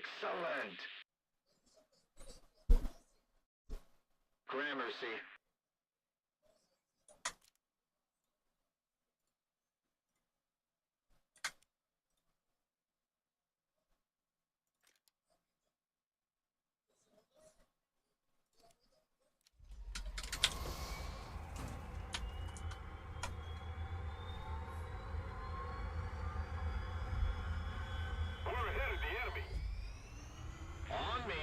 Excellent. Gramercy. We're ahead of the enemy. On me.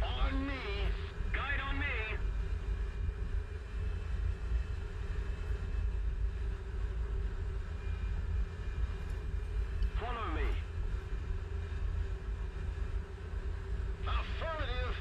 On me. Guide on me. Follow me. Affirmative.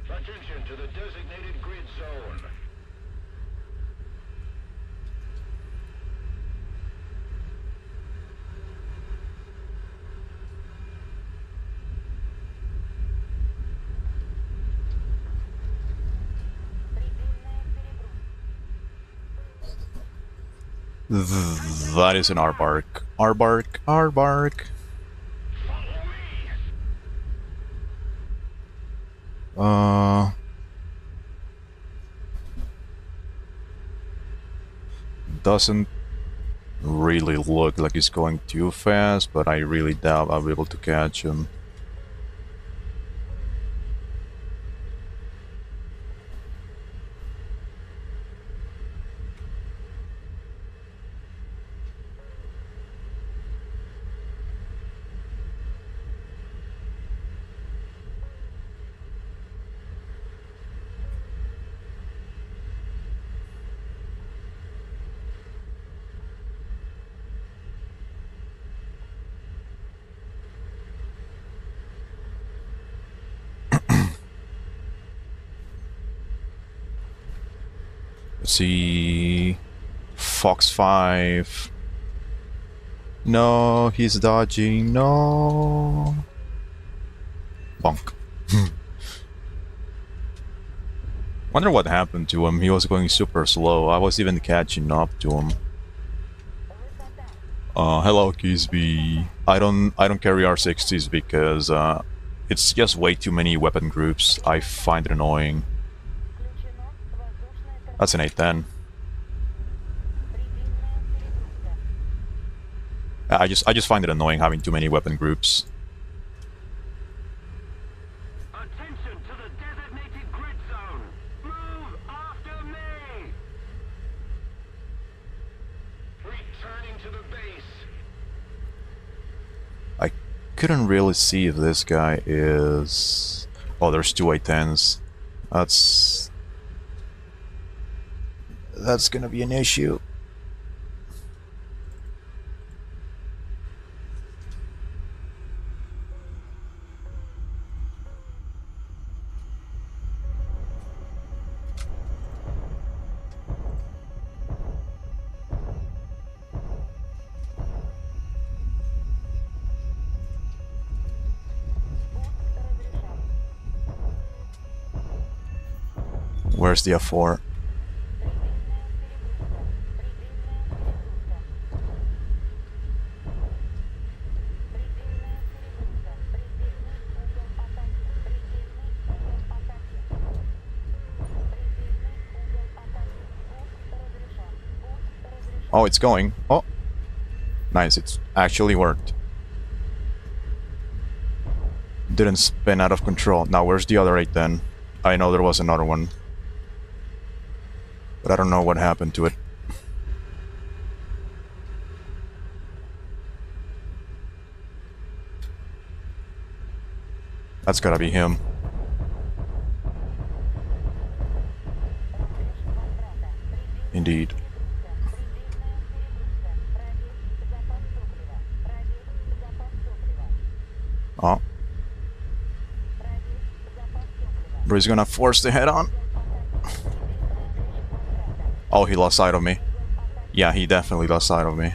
Attention to the designated grid zone. That is an aardvark. Aardvark, aardvark. Follow me. Doesn't really look like he's going too fast, but I really doubt I'll be able to catch him. Let's see. Fox 5. No, he's dodging. No. Bonk. Wonder what happened to him. He was going super slow. I was even catching up to him. Hello, Kisby. I don't carry R60s because it's just way too many weapon groups. I find it annoying. That's an 810. I just find it annoying having too many weapon groups. Attention to the designated grid zone. Move after me. Returning to the base. I couldn't really see if this guy is... Oh, there's two 810s. That's gonna be an issue. Where's the F4? Oh, it's going. Oh, nice. It's actually worked. Didn't spin out of control. Now, where's the other 8 then? I know there was another one, but I don't know what happened to it. That's gotta be him. Indeed. Oh. But he's gonna force the head on. Oh, he lost sight of me. Yeah, he definitely lost sight of me.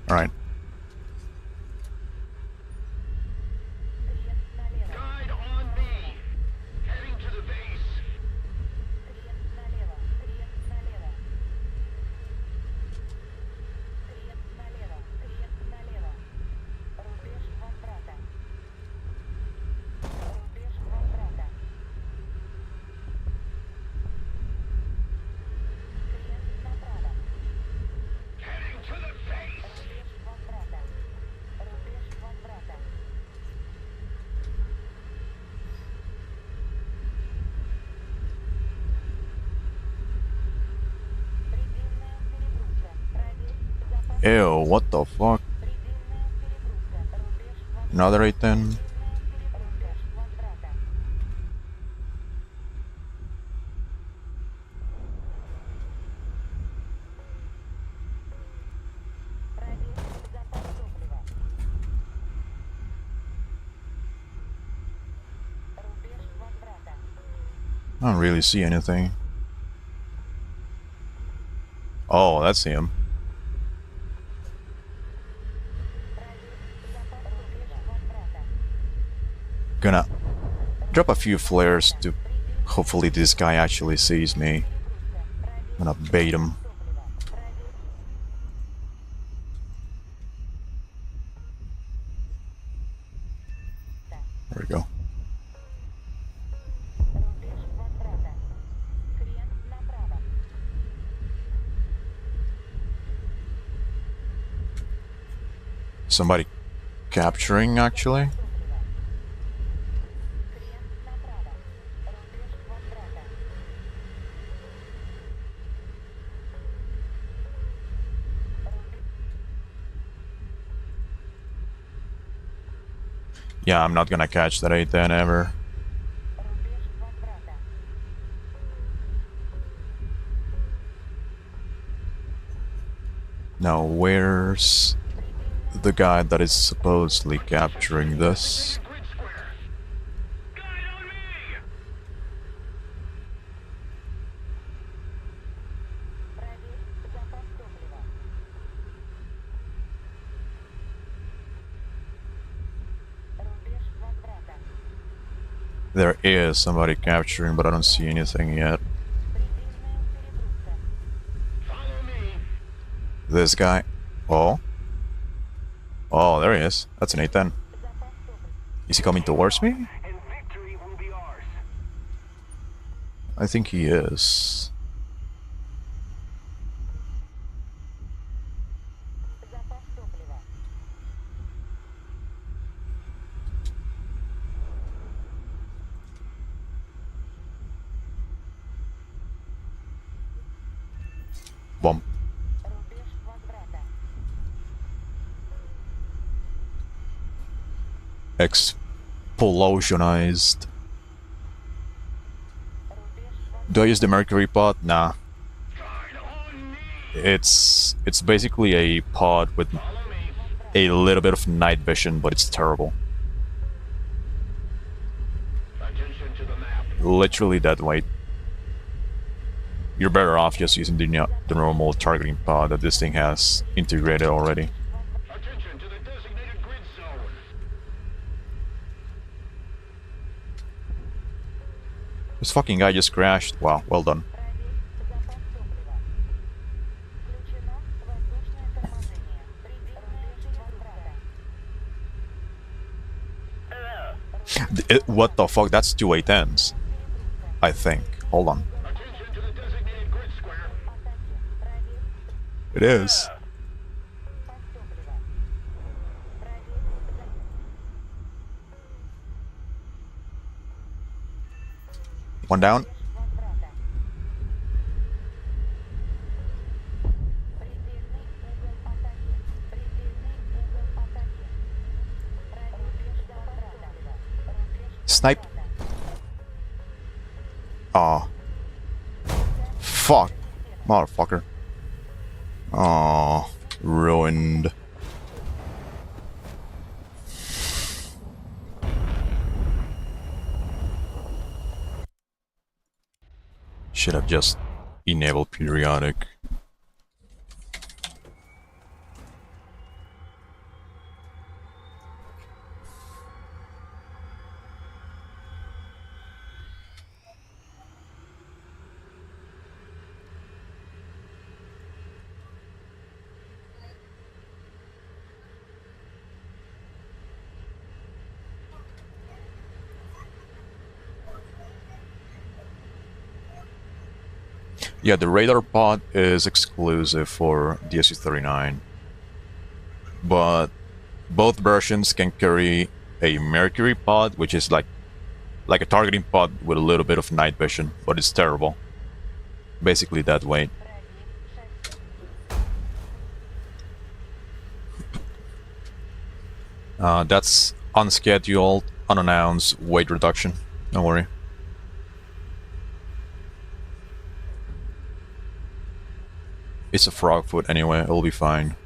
Alright. Guide on me. Heading to the base. Heading to the base. Ew, what the fuck? Another 8 then? I don't really see anything. Oh, that's him. Gonna drop a few flares to hopefully this guy actually sees me. I'm gonna bait him. There we go. Somebody capturing, actually? Yeah, I'm not gonna catch that 8 then ever. Now, where's the guy that is supposedly capturing this? Grid square. Guide on me. There is somebody capturing, but I don't see anything yet. Follow me. This guy. Oh. Oh, there he is. That's an 8 then. Is he coming towards me? And victory will be ours. I think he is. Bomb. Explosionized. Do I use the mercury pod? Nah. Guide on me. It's basically a pod with Follow me. a little bit of night vision, but it's terrible. Attention to the map. Literally dead weight. you're better off just using the normal targeting pod that this thing has integrated already. Attention to the designated grid zone. This fucking guy just crashed. Wow, well done. What the fuck? That's two 810s. I think. Hold on. Attention to the designated grid square. It is. One down. Snipe. Aw. Fuck. Motherfucker. Aw. Ruined. Should have just enabled periodic. Yeah, the radar pod is exclusive for the SU-39, but both versions can carry a Mercury pod, which is like a targeting pod with a little bit of night vision, but it's terrible. Basically that weight. That's unscheduled, unannounced weight reduction. Don't worry. It's a frog foot anyway, it'll be fine.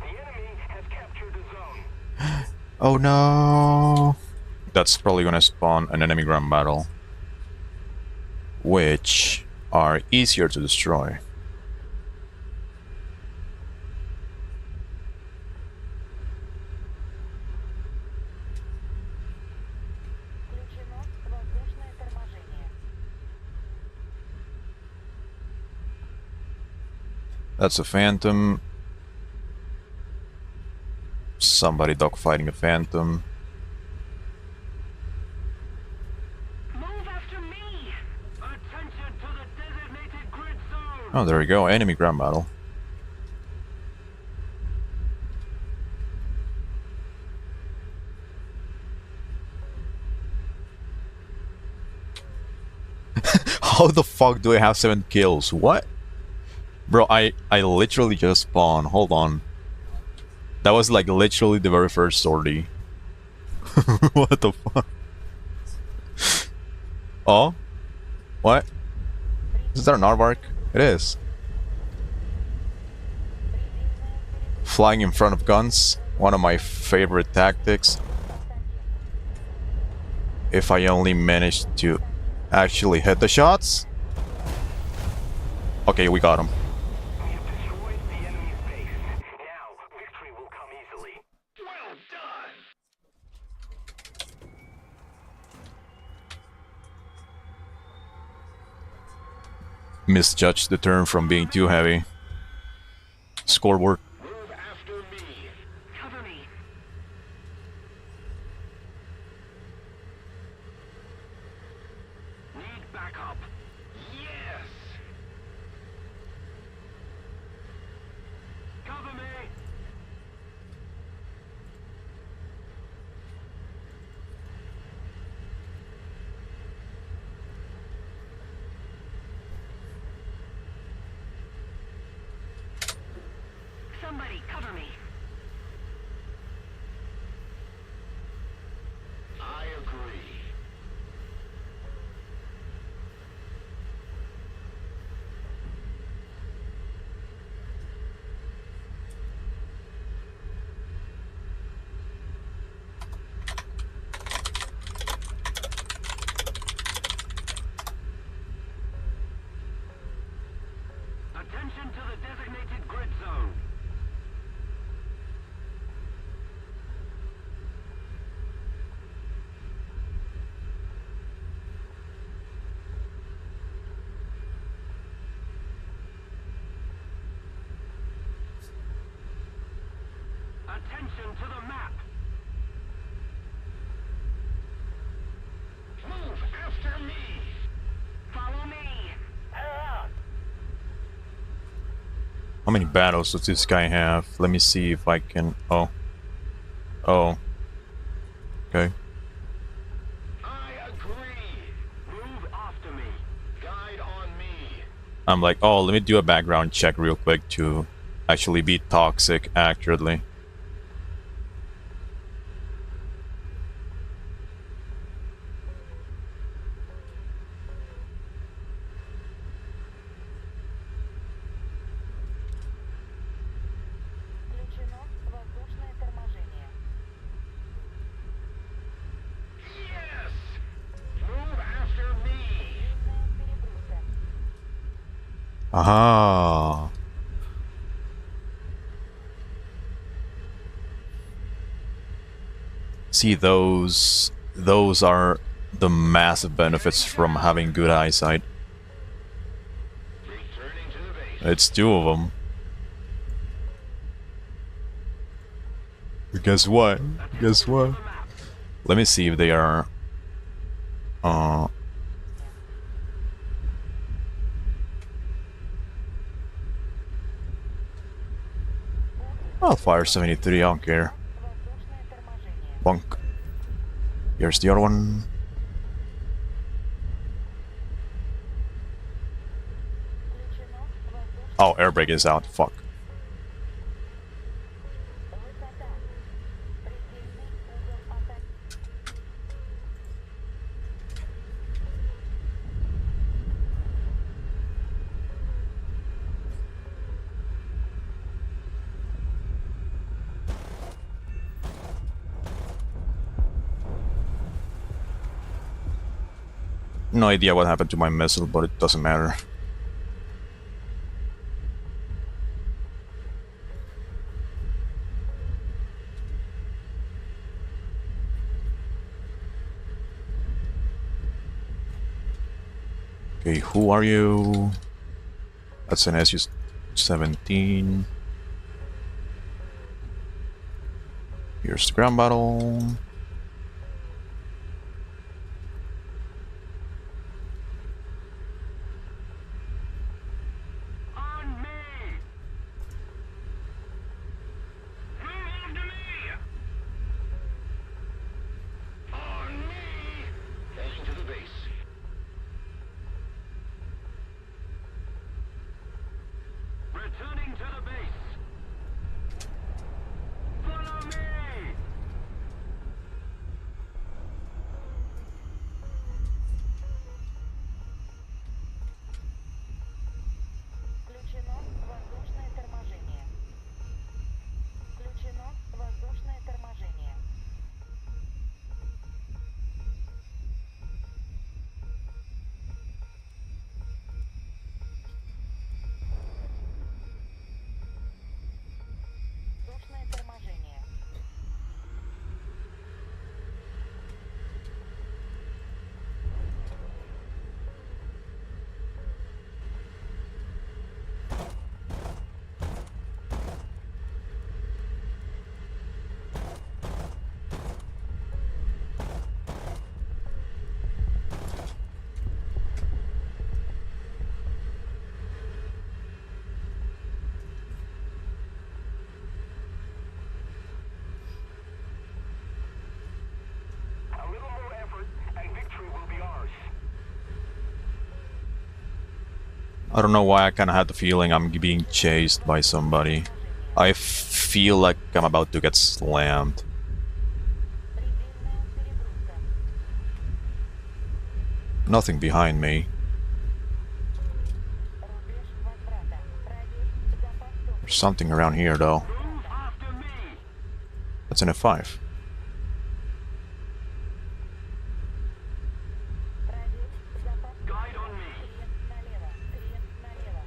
The enemy has captured the zone. Oh no! That's probably gonna spawn an enemy ground battle, which are easier to destroy. That's a Phantom. Somebody dogfighting a Phantom. Move after me! Attention to the designated grid zone! Oh, there we go. Enemy ground battle. How the fuck do I have 7 kills? What? Bro, I literally just spawned. Hold on. That was like literally the very first sortie. What the fuck? Oh? What? Is that an aardvark? It is. Flying in front of guns. One of my favorite tactics. If I only managed to actually hit the shots. Okay, we got him. We have destroyed the enemy's base. Now, victory will come easily. Well done. Misjudged the turn from being too heavy. Scoreboard. Move after me. Cover me. Need backup. Yes. Cover me. Somebody cover me. Attention to the designated grid zone. Attention to the map. Move after me. Follow me. How many battles does this guy have? Let me see if I can... Oh. Oh. Okay. I agree. Move after me. Guide on me. I'm like, oh, let me do a background check real quick to actually be toxic accurately. Включено воздушное торможение. Yes. Move after me. Длинная перегрузка. Aha. See, those are the massive benefits from having good eyesight. Returning to the base. It's two of them. Guess what? Guess what? Let me see if they are... I'll fire 73, I don't care. Воздушное торможение. Bunk. Here's the other one. Включено воздушное Oh, air brake is out. Fuck. высота. Предельный угол атаки. No idea what happened to my missile, but it doesn't matter. Okay, who are you? That's an SU-17. Here's the ground battle. On me. Move after me. On me. Heading to the base. Returning to the base. Follow me. Включено воздушное торможение. Включено воздушное торможение. Воздушное торможение. A little more effort and victory will be ours. I don't know why I kind of had the feeling I'm being chased by somebody. I feel like I'm about to get slammed. Предельная перегрузка. Nothing behind me. Рубеж возврата. Радиус запас топлива. There's something around here though. Move after me. That's an F5. Радиус запас Guide on me. Клиент налево. Клиент налево.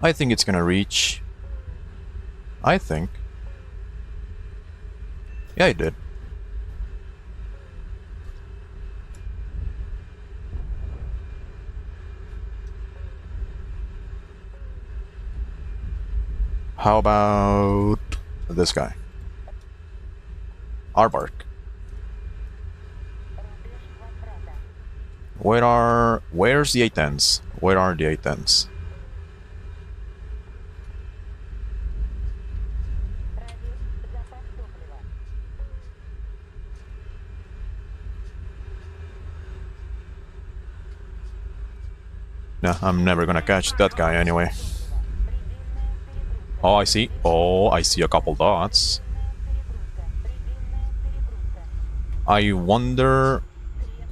I think it's gonna reach. I think. Yeah, it did. How about this guy? Aardvark. Where's the A-10s? Where are the A-10s? Nah, I'm never gonna catch that guy anyway. Oh, I see. Oh, I see a couple dots. I wonder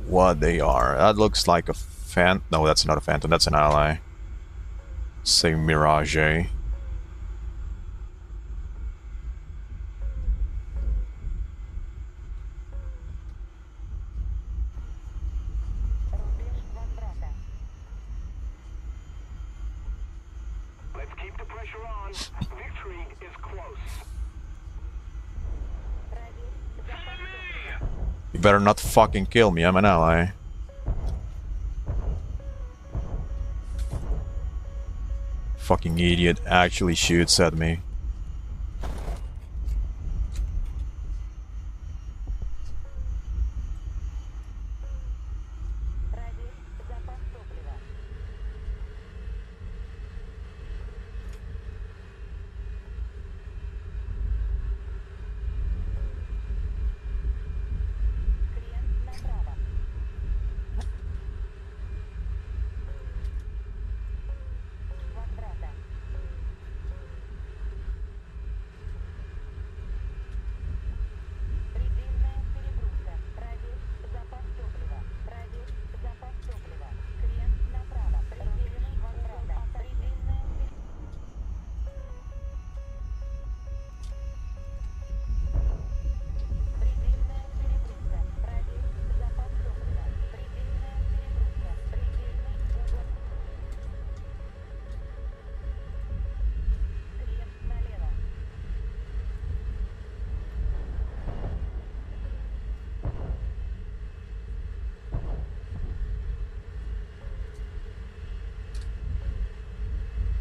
what they are. That looks like a fan. No, that's not a phantom. That's an ally. Say Mirage. Let's keep the pressure on. Victory is close. You better not fucking kill me. I'm an ally. Fucking idiot actually shoots at me.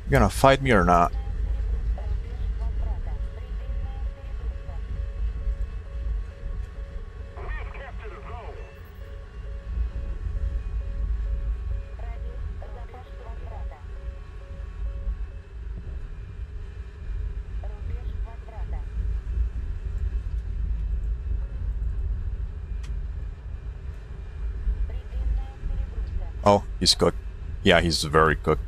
You gonna fight me or not? We've captured a zone. Oh, he's cooked. Yeah, he's very cooked.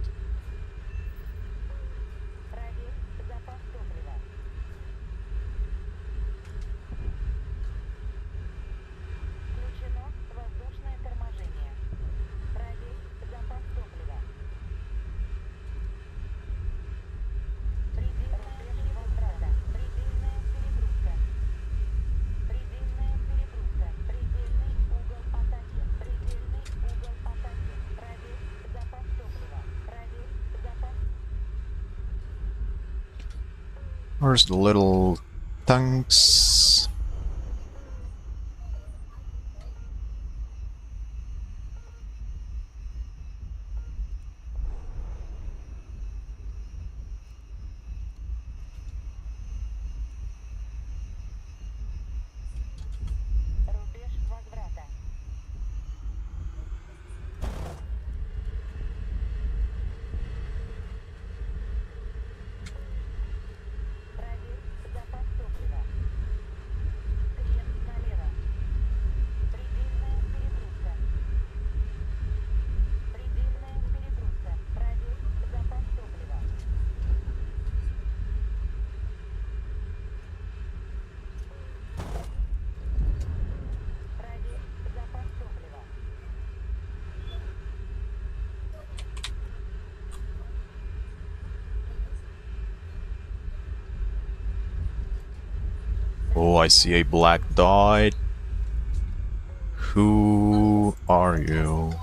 Where's the little tanks? Oh, I see a black dot. Who are you?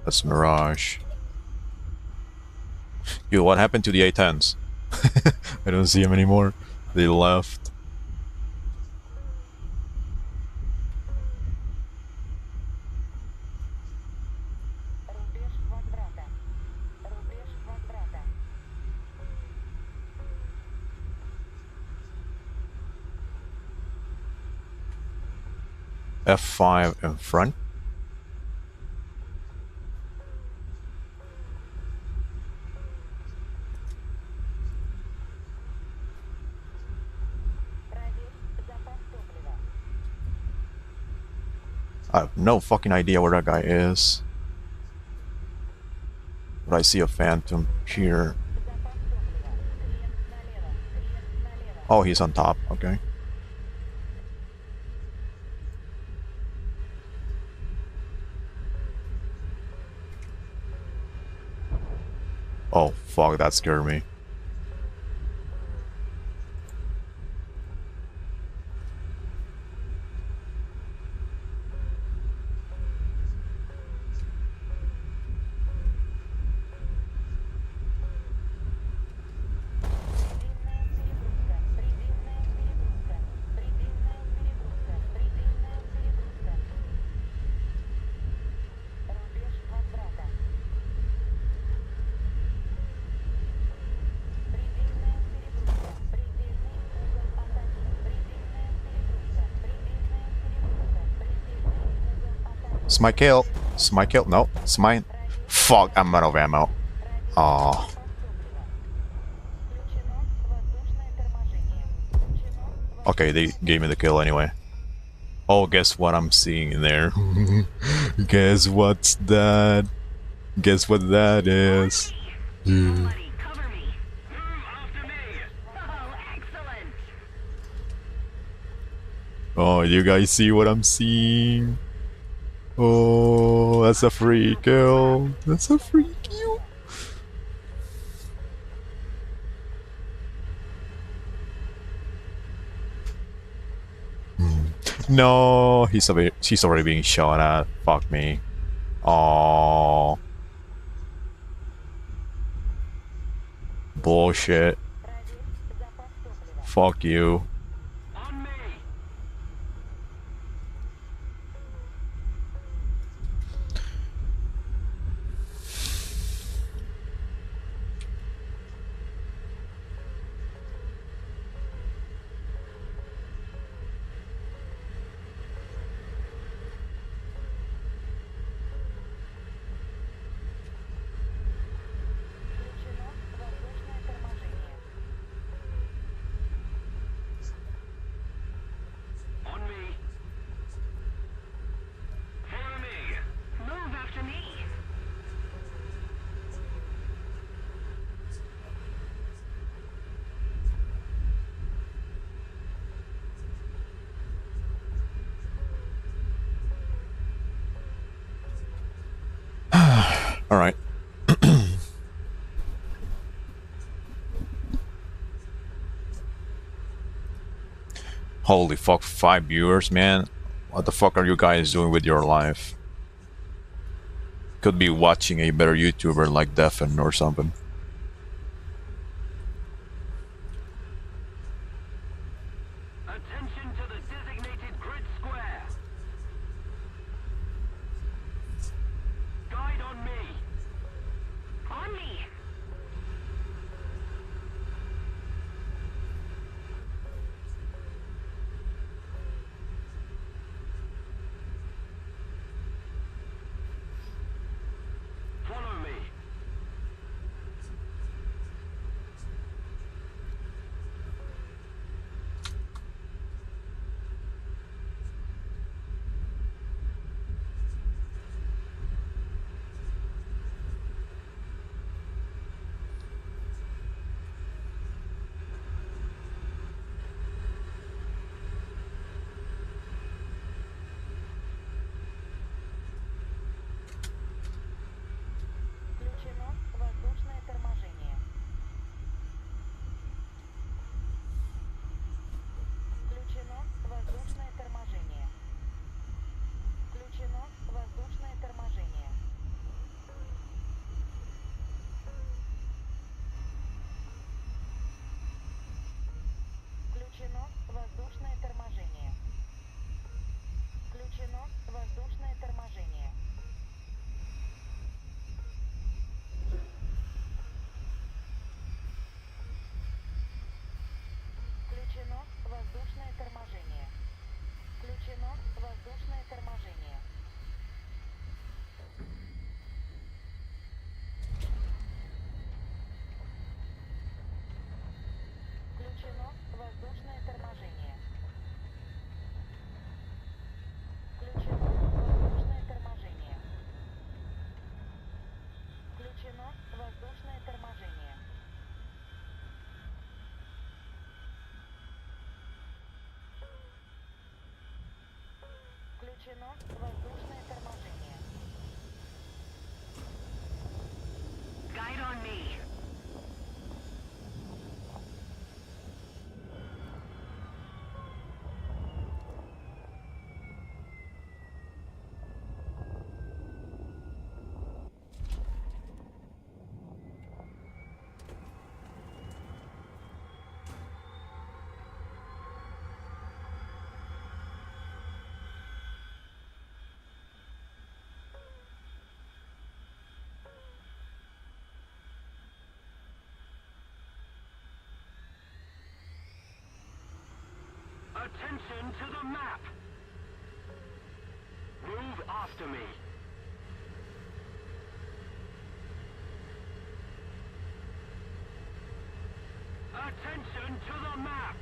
That's Mirage. Yo, what happened to the A10s? I don't see them anymore. They left. Рубеж возврата. Рубеж возврата. F5 in front. Проверь запас топлива. I have no fucking idea where that guy is. But I see a phantom here. Запас топлива. Крен налево. Крен налево. Oh, he's on top. Okay. Oh, fuck, that scared me. Предельная перегрузка. Предельная перегрузка. Предельная перегрузка. Предельная перегрузка. Рубеж возврата. Предельная перегрузка. Предельный угол атаки. Предельная перегрузка. Предельная перегрузка. Предельный угол атаки. It's my kill. It's my kill. No, it's mine. Fuck, I'm out of ammo. Oh. Включено воздушное торможение. Включено Okay, they gave me the kill anyway. Oh, guess what I'm seeing in there? Guess what's that? Guess what that is? Somebody cover me. Move after me. Oh, excellent. Oh, you guys see what I'm seeing? Oh, that's a free kill. That's a free kill. No, he's already being shot at. Fuck me. Oh, bullshit. проверь запас топлива. Fuck you. On me. Включено воздушное торможение. On me. Follow me. Move after me. All right. Holy fuck, 5 viewers, man. What the fuck are you guys doing with your life? Could be watching a better YouTuber like Defen or something. Attention to the designated grid square. Guide on me. On me. Follow me. Включено воздушное торможение. Guide on me. Attention to the map. Move after me. Attention to the map.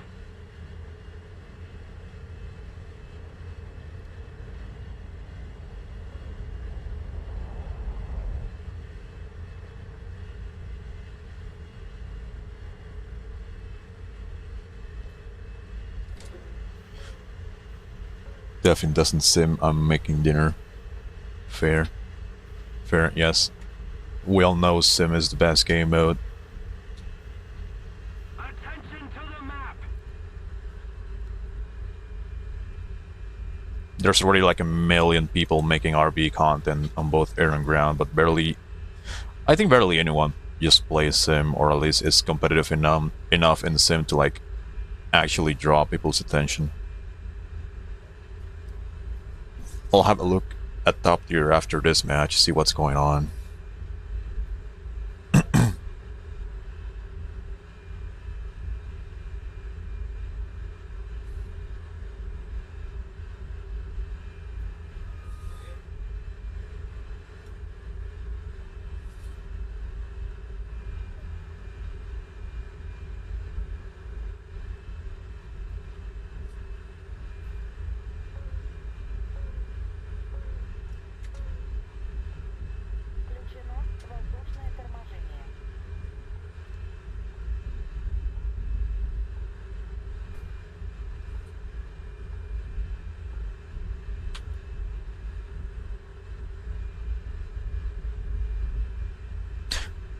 Definitely doesn't sim. I'm making dinner. Fair. Fair, yes. We all know sim is the best game mode. Attention to the map. There's already like 1 million people making RB content on both air and ground, but barely... I think barely anyone just plays sim, or at least is competitive enough in sim to like actually draw people's attention. I'll have a look at top tier after this match, see what's going on. Включено воздушное торможение.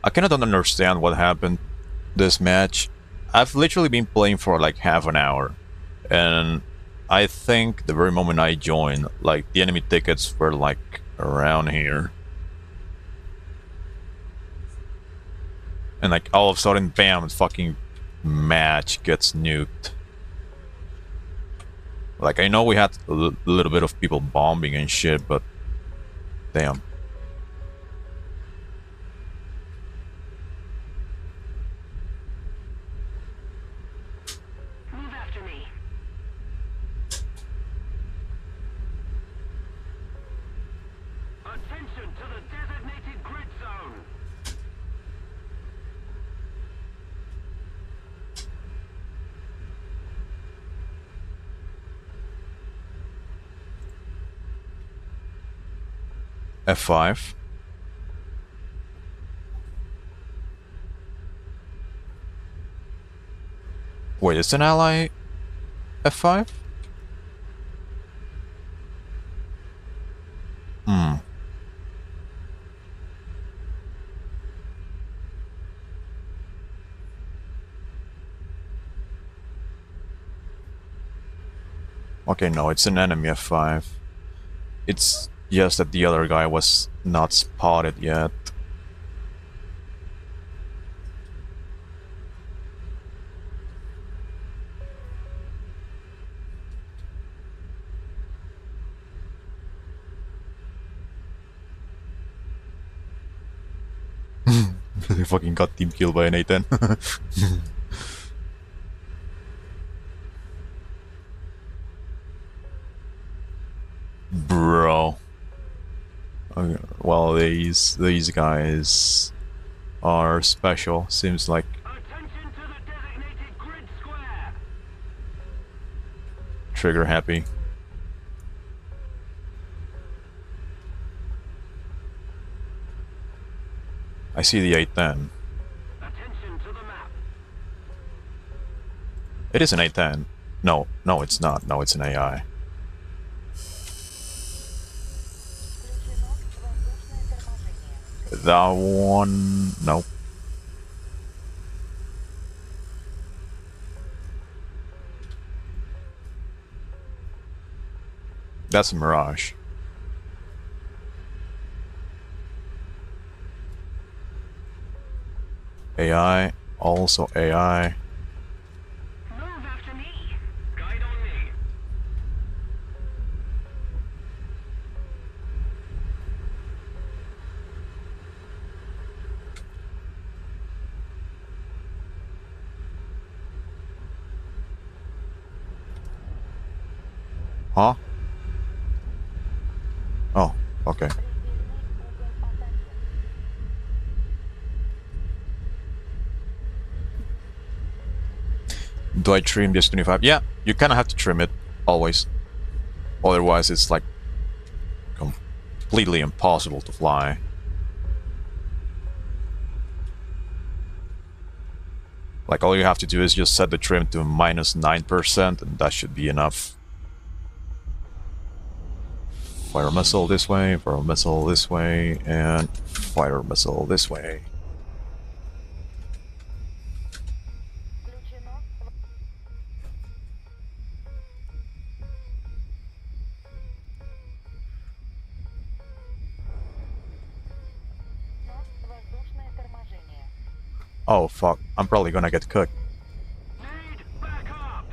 I cannot understand what happened this match. I've literally been playing for like half an hour, and I think the very moment I joined, like the enemy tickets were like around here. And like all of a sudden, bam, fucking match gets nuked. Like I know we had a little bit of people bombing and shit, but damn. Move after me. Attention to the designated grid zone. F5. Wait, is an ally F5? Hmm. Okay, no, it's an enemy F5. It's just that the other guy was not spotted yet. They fucking got team killed by an A10. Bro. Okay, well, these guys are special, seems like. Attention to the designated grid square. Trigger happy. I see the 810. Attention to the map. It is an 810. No, it's not. No, it's an AI. That one... Nope. That's a Mirage. AI, also AI. Move after me. Guide on me. Huh? Oh, okay. Do I trim this 25? Yeah, you kind of have to trim it, always. Otherwise, it's like completely impossible to fly. Like, all you have to do is just set the trim to -9%, and that should be enough. Fire missile this way, fire missile this way, and fire missile this way. Включено. Воздушное торможение. Oh fuck, I'm probably gonna get cooked. Need backup.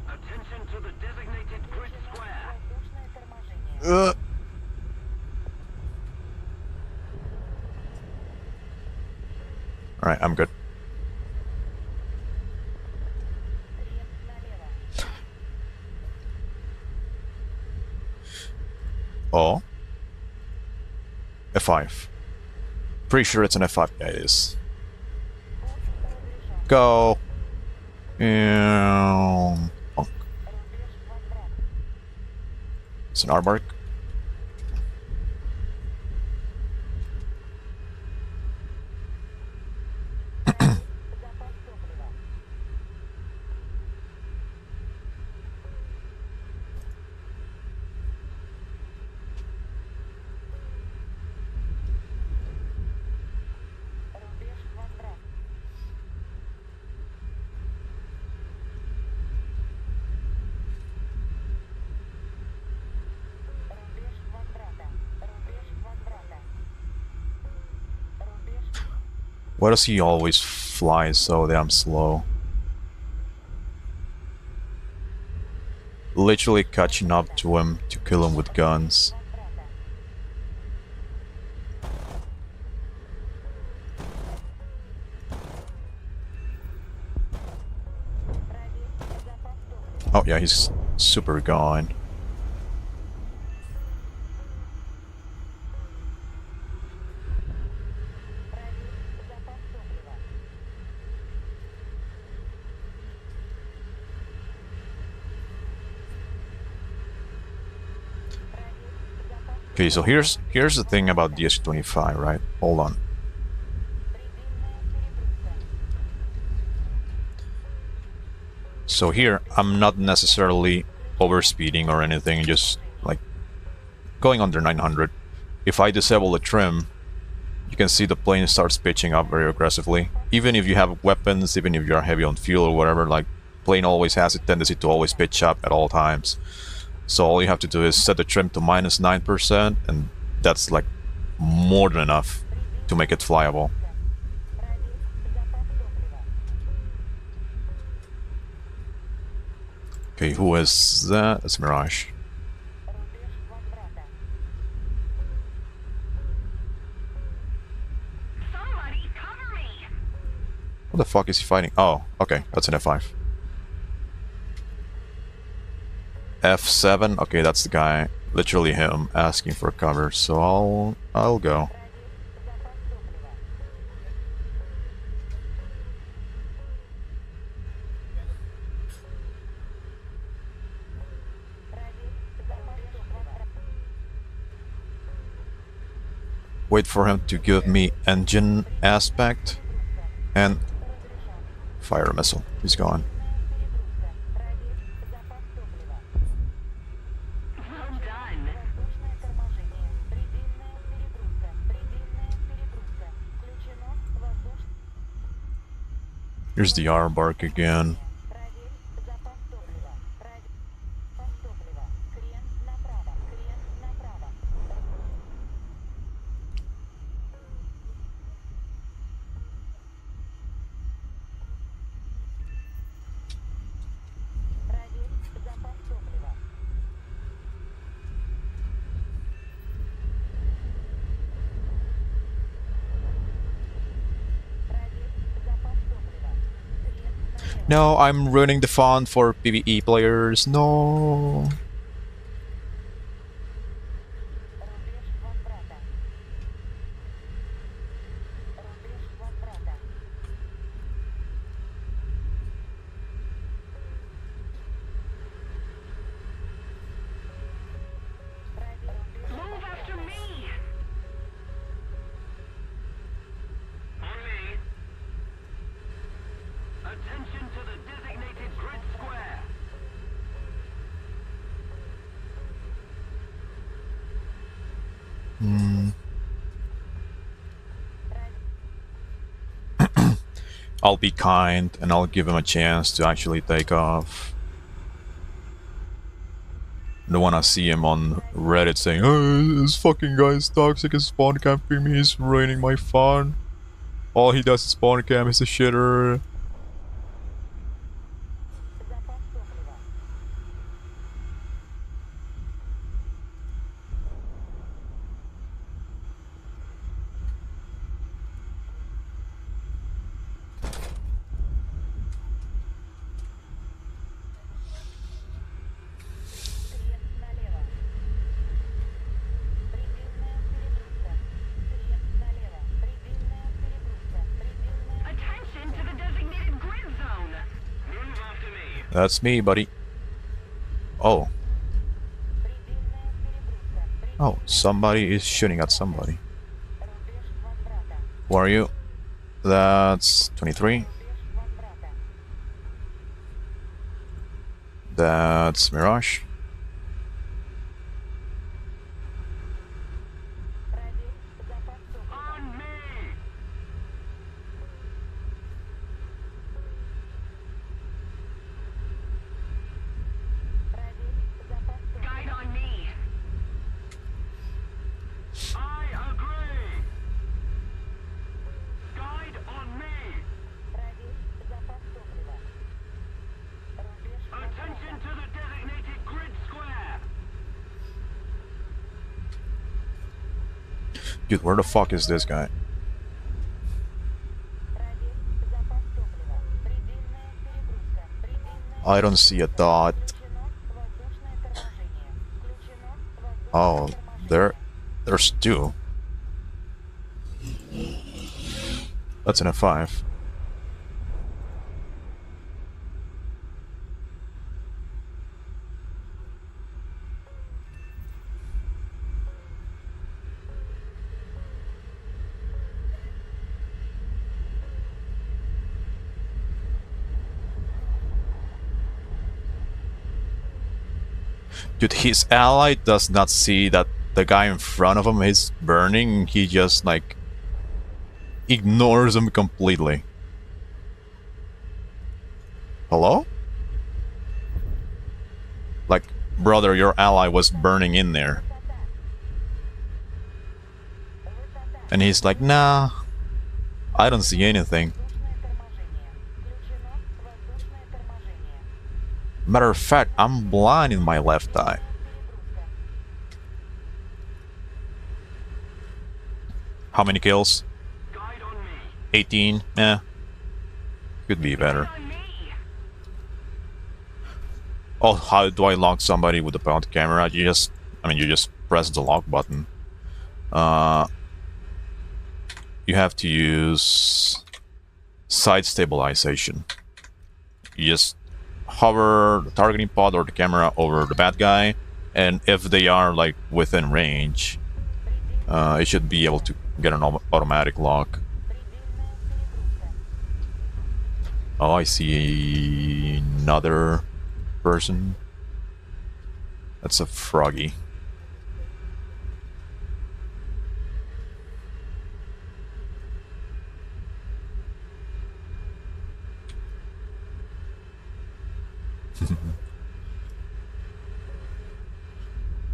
Attention to the designated grid square. Воздушное торможение. Alright, I'm good. Рельс налево. Oh. F5. Pretty sure it's an F5. Yeah, it is. Разрешен. Go. And... Bonk. Рубеж возврат. It's an R-mark. Запас топлива. Рубеж возврат. Рубеж возврата. Рубеж возврата. Рубеж Why does he always fly so damn slow? Literally catching up to him to kill him with guns. возврата. Проверь запас топлива. Oh yeah, he's super gone. Проверь запас топлива. Проверь запас Okay, so here's the thing about DS-25, right? Hold on. предельная перегрузка. So here, I'm not necessarily overspeeding or anything, just like going under 900. If I disable the trim, you can see the plane starts pitching up very aggressively. Even if you have weapons, even if you're heavy on fuel or whatever, like plane always has a tendency to always pitch up at all times. So all you have to do is set the trim to -9%, and that's like more than enough to make it flyable. Проверь запас топлива. Okay, who is that? It's Mirage. Рубеж возврата. Somebody cover me. What the fuck is he fighting? Oh, okay, that's an F5. F7, okay, that's the guy, literally him, asking for cover, so I'll go. Проверь запас топлива. Проверь запас топлива. Wait for him to give me engine aspect, and Разрешен. fire a missile. He's gone. Перегрузка. Проверь запас топлива. Well done. Воздушное торможение. Предельная перегрузка. Here's the R-bark again. Проверь запас топлива. Проверь запас топлива. Крен направо. Крен направо. Проверь запас топлива. Проверь запас топлива. Крен налево. No, I'm ruining the font for PvE players. No. Рубеж возврата. Рубеж возврата. Проверь рубеж Move after возврата. me! On me! Attention to the designated grid square! I'll be kind and I'll give him a chance to actually take off. Don't wanna see him on Reddit saying, "Oh, this fucking guy's toxic and spawn camping me, he's ruining my fun. All he does is spawn camp, he's a shitter." Запас топлива. Крен налево. Предельная перегрузка. Крен налево. Предельная перегрузка. Предельная Attention to the designated grid zone! Move after me! That's me, buddy. Oh, предельная перегрузка. oh, somebody is shooting at somebody. Рубеж возврата. Who are you? That's 23. Рубеж возврата. That's Mirage. Проверь запас топлива. On me! Проверь запас топлива. Guide on me! I agree! Guide on me! Проверь запас топлива. Рубеж Attention возврата. to the designated grid square! Dude, where the fuck is this guy? Проверь запас топлива. Предельная перегрузка. Предельная I don't see a dot. Включено воздушное торможение. Включено воздушное Oh, торможение. there's two. That's an F5. Dude, his ally does not see that the guy in front of him is burning. He just, like, ignores him completely. Hello? Like, brother, your ally was burning in there. Высота. And he's like, nah, I don't see anything. Воздушное торможение. Включено воздушное торможение. Matter of fact, I'm blind in my left eye. Перегрузка. How many kills? Guide on me! 18? Eh. Could be better. On me! Oh, how do I lock somebody with the bounty camera? You just press the lock button. You have to use side stabilization. You just hover the targeting pod or the camera over the bad guy, and if they are like within range, it should be able to get an automatic lock. Предельная перегрузка. Oh, I see another person. That's a froggy.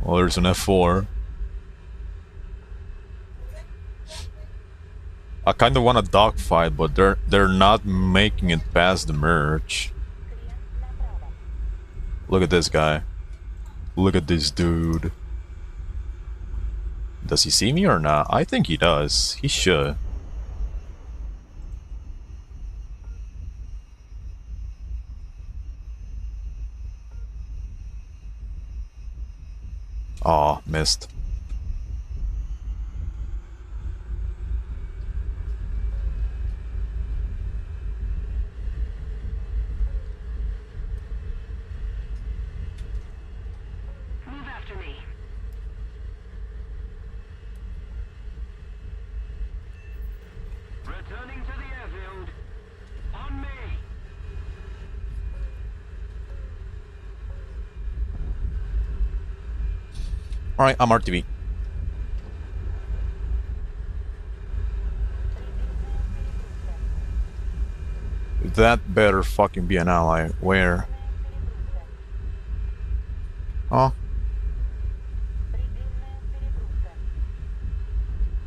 Oh, there's an F4. I kind of want a dogfight, but they're not making it past the merge. Look at this guy. Look at this dude. Does he see me or not? I think he does. He should. Aw, missed. Move after me. Returning to the airfield. On me. Alright, I'm RTV. That better fucking be an ally. Where? Oh.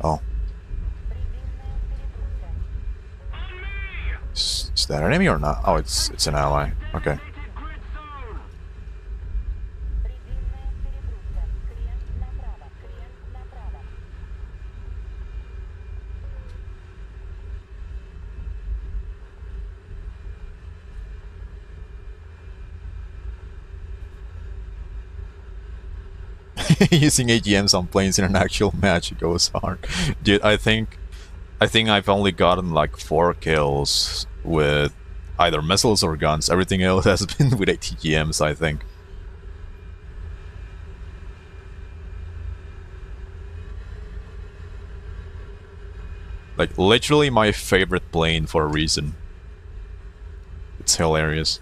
Oh. Is that an enemy or not? Oh, it's an ally. Okay. Using AGMs on planes in an actual match goes hard. Dude, I think I've only gotten like 4 kills with either missiles or guns. Everything else has been with ATGMs, I think. Like, literally my favorite plane for a reason. It's hilarious.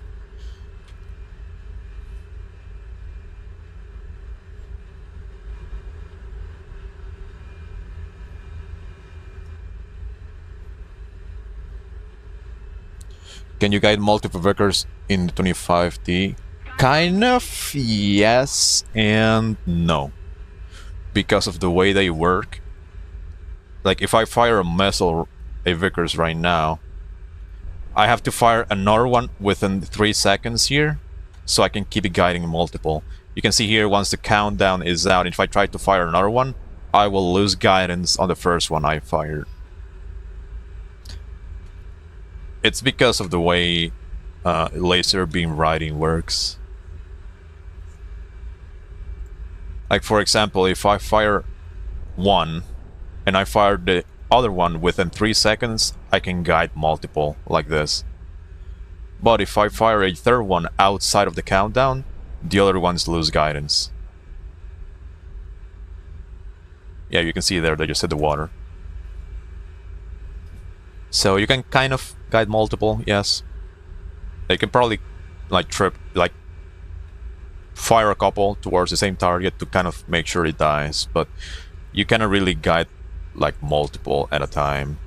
Can you guide multiple vectors in the 25T? Kind of, yes and no. Because of the way they work. Like, if I fire a missile, a Vickers right now, I have to fire another one within 3 seconds here, so I can keep guiding multiple. You can see here, once the countdown is out, if I try to fire another one, I will lose guidance on the first one I fired. It's because of the way laser beam riding works. Like, for example, if I fire one and I fire the other one within 3 seconds, I can guide multiple like this. But if I fire a third one outside of the countdown, the other ones lose guidance. Yeah, you can see there they just hit the water. So you can kind of guide multiple, yes. You can probably like fire a couple towards the same target to kind of make sure it dies, but you cannot really guide like multiple at a time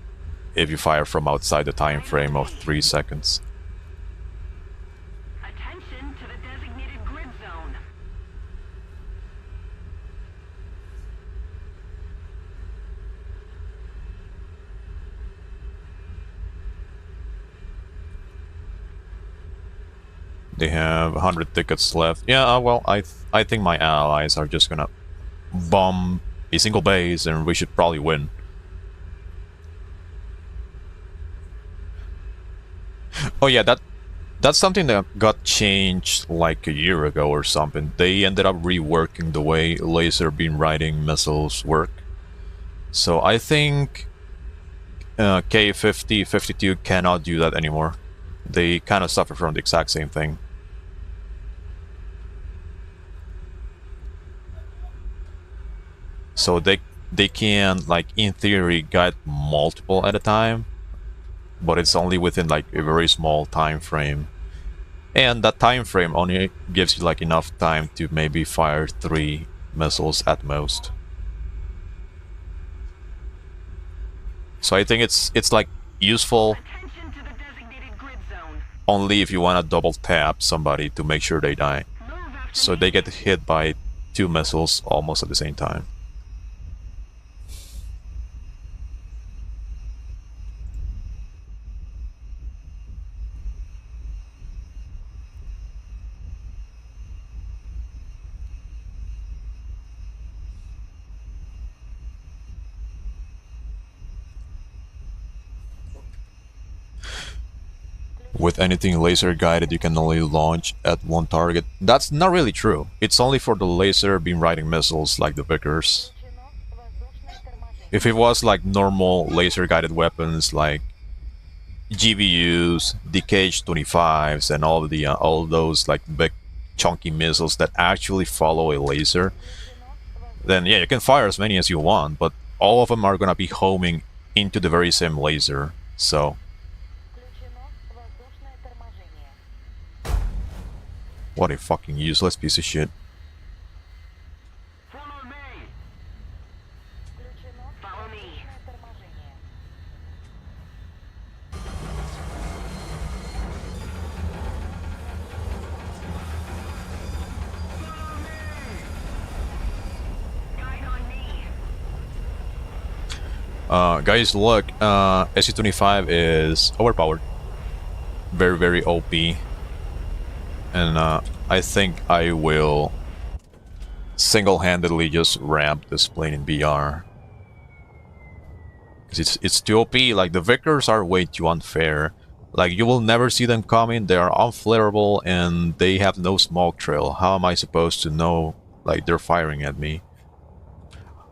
if you fire from outside the time frame of 3 seconds. Attention to the designated grid zone. They have 100 tickets left. Yeah, well, I think my allies are just gonna bomb a single base and we should probably win. Oh yeah, that's something that got changed like a year ago or something. They ended up reworking the way laser beam riding missiles work. So I think K-50, 52 cannot do that anymore. They kind of suffer from the exact same thing. So they can, like, in theory, guide multiple at a time, but it's only within like a very small time frame. And that time frame only gives you like enough time to maybe fire 3 missiles at most. So I think it's like useful Attention to the designated grid zone. only if you want to double tap somebody to make sure they die. Move after So me. they get hit by two missiles almost at the same time. With anything laser guided, you can only launch at one target. That's not really true. It's only for the laser beam riding missiles like the Vickers. Включено воздушное торможение. If it was like normal laser guided weapons like GVUs, DKH-25s, and all those like big chunky missiles that actually follow a laser, then yeah, you can fire as many as you want, but all of them are gonna be homing into the very same laser. So Включено воздушное торможение. what a fucking useless piece of shit. Follow me. Включено Follow me. воздушное торможение. Guide on me. Guys, look, SU-25 is overpowered. Very, very OP. And I think I will single-handedly just ramp this plane in BR. Because it's too OP, like the Vickers are way too unfair. Like you will never see them coming, they are unflareable and they have no smoke trail. How am I supposed to know like they're firing at me?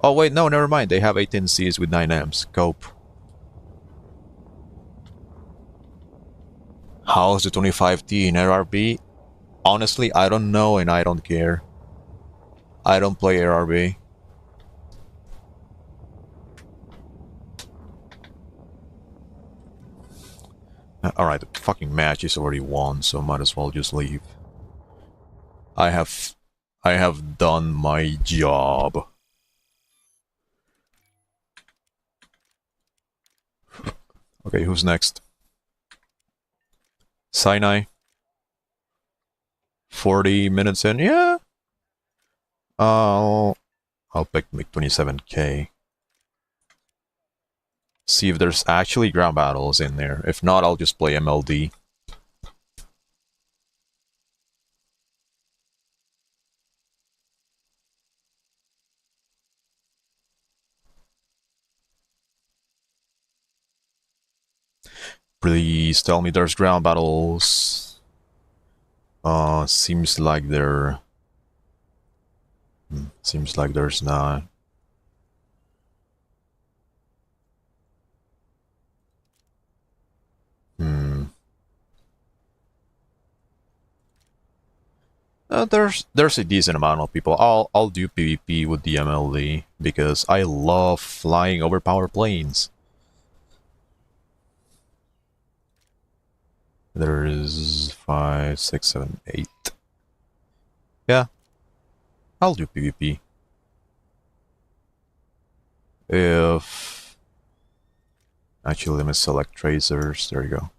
Oh wait, no, never mind. They have 18Cs with 9Ms. Cope. How's the 25T in RRB? Honestly, I don't know and I don't care. I don't play RRB. Alright, the fucking match is already won, so might as well just leave. I have done my job. Okay, who's next? Sinai. 40 minutes in, yeah. I'll pick MiG-27K. See if there's actually ground battles in there. If not, I'll just play MLD. Please tell me there's ground battles. Seems like there... Seems like there's not. There's a decent amount of people. I'll do PvP with the MLD because I love flying over power planes. There is 5, 6, 7, 8. Yeah, I'll do PvP. If actually, let me select tracers. There you go.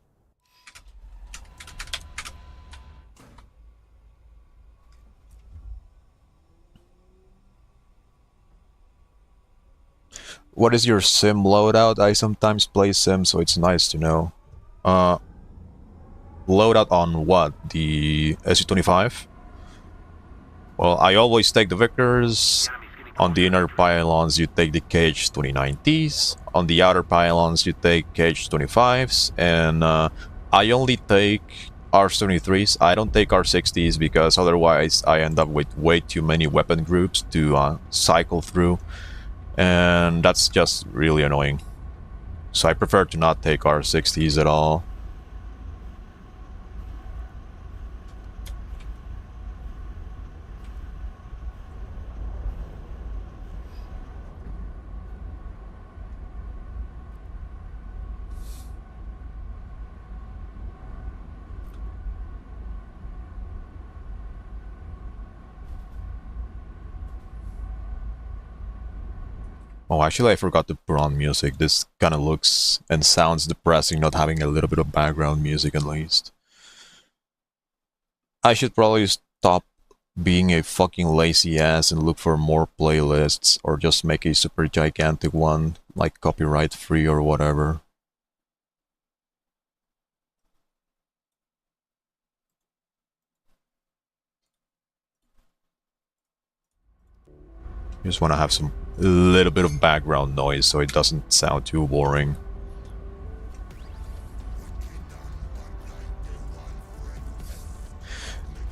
What is your sim loadout? I sometimes play sim, so it's nice to know. Loadout on what? The SU-25? Well, I always take the Vickers. On the inner pylons, you take the KH-29Ts. On the outer pylons, you take KH-25s. And I only take R-73s. I don't take R-60s because otherwise I end up with way too many weapon groups to cycle through. And that's just really annoying. So I prefer to not take R60s at all. Oh, actually, I forgot to put on music. This kind of looks and sounds depressing, not having a little bit of background music at least. I should probably stop being a fucking lazy ass and look for more playlists or just make a super gigantic one, like copyright free or whatever. Just want to have some little bit of background noise so it doesn't sound too boring.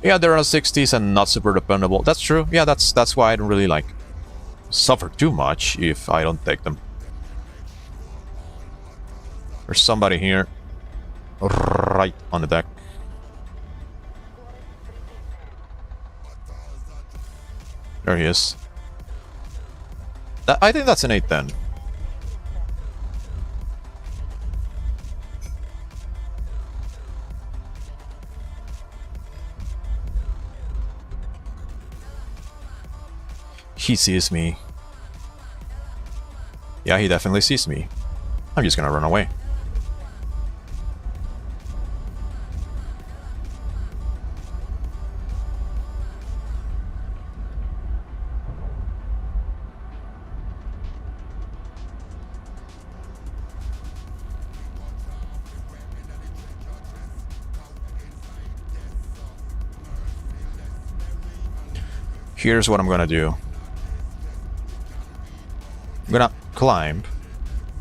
Yeah, they're on 60s and not super dependable. That's true. Yeah, that's why I don't really like suffer too much if I don't take them. There's somebody here, right on the deck. There he is. I think that's an 810. He sees me. Yeah, he definitely sees me. I'm just gonna run away. Here's what I'm gonna do. I'm gonna climb.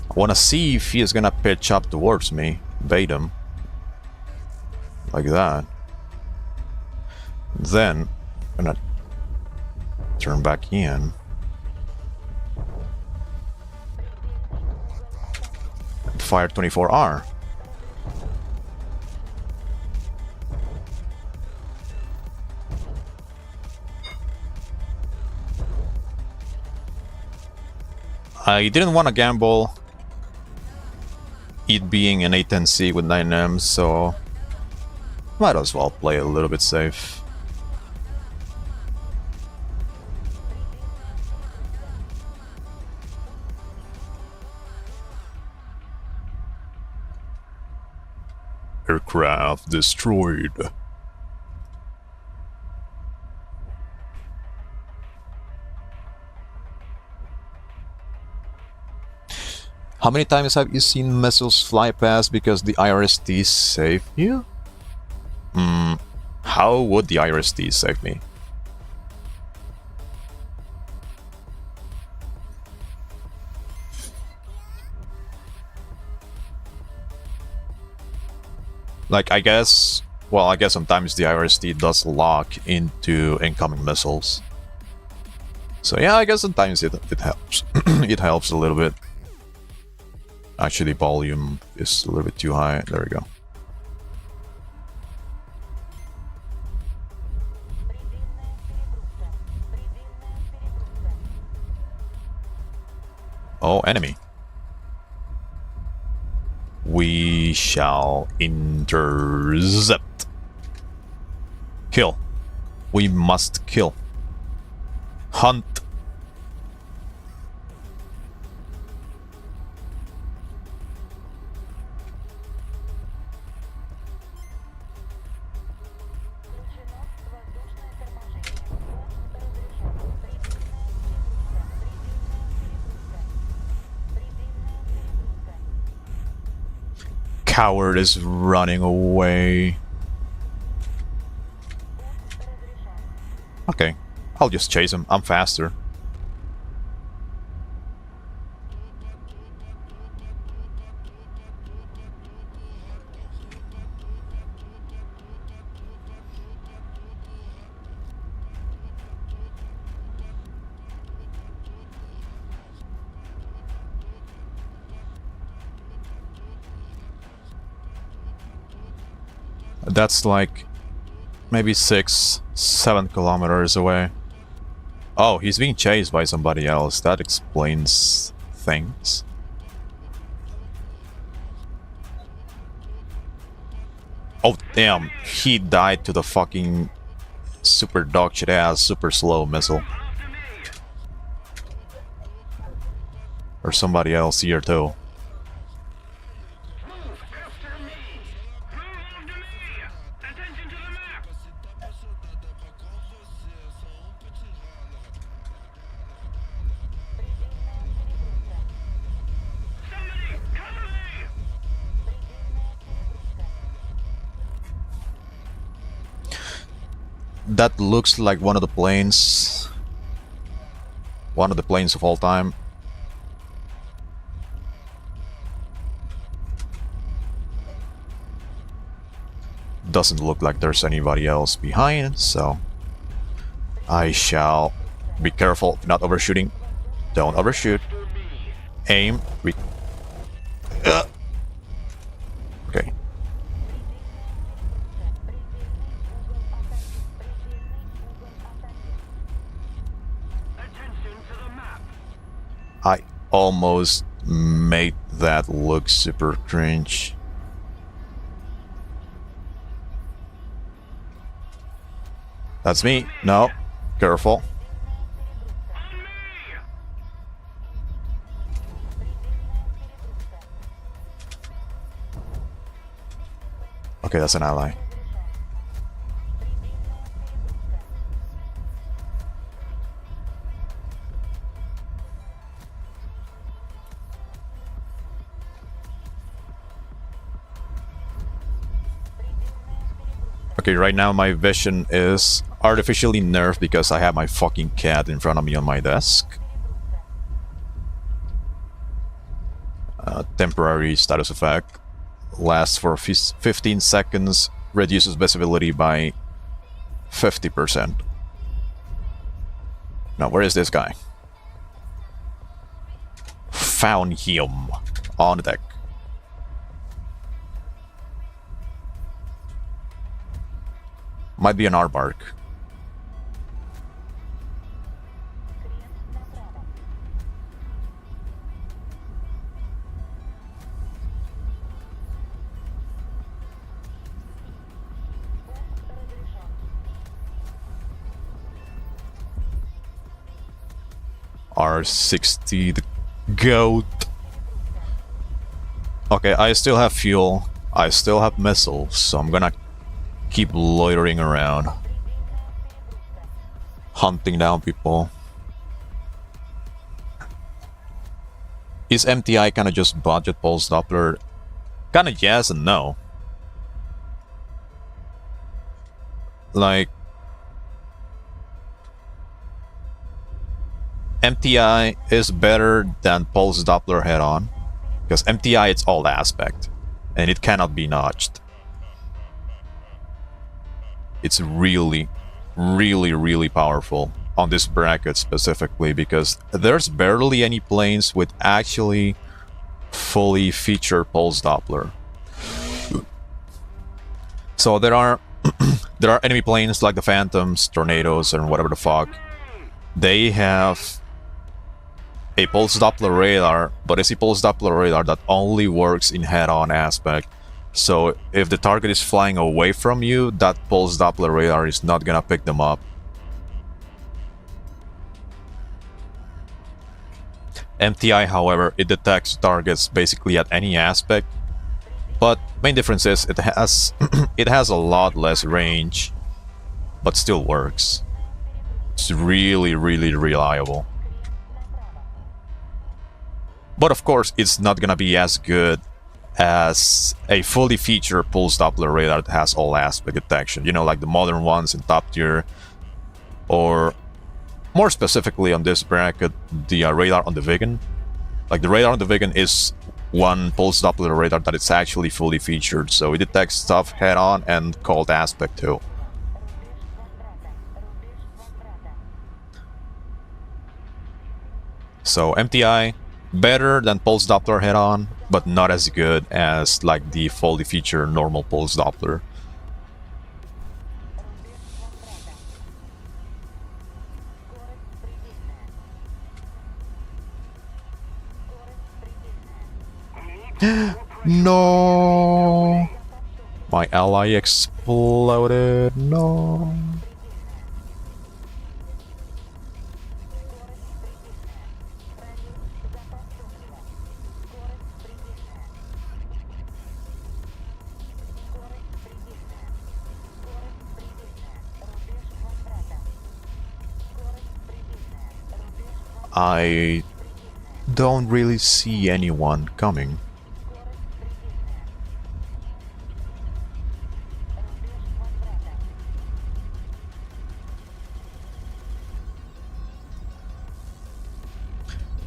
I wanna see if he is gonna pitch up towards me. Bait him. Like that. Then, I'm gonna turn back in. And fire 24R. I didn't want to gamble it being an 810C with 9M, so might as well play a little bit safe. Aircraft destroyed. How many times have you seen missiles fly past because the IRST saved you? How would the IRST save me? Like, I guess sometimes the IRST does lock into incoming missiles. So yeah, I guess sometimes it helps. It helps a little bit. Actually, volume is a little bit too high. There we go. Oh, enemy. We shall intercept. Kill. We must kill. Hunt. Coward is running away. Okay, I'll just chase him. I'm faster. That's like maybe 6-7 kilometers away. Oh, he's being chased by somebody else. That explains things. Oh damn, he died to the fucking super dog shit ass super slow missile. Or somebody else here too. That looks like one of the planes. One of the planes of all time. Doesn't look like there's anybody else behind, so I shall be careful, not overshooting. Don't overshoot. Aim. Okay. Attention to the map. I almost made that look super cringe. That's me. No. Careful. On me! Okay, that's an ally. Okay, right now my vision is artificially nerfed because I have my fucking cat in front of me on my desk. Temporary status effect. Lasts for 15 seconds, reduces visibility by 50%. Now, where is this guy? Found him on the deck. Might be an aardvark. R60, the goat. Okay, I still have fuel. I still have missiles, so I'm gonna keep loitering around, hunting down people. Is MTI kind of just budget pulse Doppler? Kind of yes and no. Like, MTI is better than pulse Doppler head-on, because MTI it's all aspect, and it cannot be notched. It's really, really, really powerful on this bracket specifically because there's barely any planes with actually fully featured pulse Doppler. So there are there are enemy planes like the Phantoms, Tornadoes, and whatever the fuck. They have a pulse Doppler radar, but it's a pulse Doppler radar that only works in head-on aspect. So if the target is flying away from you, that pulse Doppler radar is not gonna pick them up. MTI, however, it detects targets basically at any aspect, but main difference is it has it has a lot less range, but still works. It's really, really reliable. But of course, it's not gonna be as good as a fully featured pulse Doppler radar that has all aspect detection. You know, like the modern ones in top tier, or more specifically on this bracket, the radar on the Viggen. Like the radar on the Viggen is one pulse Doppler radar that is actually fully featured, so it detects stuff head-on and cold aspect too. So MTI, better than pulse Doppler head-on, but not as good as like the fully featured normal pulse Doppler. No, my ally exploded. No. I don't really see anyone coming.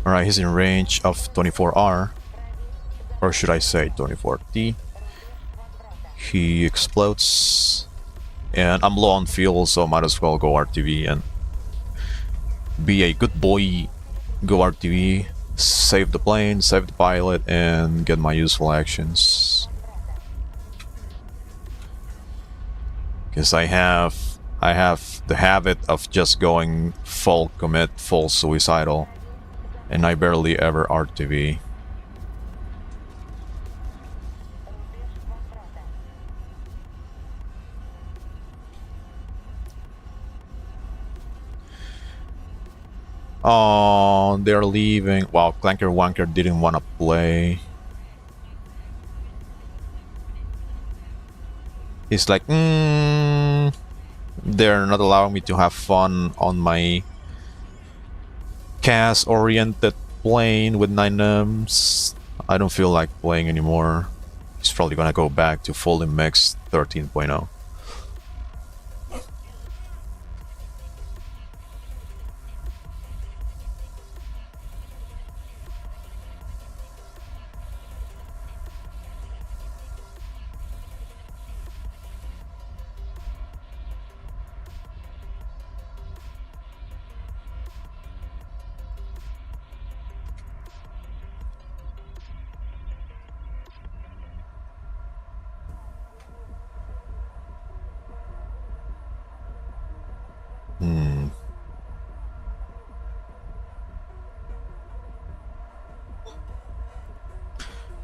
Alright, he's in range of 24R. Or should I say 24T. He explodes. And I'm low on fuel, so might as well go RTV and be a good boy. Go RTV, save the plane, save the pilot, and get my useful actions. Because I have the habit of just going full commit, full suicidal, and I barely ever RTV. Oh, they're leaving. Wow, Clanker Wanker didn't want to play. He's like, they're not allowing me to have fun on my cast-oriented plane with 9Ms. I don't feel like playing anymore. He's probably gonna go back to fully mixed 13.0.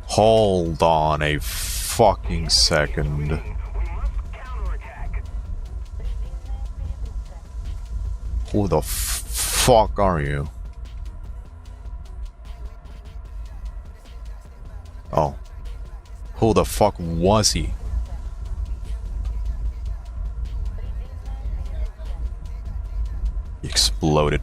Hold on a fucking second. We must counterattack. Who the fuck are you? Oh. Who the fuck was he? He exploded.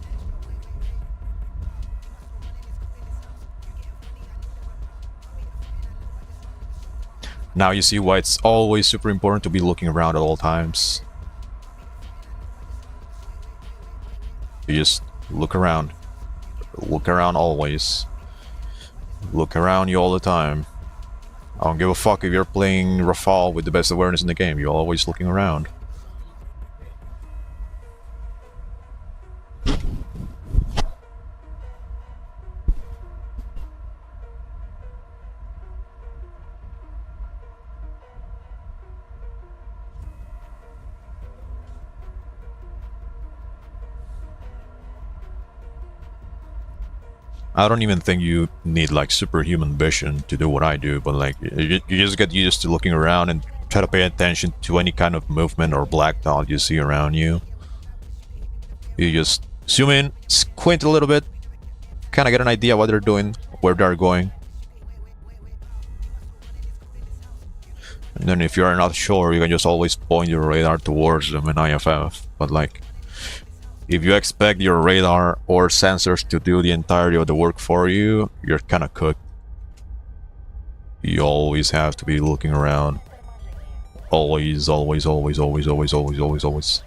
Now you see why it's always super important to be looking around at all times. You just look around. Look around always. Look around you all the time. I don't give a fuck if you're playing Rafale with the best awareness in the game. You're always looking around. I don't even think you need like superhuman vision to do what I do, but like you just get used to looking around and try to pay attention to any kind of movement or black dot you see around you. You just zoom in, squint a little bit, kind of get an idea what they're doing, where they're going. And then if you're not sure, you can just always point your radar towards them in IFF. But like, if you expect your radar or sensors to do the entirety of the work for you, you're kind of cooked. You always have to be looking around. Always, always, always, always, always, always, always, always.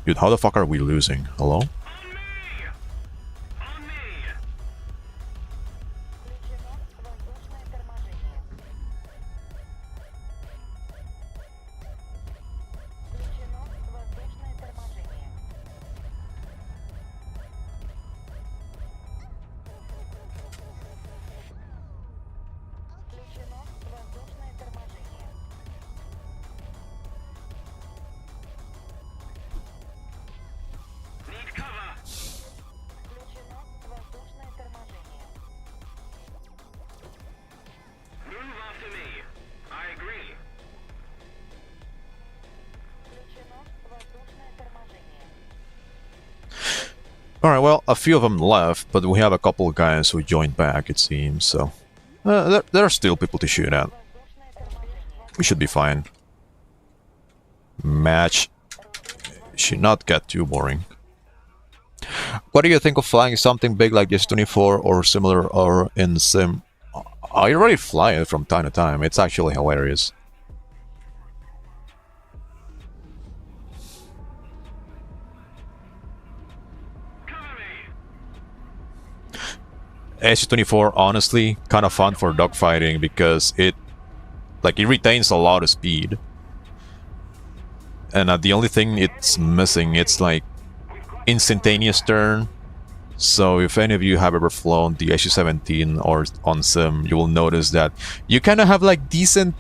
Dude, how the fuck are we losing? Hello? Alright, well, a few of them left, but we have a couple of guys who joined back, it seems, so... there are still people to shoot at. We should be fine. Match should not get too boring. What do you think of flying something big like this 24 or similar or in Sim? I already fly it from time to time, it's actually hilarious. SU-24 honestly kind of fun for dogfighting because it retains a lot of speed. And the only thing it's missing, it's like instantaneous turn. So if any of you have ever flown the SU-17 or on sim, you will notice that you kind of have like decent,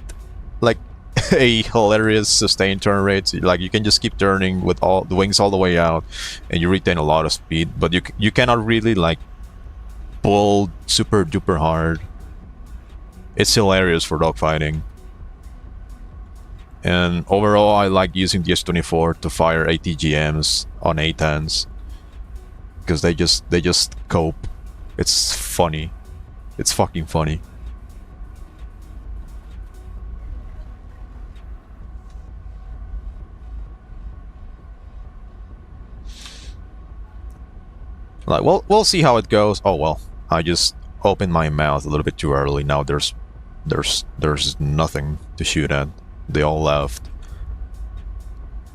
like a hilarious sustained turn rate. So, like you can just keep turning with all the wings all the way out, and you retain a lot of speed. But you cannot really like pull super duper hard. It's hilarious for dogfighting. And overall, I like using the S-24 to fire ATGMs on A-10s because they just cope. It's funny. It's fucking funny. Like, we'll see how it goes. Oh well, I just opened my mouth a little bit too early. Now there's nothing to shoot at. They all left.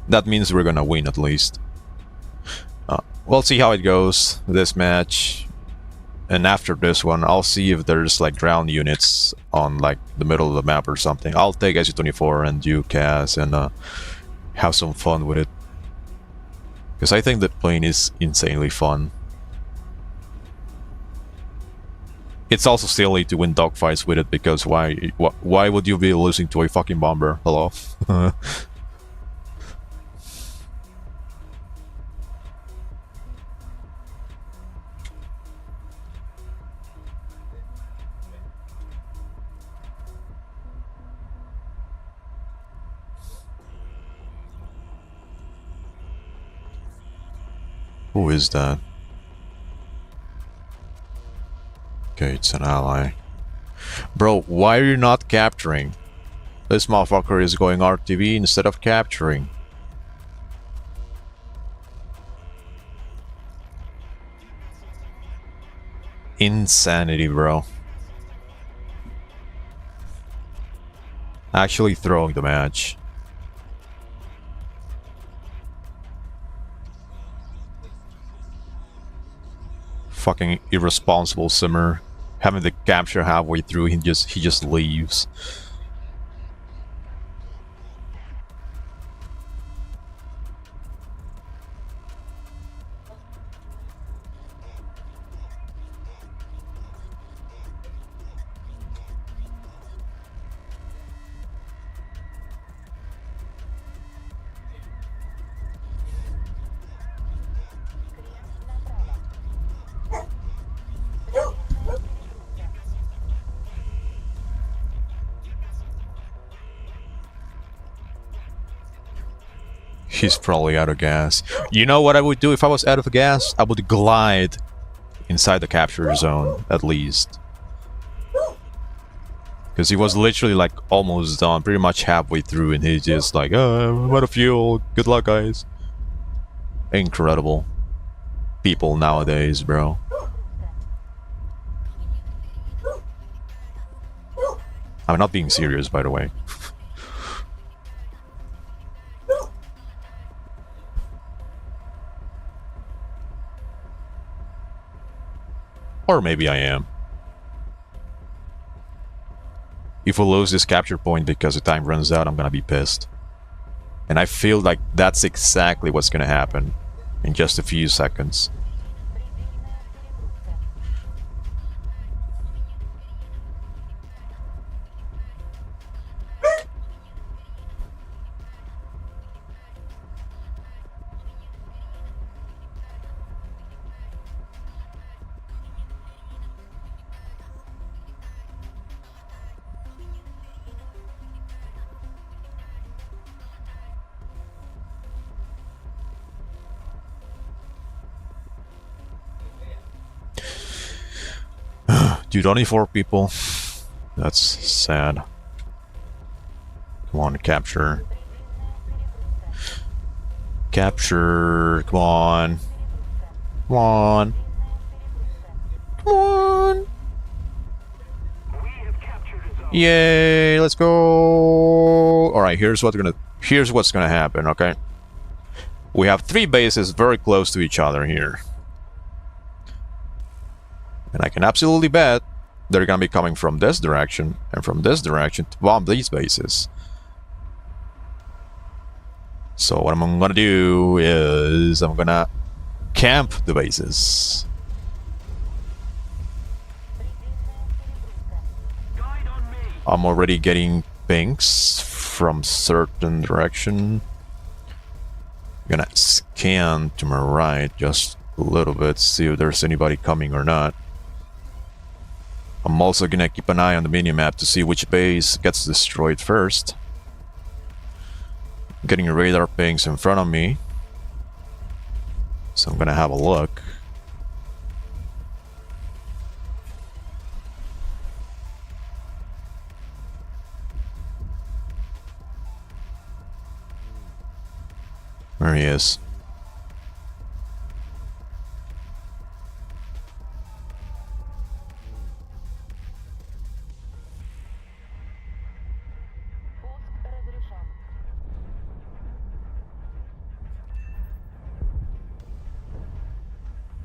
That means we're gonna win at least. We'll see how it goes this match, and after this one, I'll see if there's like ground units on like the middle of the map or something. I'll take SU-24 and do CAS and have some fun with it, because I think that plane is insanely fun. It's also silly to win dogfights with it, because why would you be losing to a fucking bomber? Hello? Who is that? Okay, it's an ally. Bro, why are you not capturing? This motherfucker is going RTV instead of capturing. Insanity, bro. Actually throwing the match. Fucking irresponsible simmer. Having the capture halfway through, he just leaves. He's probably out of gas. You know what I would do if I was out of gas? I would glide inside the capture zone, at least. Because he was literally like almost done, pretty much halfway through, and he's just like, oh, I'm out of fuel. Good luck, guys. Incredible people nowadays, bro. I'm not being serious, by the way. Or maybe I am. If we lose this capture point because the time runs out, I'm gonna be pissed. And I feel like that's exactly what's gonna happen in just a few seconds. Dude, only 4 people. That's sad. Come on, capture. Capture. Come on. Come on. Come on. Yay, let's go. Alright, here's what's gonna happen, okay? We have 3 bases very close to each other here. And I can absolutely bet they're gonna be coming from this direction and from this direction to bomb these bases. So what I'm gonna do is I'm gonna camp the bases. Guide on me. I'm already getting pings from certain direction. I'm gonna scan to my right just a little bit, see if there's anybody coming or not. I'm also gonna keep an eye on the minimap to see which base gets destroyed first. Getting radar pings in front of me, so I'm gonna have a look. There he is. Пуск разрешен.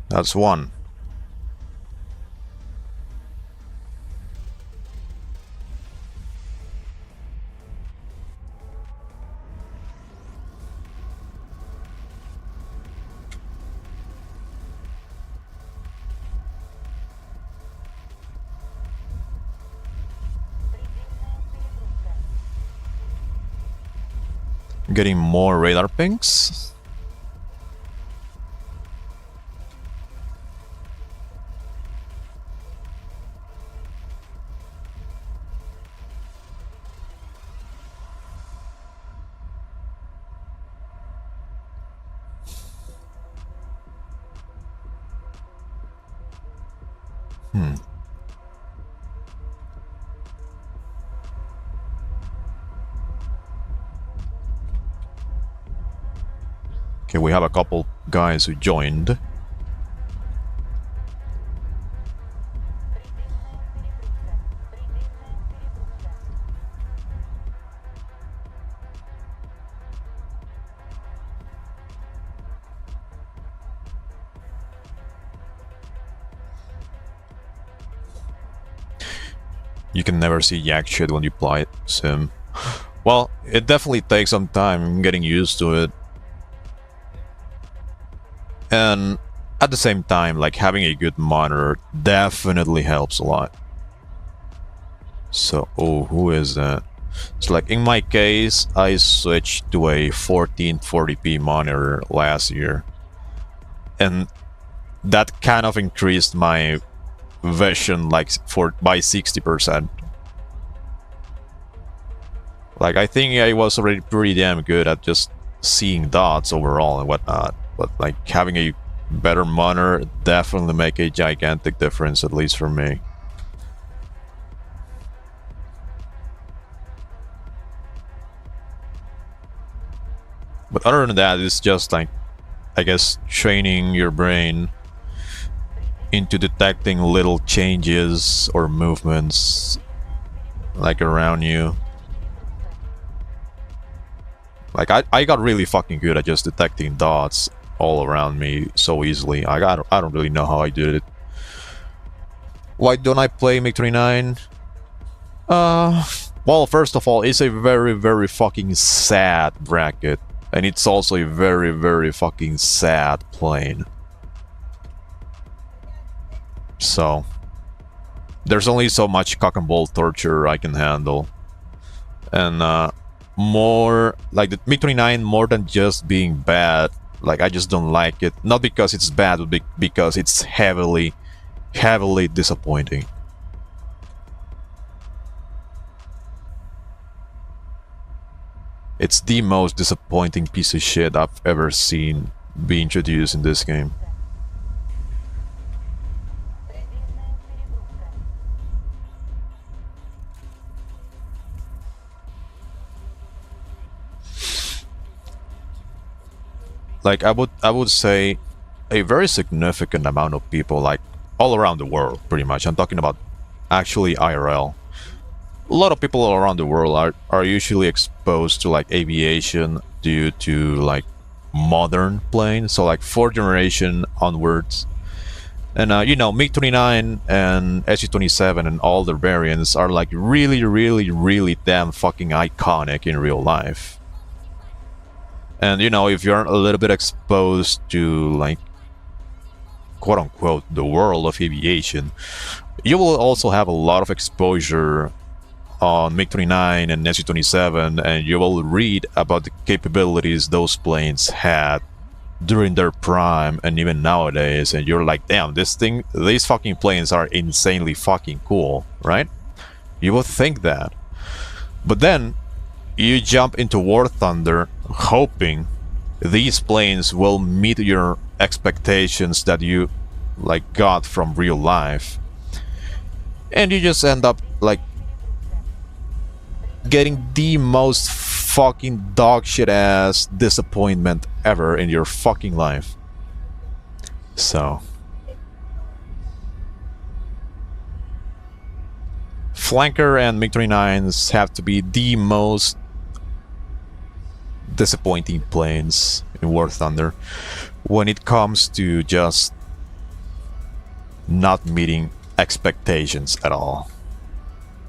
That's one. Предельная перегрузка. Getting more radar pings. Okay, we have a couple guys who joined. Предельная перегрузка. Предельная перегрузка. You can never see yak shit when you play sim. Well, it definitely takes some time getting used to it. And at the same time, like having a good monitor definitely helps a lot. So, oh, who is that? So like in my case, I switched to a 1440p monitor last year. And that kind of increased my vision like by 60%. Like I think I was already pretty damn good at just seeing dots overall and whatnot, but like having a better monitor definitely make a gigantic difference, at least for me. But other than that, it's just like, I guess, training your brain into detecting little changes or movements like around you. Like I got really fucking good at just detecting dots all around me so easily. I don't really know how I did it. Why don't I play MiG-29? Well, first of all, it's a very fucking sad bracket, and it's also a very fucking sad plane. So there's only so much cock and ball torture I can handle, and more like the MiG-29, more than just being bad, like I just don't like it, not because it's bad, but because it's heavily disappointing. It's the most disappointing piece of shit I've ever seen be introduced in this game. Предельная перегрузка. Like I would say a very significant amount of people, like all around the world, pretty much. I'm talking about actually IRL. A lot of people all around the world are usually exposed to like aviation due to like modern planes, so like 4th generation onwards. And you know, MiG-29 and Su-27 and all their variants are like really damn fucking iconic in real life. And you know, if you're a little bit exposed to like quote unquote the world of aviation, you will also have a lot of exposure on MiG-29 and Su-27, and you will read about the capabilities those planes had during their prime and even nowadays, and you're like, damn, these fucking planes are insanely fucking cool, right? You would think that. But then you jump into War Thunder hoping these planes will meet your expectations that you like got from real life, and you just end up like getting the most fucking dog shit ass disappointment ever in your fucking life. So Flanker and MiG-29s have to be the most disappointing planes in War Thunder when it comes to just not meeting expectations at all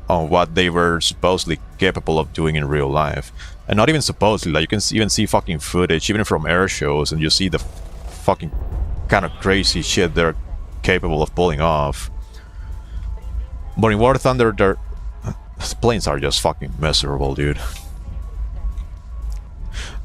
on what they were supposedly capable of doing in real life. And not even supposedly, like you can even see fucking footage, even from air shows, and you see the fucking kind of crazy shit they're capable of pulling off. But in War Thunder, their planes are just fucking miserable, dude.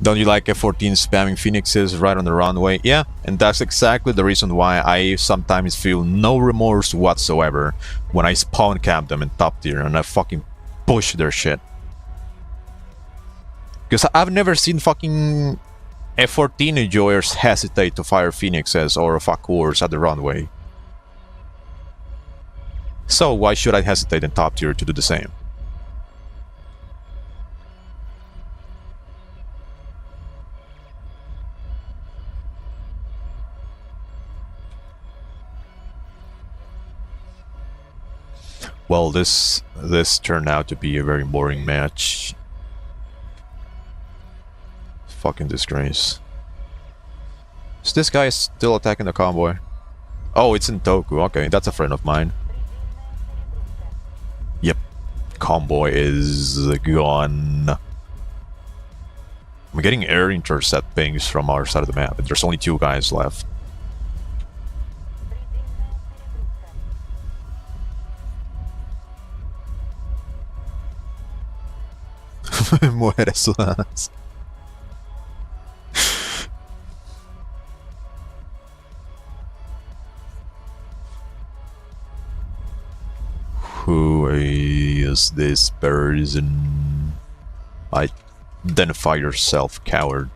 Don't you like F-14 spamming Phoenixes right on the runway? Yeah, and that's exactly the reason why I sometimes feel no remorse whatsoever when I spawn camp them in top tier and I fucking push their shit. Because I've never seen fucking F-14 enjoyers hesitate to fire Phoenixes or Fakurs at the runway. So why should I hesitate in top tier to do the same? Well, this turned out to be a very boring match. Fucking disgrace. Is this guy still attacking the convoy? Oh, it's in Toku. Okay, that's a friend of mine. Yep. Convoy is gone. I'm getting air intercept pings from our side of the map, and there's only 2 guys left. Muere sudadas. Who is this person? Identify yourself, coward.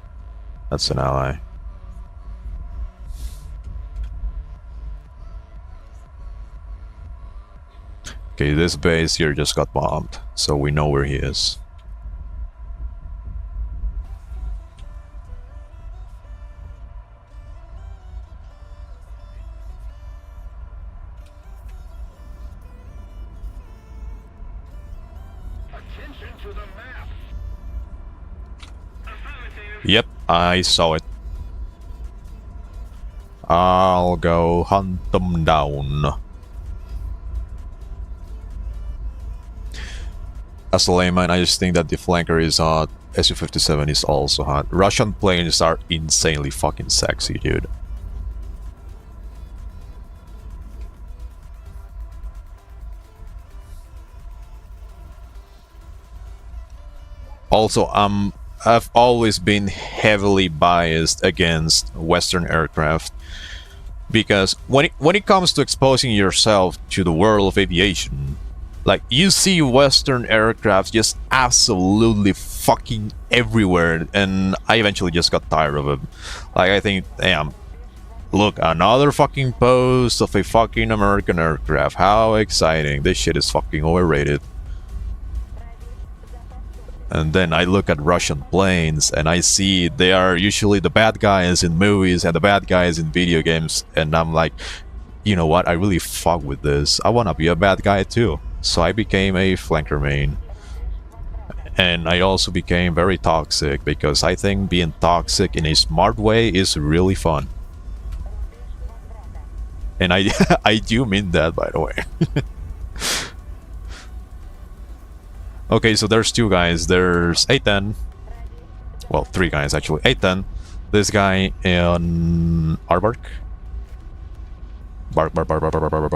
That's an ally. Okay, this base here just got bombed, so we know where he is. Yep, I saw it. I'll go hunt them down. As a layman, I just think that the flanker is hot. Su-57 is also hot. Russian planes are insanely fucking sexy, dude. Also, I've always been heavily biased against Western aircraft because when it comes to exposing yourself to the world of aviation, like you see Western aircraft just absolutely fucking everywhere, and I eventually just got tired of them. Like I think, damn, look, another fucking post of a fucking American aircraft. How exciting! This shit is fucking overrated. And then I look at Russian planes and I see they are usually the bad guys in movies and the bad guys in video games, and I'm like, you know what, I really fuck with this. I wanna be a bad guy too. So I became a flanker main. And I also became very toxic because I think being toxic in a smart way is really fun. And I I do mean that, by the way. Okay, so there's two guys. There's A10. Well, three guys actually. A10. This guy in Arbark. Bark. Ради запас топлива.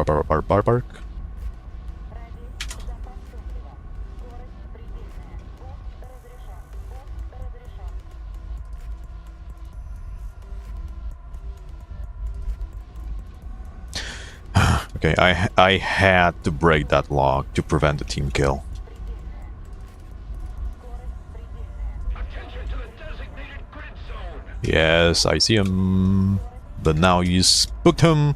Скорость предельная. Пуск разрешен. Пуск разрешен. Okay, I had to break that log to prevent the team kill. Attention to the designated grid zone. Yes, I see him. But now you spooked him.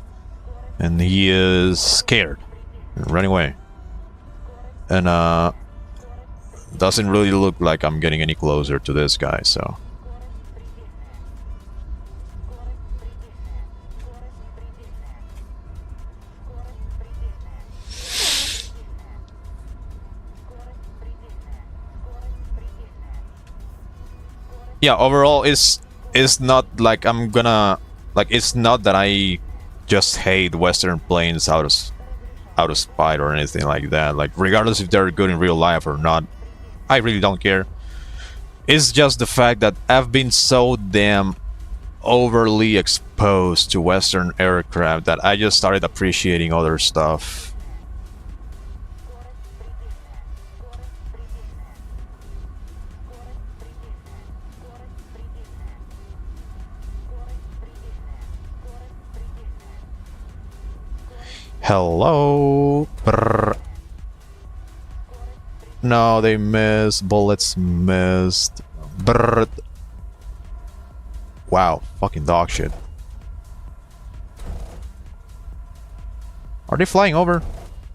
And he is scared. And running away. And doesn't really look like I'm getting any closer to this guy, so. Yeah, overall it's not like I'm gonna like it's not that I just hate Western planes out of spite or anything like that. Like regardless if they're good in real life or not, I really don't care. It's just the fact that I've been so damn overly exposed to Western aircraft that I just started appreciating other stuff. Hello. Brr. No, they missed. Bullets missed. Brr. Wow, fucking dog shit. Are they flying over?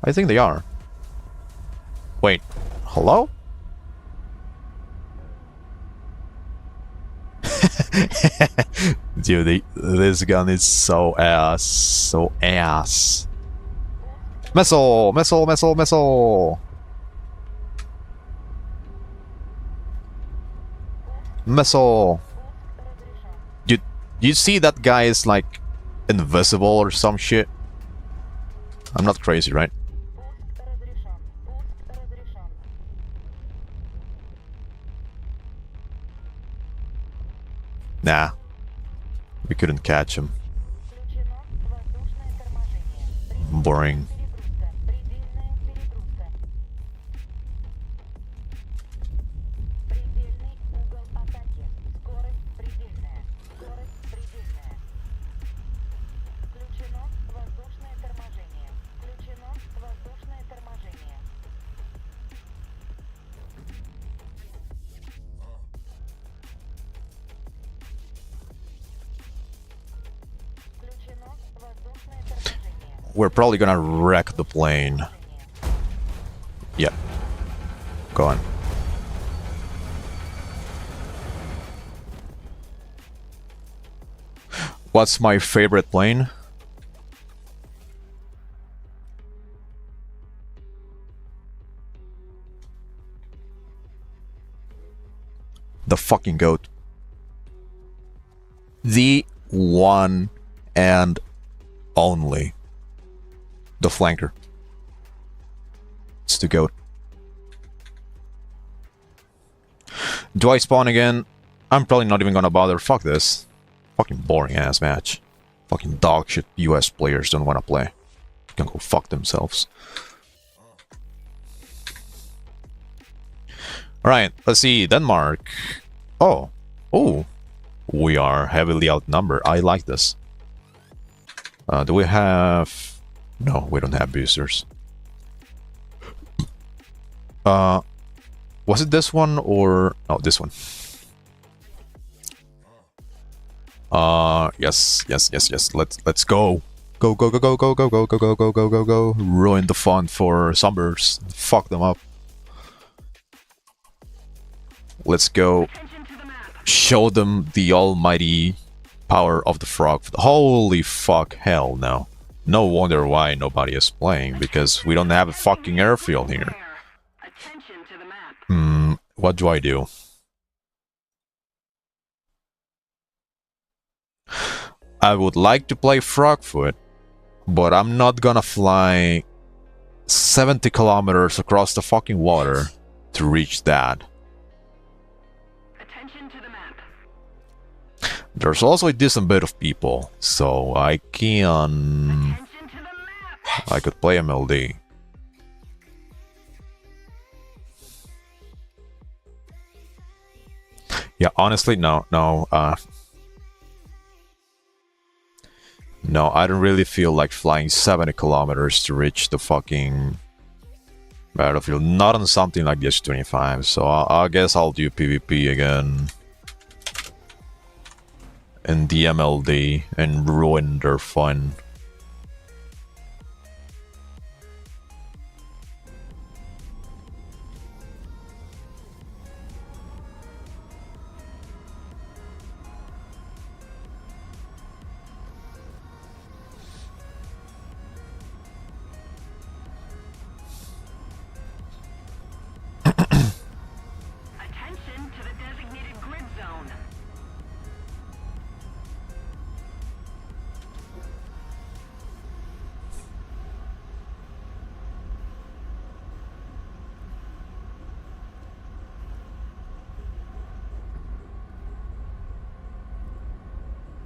I think they are. Wait, hello? Dude, this gun is so ass. So ass. Missile! Missile! Missile! Missile! Missile! You see that guy is like invisible or some shit? I'm not crazy, right? Nah. We couldn't catch him. Boring. We're probably gonna wreck the plane. Yeah. Go on. What's my favorite plane? The fucking goat. The one and only. The flanker. It's the goat. Do I spawn again? I'm probably not even gonna bother. Fuck this. Fucking boring ass match. Fucking dog shit US players don't wanna play. Can go fuck themselves. Alright, let's see. Denmark. Oh. Oh. We are heavily outnumbered. I like this. Do we have... No, we don't have boosters. Was it this one or... No, this one. Yes. Let's go. Go. Ruin the fun for Sunburst. Fuck them up. Let's go. Show them the almighty power of the frog. Holy fuck, hell no. No wonder why nobody is playing, because we don't have a fucking airfield here. What do I do? I would like to play Frogfoot, But I'm not gonna fly 70 kilometers across the fucking water to reach that. Attention to the map. There's also a decent bit of people, so I can... Attention to the map. I could play MLD. Yeah, honestly, no, I don't really feel like flying 70 kilometers to reach the fucking battlefield. Not on something like the Su-25, so I guess I'll do PvP again. And the MLD and ruin their fun. Attention to the designated grid zone.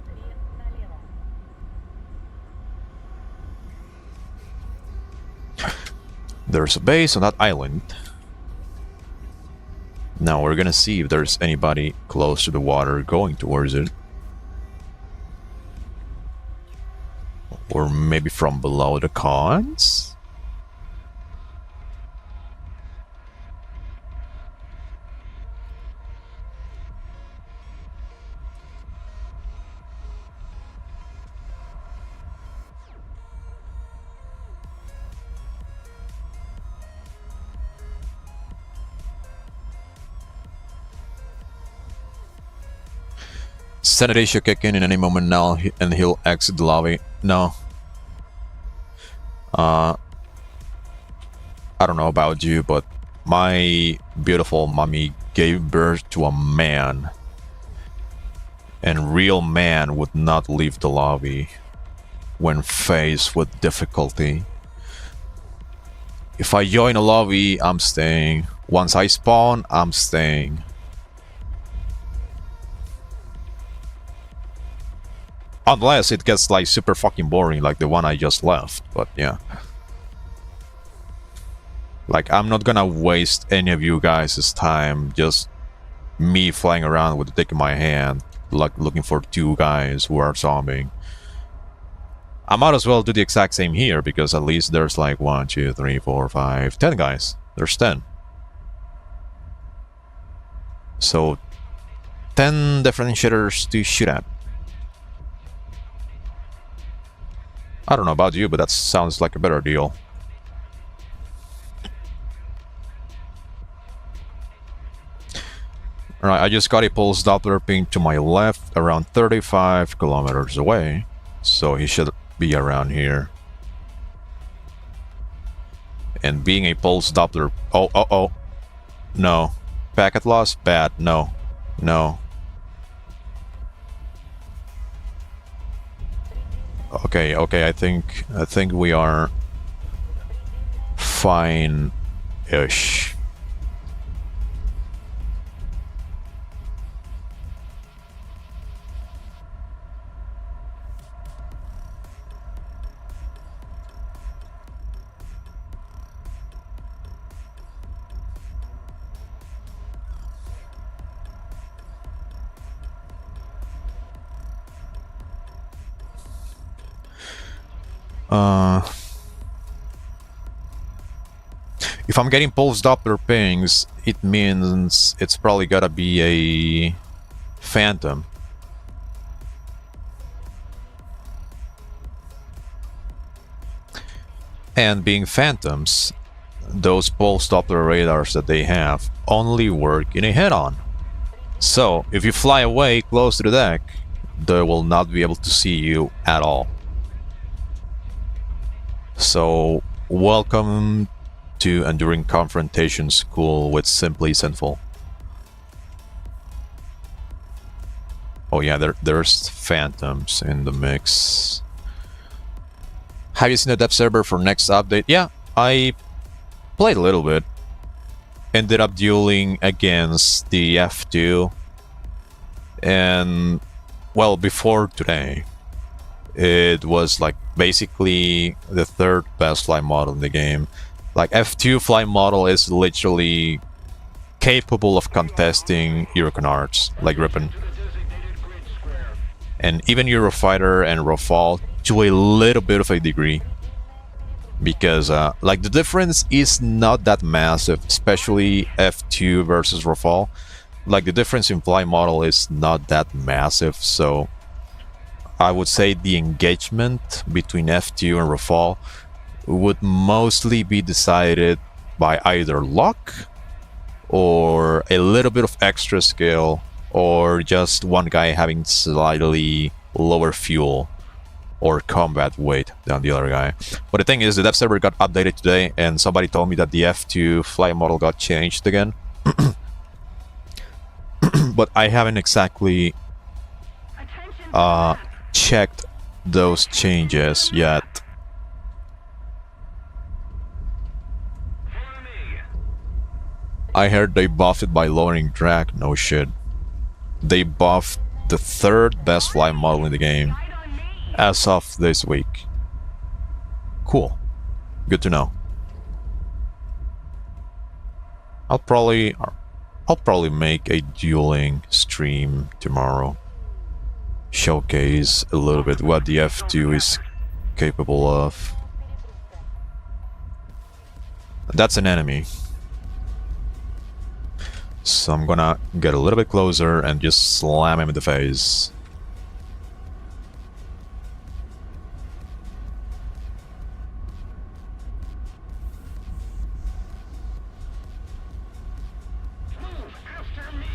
Крест налево. There's a base on that island. Now we're gonna see if there's anybody close to the water going towards it. Or maybe from below the cons? Sanity should kick in any moment now, and he'll exit the lobby. No. I don't know about you, but my beautiful mommy gave birth to a man. And real man would not leave the lobby when faced with difficulty. If I join a lobby, I'm staying. Once I spawn, I'm staying. Unless it gets like super fucking boring like the one I just left, but yeah. Like, I'm not gonna waste any of you guys' time just me flying around with a dick in my hand, like looking for two guys who are zombieing. I might as well do the exact same here, because at least there's like 1, 2, 3, 4, 5, 10 guys. There's 10. So 10 differentiators to shoot at. I don't know about you, but that sounds like a better deal. Alright, I just got a pulse Doppler ping to my left around 35 kilometers away. So he should be around here. And being a pulse Doppler... Oh. No. Packet loss? Bad. No. Okay, I think we are fine-ish. If I'm getting pulse Doppler pings, it means it's probably gotta be a phantom. And being phantoms, those pulse Doppler radars that they have only work in a head-on. So, if you fly away close to the deck, they will not be able to see you at all. So, welcome to Enduring Confrontation School with Simply Sinful. Oh yeah, there's phantoms in the mix. Have you seen the dev server for next update? Yeah, I played a little bit. Ended up dueling against the F2. And, well, before today, it was like basically the third best flight model in the game. Like, F2 flight model is literally capable of contesting Eurocanards, like Ripon. And even Eurofighter and Rafale to a little bit of a degree. Because, like, the difference is not that massive, especially F2 versus Rafale. Like, the difference in flight model is not that massive, so I would say the engagement between F2 and Rafale would mostly be decided by either luck or a little bit of extra skill or just one guy having slightly lower fuel or combat weight than the other guy. But the thing is, the dev server got updated today and somebody told me that the F2 flight model got changed again. But I haven't exactly checked those changes yet. I heard they buffed it by lowering drag. No shit. They buffed the third best flight model in the game as of this week. Cool. Good to know. I'll probably make a dueling stream tomorrow. Showcase a little bit what the F2 is capable of. That's an enemy. So I'm gonna get a little bit closer and just slam him in the face. Move after me.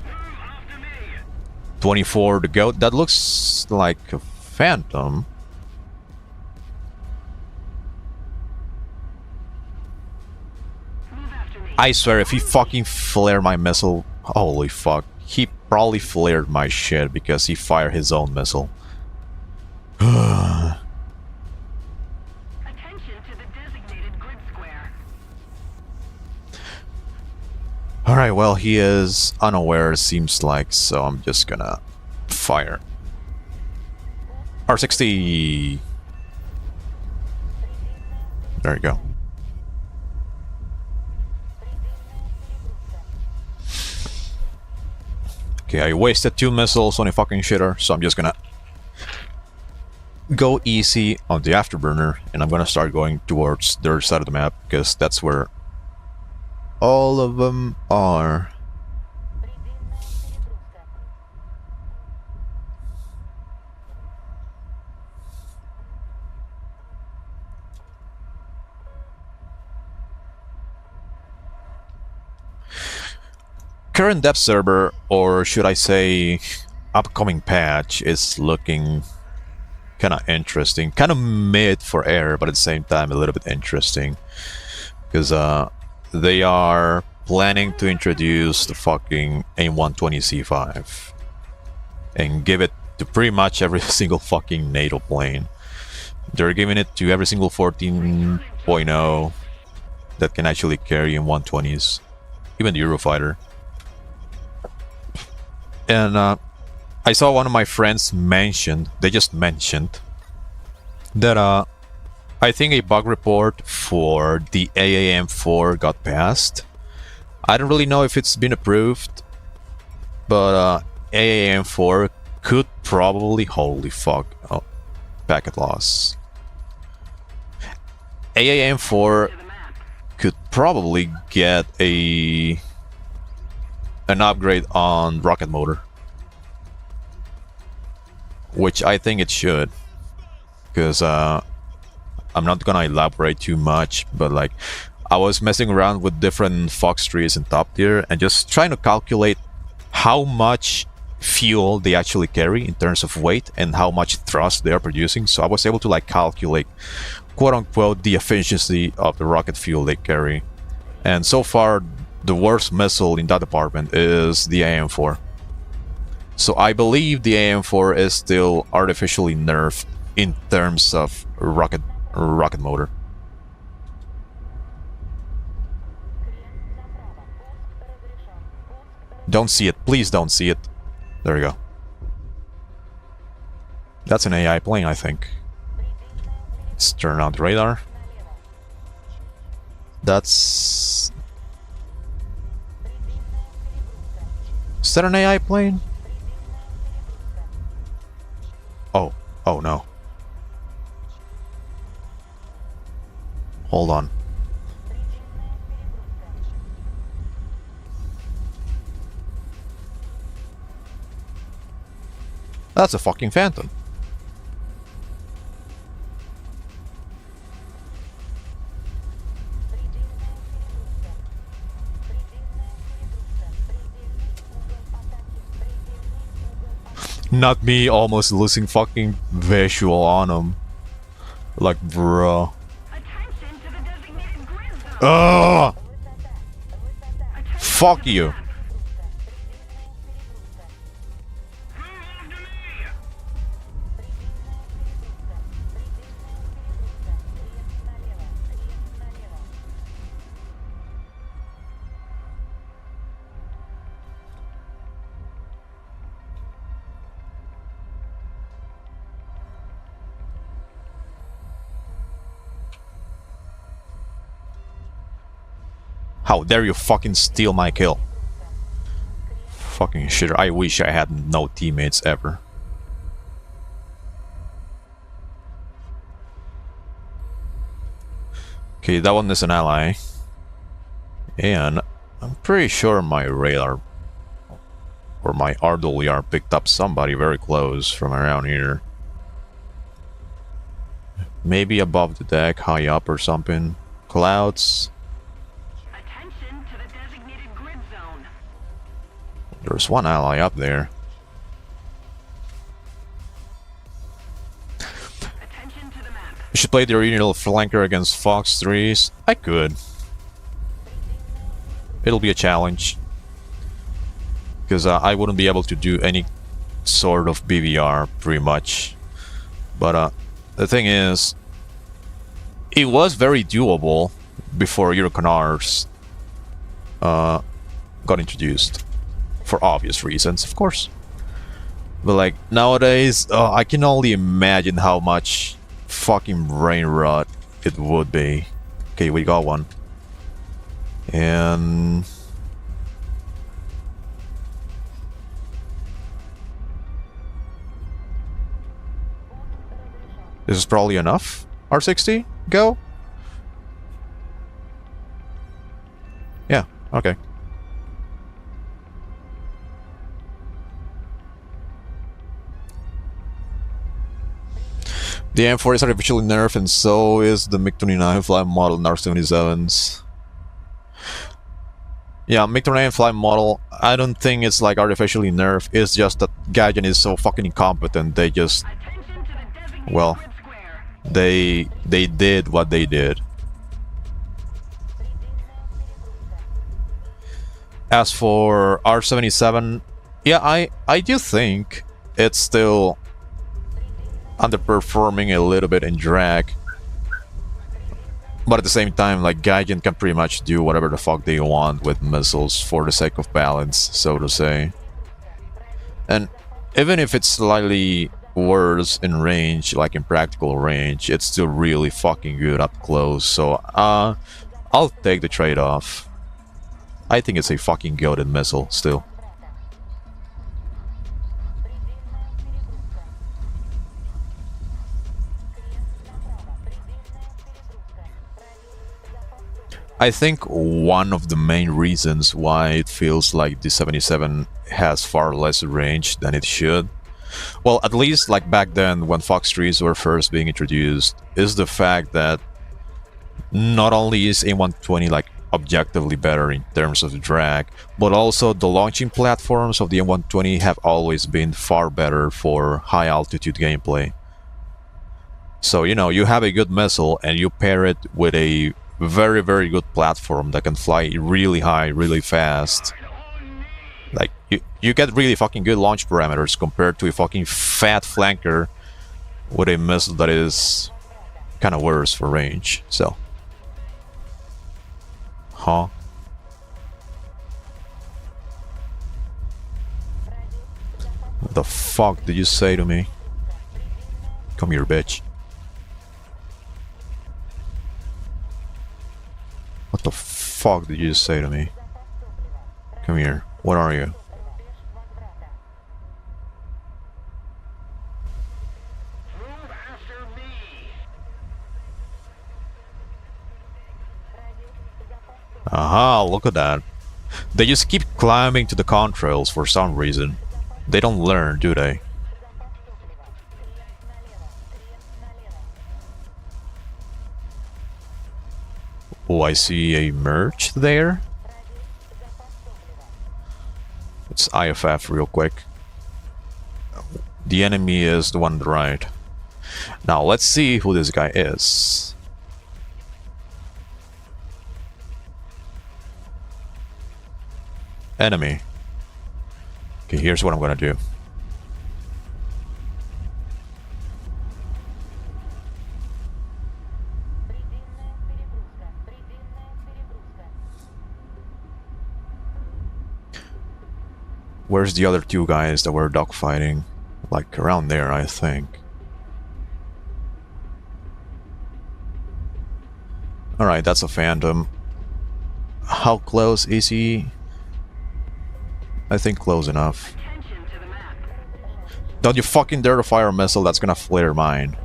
Move after me. 24 to go. That looks like a phantom. Move after me. I swear, if he fucking flared my missile, holy fuck, he probably flared my shit because he fired his own missile. Attention to the designated grid square. Alright, well, he is unaware, seems like, so I'm just gonna fire. R60! There you go. Okay, I wasted 2 missiles on a fucking shitter, so I'm just gonna go easy on the afterburner, and I'm gonna start going towards their side of the map, because that's where all of them are. Current dev server, or should I say upcoming patch, is looking kind of interesting. Kind of mid for air, but at the same time a little bit interesting. Because they are planning to introduce the fucking AIM-120C5 and give it to pretty much every single fucking NATO plane. They're giving it to every single 14.0 that can actually carry AIM-120s, even the Eurofighter. And I saw one of my friends mention, they just mentioned, that I think a bug report for the AAM4 got passed. I don't really know if it's been approved, but AAM4 could probably, holy fuck, oh, packet loss. AAM4 could probably get an upgrade on rocket motor, which I think it should, because I'm not gonna elaborate too much, but like I was messing around with different Fox trees in top tier and just trying to calculate how much fuel they actually carry in terms of weight and how much thrust they are producing. So I was able to like calculate, quote unquote, the efficiency of the rocket fuel they carry. And so far, the worst missile in that department is the AM4. So I believe the AM4 is still artificially nerfed in terms of rocket motor. Don't see it. Please don't see it. There you go. That's an AI plane, I think. Let's turn on the radar. That's... Is that an AI plane? Oh. Oh no. Hold on. That's a fucking Phantom. Not me almost losing fucking visual on him. Like, bro. Attention to the designated grid zone. Ugh! Fuck you. How dare you fucking steal my kill? Fucking shitter. I wish I had no teammates ever. Okay, that one is an ally. And I'm pretty sure my radar or my RWR picked up somebody very close from around here. Maybe above the deck, high up or something. Clouds. Attention to the designated grid zone. There's one ally up there. Attention to the map. You should play the original flanker against Fox 3s. I could. It'll be a challenge. Because I wouldn't be able to do any sort of BVR, pretty much. But the thing is, it was very doable before Eurocanars got introduced. For obvious reasons, of course. But like, nowadays, I can only imagine how much fucking brain rot it would be. Okay, we got one. And... this is probably enough. R60? Go? Yeah, okay. The M4 is artificially nerfed, and so is the MiG-29 flight model and R-77s. Yeah, MiG-29 flight model, I don't think it's like artificially nerfed, it's just that Gaijin is so fucking incompetent, they just... Attention to the designated well, grid square. they did what they did. As for R-77, yeah, I do think it's still underperforming a little bit in drag. But at the same time, like, Gaijin can pretty much do whatever the fuck they want with missiles for the sake of balance, so to say. And even if it's slightly worse in range, like in practical range, it's still really fucking good up close, so I'll take the trade-off. I think it's a fucking goated missile, still. I think one of the main reasons why it feels like the 77 has far less range than it should, well, at least like back then when Fox 3s were first being introduced, is the fact that not only is A120 like objectively better in terms of drag, but also the launching platforms of the M120 have always been far better for high altitude gameplay. So, you know, you have a good missile and you pair it with a very, very good platform that can fly really high, really fast. Like, you get really fucking good launch parameters compared to a fucking fat flanker with a missile that is kind of worse for range, so. Huh? What the fuck did you say to me? Come here, bitch. What the fuck did you just say to me? Come here. What are you? Move after me. Aha, look at that. They just keep climbing to the contrails for some reason. They don't learn, do they? Oh, I see a merge there. Let's IFF real quick. The enemy is the one on the right. Now, let's see who this guy is. Enemy. Okay, here's what I'm gonna do. Where's the other two guys that were dogfighting? Like around there, I think. Alright, that's a Phantom. How close is he? I think close enough. Attention to the map. Don't you fucking dare to fire a missile that's gonna flare mine.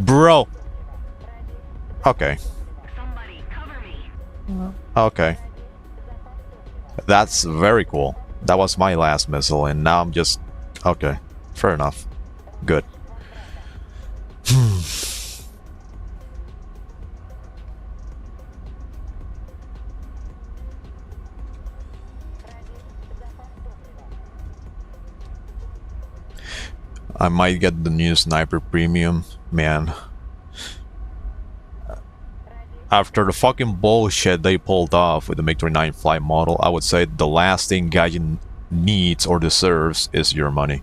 Bro! Okay. Somebody cover me. Okay. That's very cool. That was my last missile, and now I'm just... Okay. Fair enough. Good. I might get the new Sniper Premium. Man. After the fucking bullshit they pulled off with the MiG-29 flight model, I would say the last thing Gaijin needs or deserves is your money.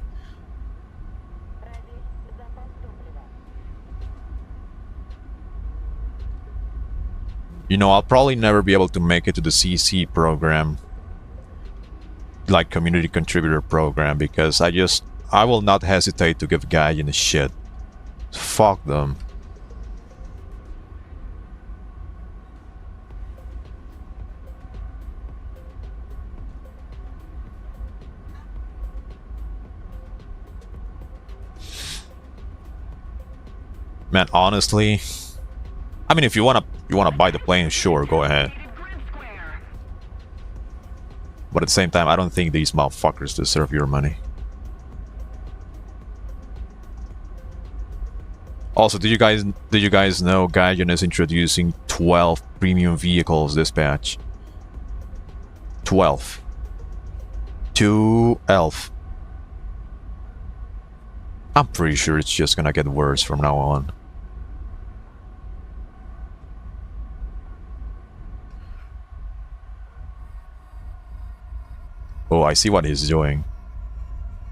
You know, I'll probably never be able to make it to the CC program, like community contributor program, because I will not hesitate to give Gaijin a shit. Fuck them. Man, honestly, I mean, if you wanna buy the plane, sure, go ahead. Grid square. But at the same time, I don't think these motherfuckers deserve your money. Also, did you guys know Gaijin is introducing 12 premium vehicles this patch? 12. 12. I'm pretty sure it's just gonna get worse from now on. Oh, I see what he's doing.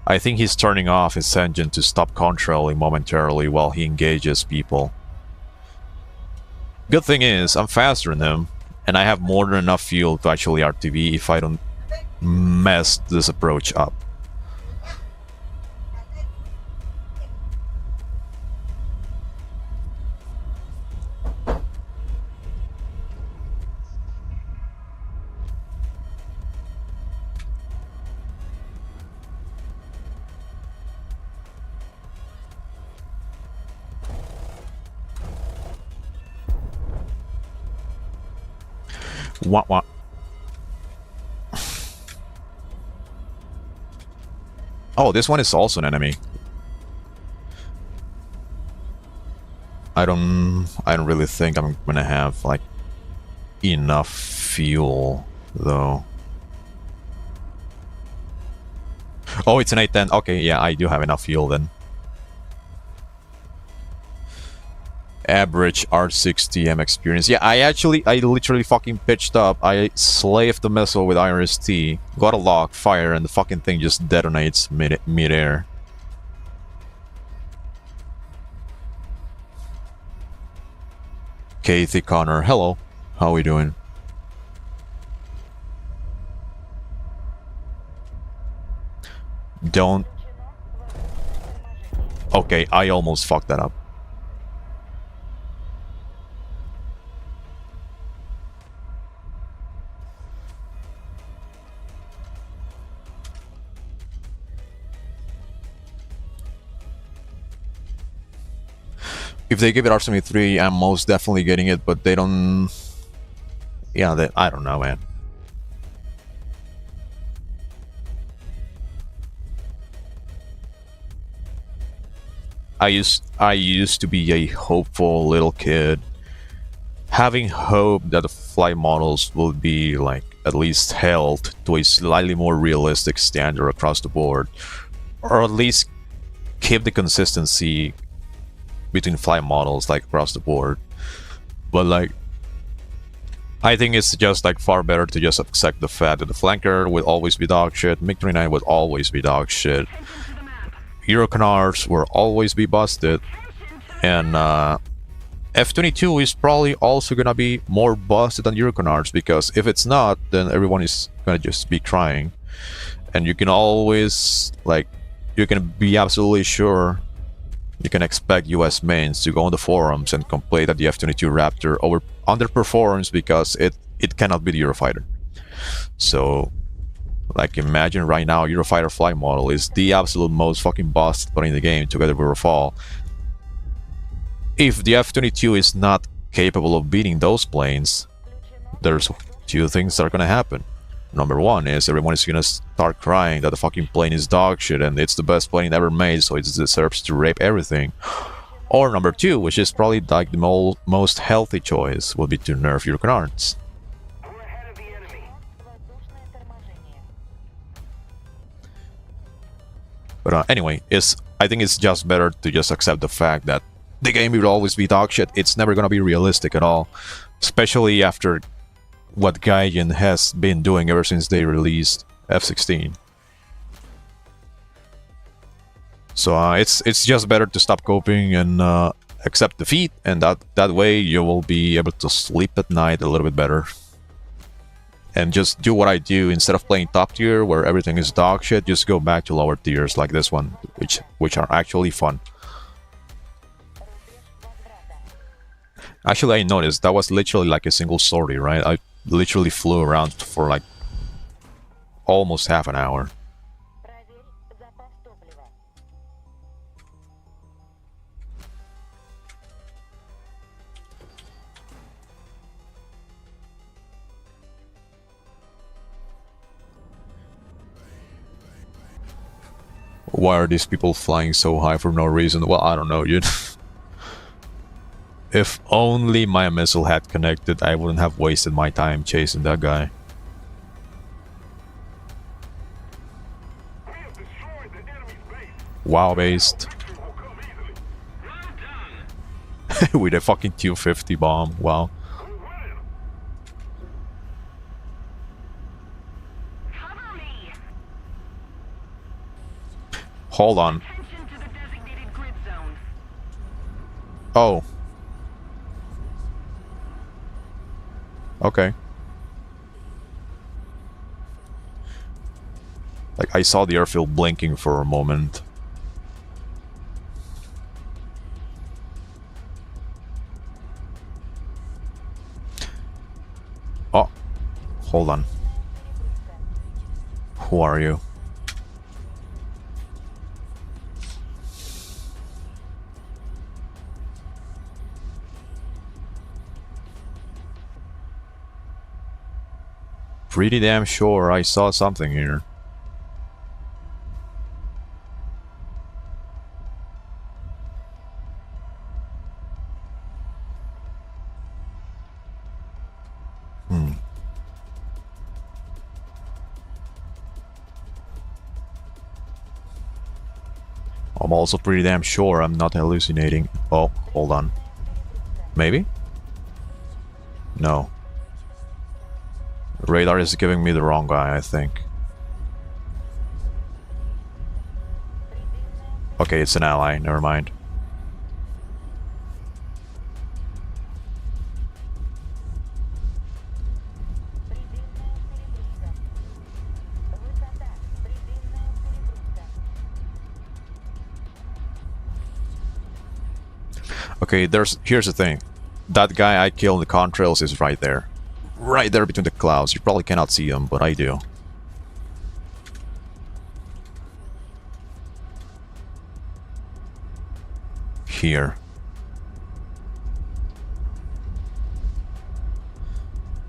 I think he's turning off his engine to stop controlling momentarily while he engages people. Good thing is, I'm faster than him, and I have more than enough fuel to actually RTV if I don't mess this approach up. What? Oh, this one is also an enemy. I don't really think I'm gonna have like enough fuel though. Oh, it's an 810. Okay, yeah, I do have enough fuel then. Average R6TM experience. Yeah, I literally fucking pitched up. I slaved the missile with IRST, got a lock, fire, and the fucking thing just detonates mid-air. Kathy Connor, hello. How we doing? Don't... Okay, I almost fucked that up. If they give it R73, I'm most definitely getting it, but they don't... Yeah, I don't know, man. I used to be a hopeful little kid, having hope that the flight models will be, like, at least held to a slightly more realistic standard across the board, or at least keep the consistency between flight models, like, across the board. But, like, I think it's just, like, far better to just accept the fact that the flanker would always be dog shit, MiG-29 would always be dog shit, Eurocanards will always be busted, and F-22 is probably also gonna be more busted than Eurocanards, because if it's not, then everyone is gonna just be crying. And you can always, like, you can be absolutely sure you can expect US mains to go on the forums and complain that the F-22 Raptor underperforms because it cannot be the Eurofighter. So, like, imagine right now Eurofighter flight model is the absolute most fucking busted plane in the game together with Rafale. If the F-22 is not capable of beating those planes, there's two things that are gonna happen. Number one is everyone is gonna start crying that the fucking plane is dog shit and it's the best plane ever made, so it deserves to rape everything. Or number two, which is probably like the most healthy choice, would be to nerf your canards. We're ahead of the enemy. But anyway, I think it's just better to just accept the fact that the game will always be dog shit. It's never gonna be realistic at all, especially after what Gaijin has been doing ever since they released F-16. So it's just better to stop coping and accept defeat, and that way you will be able to sleep at night a little bit better. And just do what I do. Instead of playing top tier where everything is dog shit, just go back to lower tiers like this one, which are actually fun. Actually, I noticed that was literally like a single sortie, right? I literally flew around for like almost half an hour. Why are these people flying so high for no reason? Well, I don't know, dude. If only my missile had connected, I wouldn't have wasted my time chasing that guy. Wow, based. With a fucking 250 bomb, wow. Hold on. Oh. Okay. Like, I saw the airfield blinking for a moment. Oh. Hold on. Who are you? Pretty damn sure I saw something here. I'm also pretty damn sure I'm not hallucinating. Oh, hold on. Maybe? No. Radar is giving me the wrong guy, I think. Okay, it's an ally, never mind. Okay, here's the thing. That guy I killed in the contrails is right there. Right there between the clouds. You probably cannot see him, but I do. Here.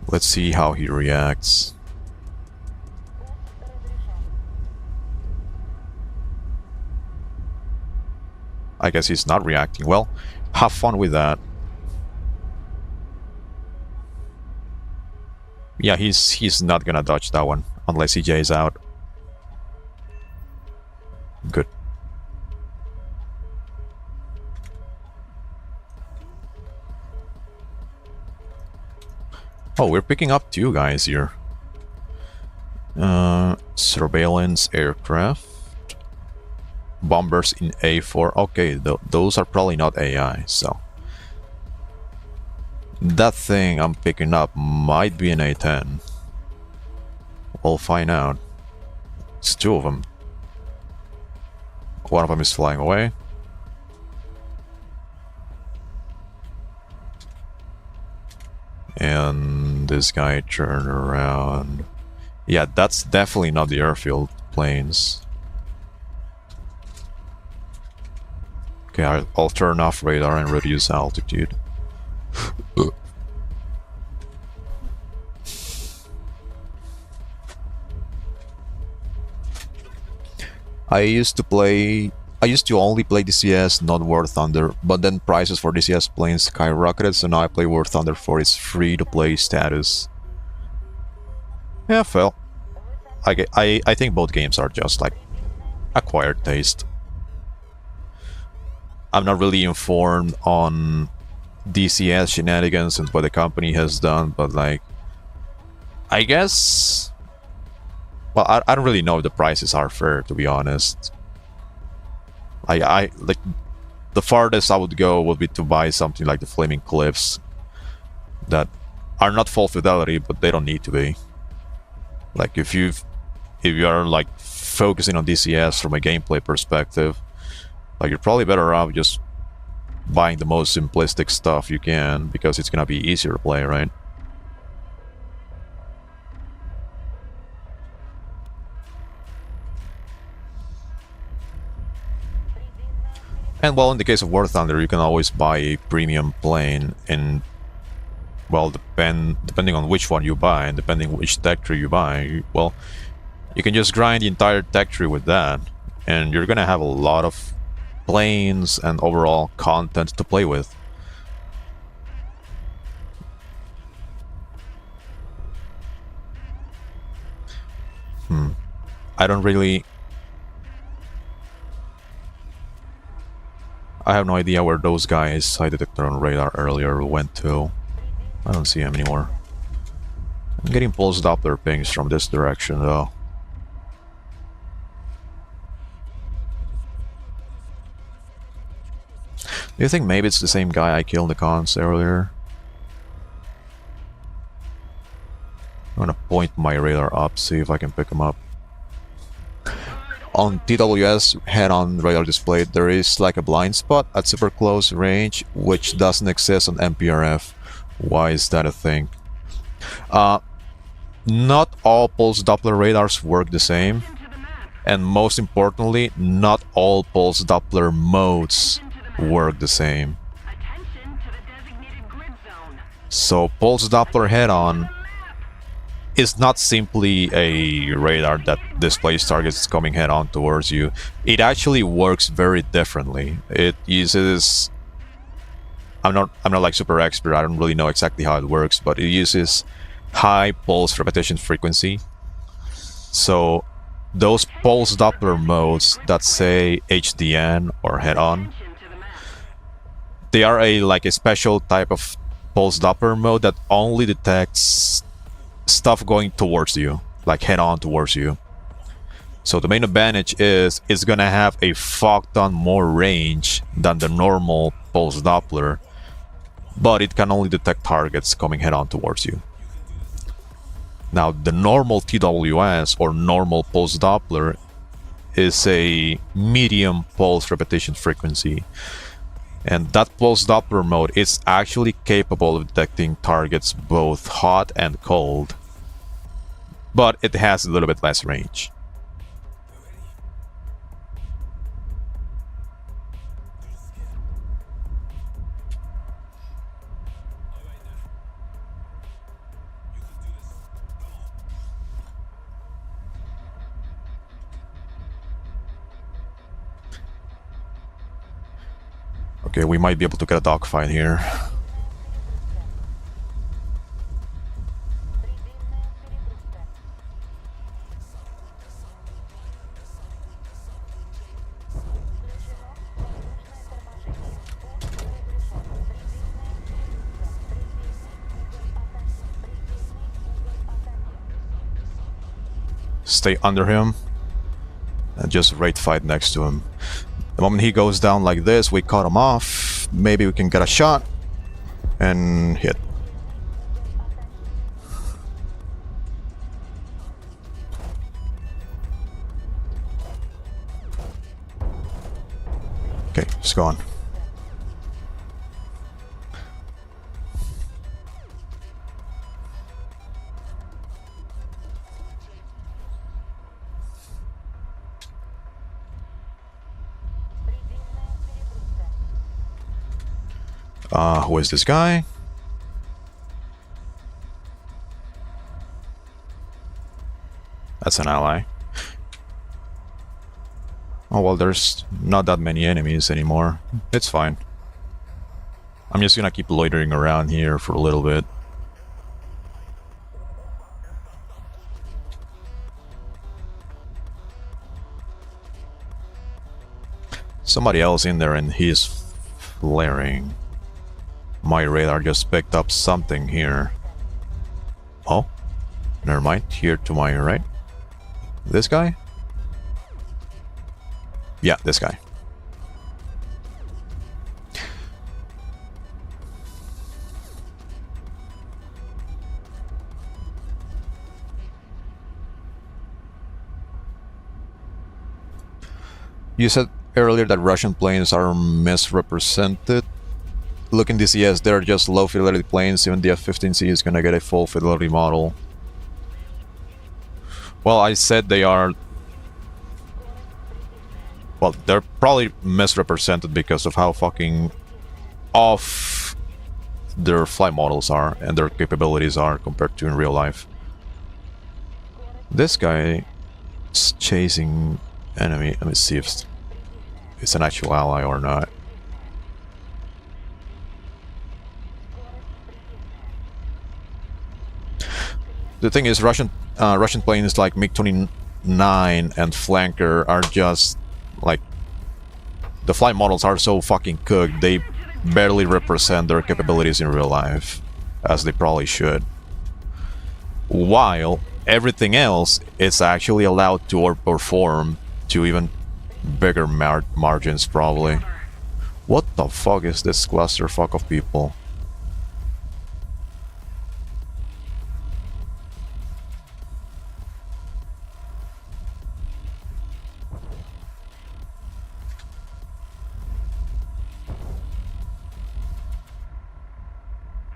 Let's see how he reacts. I guess he's not reacting. Well, have fun with that. Yeah, he's not gonna dodge that one unless he J's out. Good. Oh, we're picking up two guys here. Surveillance aircraft. Bombers in A4. Okay, those are probably not AI, so... That thing I'm picking up might be an A10. We'll find out. It's two of them. One of them is flying away. And this guy turned around. Yeah, that's definitely not the airfield planes. Okay, I'll turn off radar and reduce altitude. I used to only play DCS, not War Thunder, but then prices for DCS planes skyrocketed, so now I play War Thunder for its free-to-play status. Yeah, well, I think both games are just like acquired taste. I'm not really informed on DCS shenanigans and what the company has done, but like, I guess... Well, I don't really know if the prices are fair, to be honest. I like, the farthest I would go would be to buy something like the Flaming Cliffs that are not full fidelity, but they don't need to be. Like, if you are like focusing on DCS from a gameplay perspective, like, you're probably better off just buying the most simplistic stuff you can, because it's gonna be easier to play, right? And well, in the case of War Thunder, you can always buy a premium plane, and well, depending on which one you buy and depending which tech tree you buy, well, you can just grind the entire tech tree with that, and you're gonna have a lot of planes and overall content to play with. I have no idea where those guys I detected on radar earlier went to. I don't see them anymore. I'm getting pulse Doppler pings from this direction though. Do you think maybe it's the same guy I killed in the cons earlier? I'm gonna point my radar up, see if I can pick him up. On TWS head-on radar display, there is like a blind spot at super close range, which doesn't exist on MPRF. Why is that a thing? Not all pulse Doppler radars work the same, and most importantly, not all pulse Doppler modes work the same. So pulse Doppler head-on is not simply a radar that displays targets coming head-on towards you. It actually works very differently. It uses... I'm not like super expert, I don't really know exactly how it works, but it uses high pulse repetition frequency. So those pulse Doppler modes that say HDN or head-on, They are a special type of pulse Doppler mode that only detects stuff going towards you, like head on towards you. So the main advantage is it's gonna have a fuck ton more range than the normal pulse Doppler, but it can only detect targets coming head on towards you. Now the normal TWS or normal pulse Doppler is a medium pulse repetition frequency. And that pulse Doppler mode is actually capable of detecting targets both hot and cold, but it has a little bit less range. Okay, we might be able to get a dogfight here. Stay under him and just raid fight next to him. The moment he goes down like this, we cut him off. Maybe we can get a shot and hit. Okay, it's gone. Who is this guy? That's an ally. Oh well, there's not that many enemies anymore. It's fine. I'm just gonna keep loitering around here for a little bit. Somebody else in there and he's flaring. My radar just picked up something here. Oh, never mind. Here to my right. This guy? Yeah, this guy. You said earlier that Russian planes are misrepresented. Look in DCS, they're just low fidelity planes. Even the F-15C is gonna get a full fidelity model. Well, I said they are... Well, they're probably misrepresented because of how fucking off their flight models are and their capabilities are compared to in real life. This guy is chasing enemy. Let me see if it's an actual ally or not. The thing is, Russian planes like MiG-29 and Flanker are just like, the flight models are so fucking cooked, they barely represent their capabilities in real life, as they probably should. While everything else is actually allowed to outperform to even bigger margins, probably. What the fuck is this clusterfuck of people?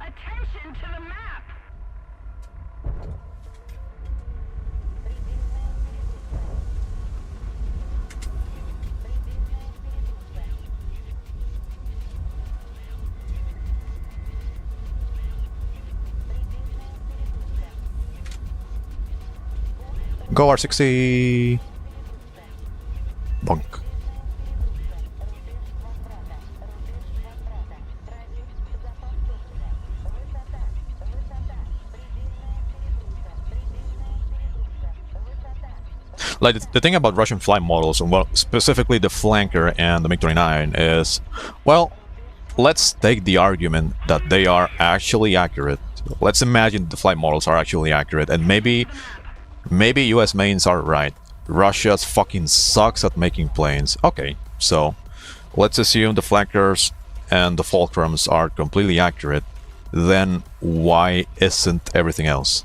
Attention to the map! Go R60! Bonk. Like, the thing about Russian flight models, and well, specifically the Flanker and the MiG-29, is, well, let's take the argument that they are actually accurate. Let's imagine the flight models are actually accurate, and maybe US mains are right. Russia fucking sucks at making planes. Okay, so let's assume the flankers and the fulcrums are completely accurate. Then why isn't everything else?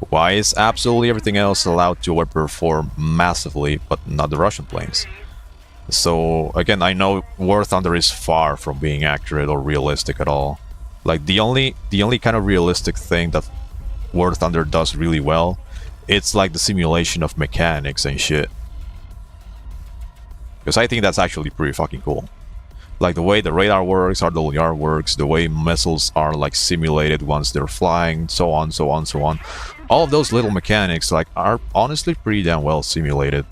Why is absolutely everything else allowed to overperform massively, but not the Russian planes? So again, I know War Thunder is far from being accurate or realistic at all. Like the only kind of realistic thing that War Thunder does really well, it's like the simulation of mechanics and shit. Because I think that's actually pretty fucking cool. Like the way the radar works, RWR works, the way missiles are like simulated once they're flying, so on, so on, so on. All of those little mechanics like are honestly pretty damn well simulated.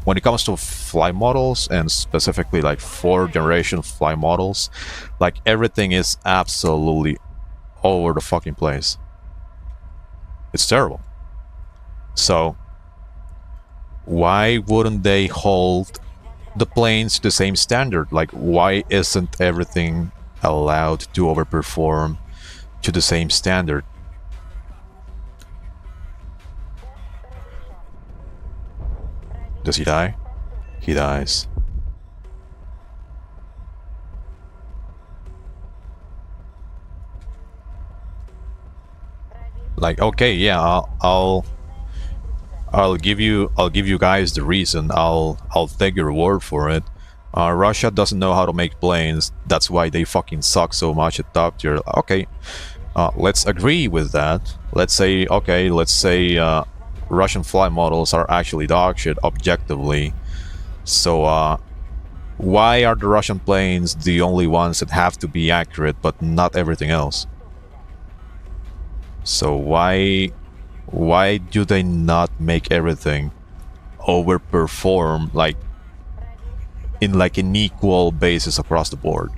When it comes to flight models, and specifically like 4th generation flight models, like everything is absolutely all over the fucking place. It's terrible. So why wouldn't they hold the planes to the same standard? Like, why isn't everything allowed to overperform to the same standard? Does he die? He dies. Like, okay, yeah, I'll give you guys the reason. I'll take your word for it. Russia doesn't know how to make planes. That's why they fucking suck so much at top tier. Okay, let's agree with that. Let's say, okay, Russian flight models are actually dog shit objectively. So why are the Russian planes the only ones that have to be accurate, but not everything else? So why do they not make everything overperform like in like an equal basis across the board?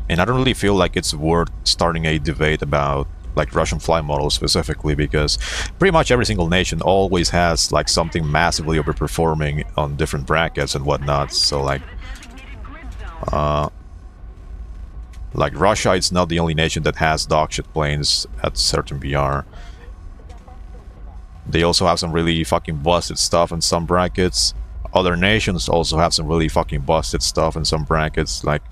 And I don't really feel like it's worth starting a debate about like Russian flight models specifically, because pretty much every single nation always has like something massively overperforming on different brackets and whatnot. So like Russia, it's not the only nation that has dogshit planes at certain BR. They also have some really fucking busted stuff in some brackets. Other nations also have some really fucking busted stuff in some brackets. Like,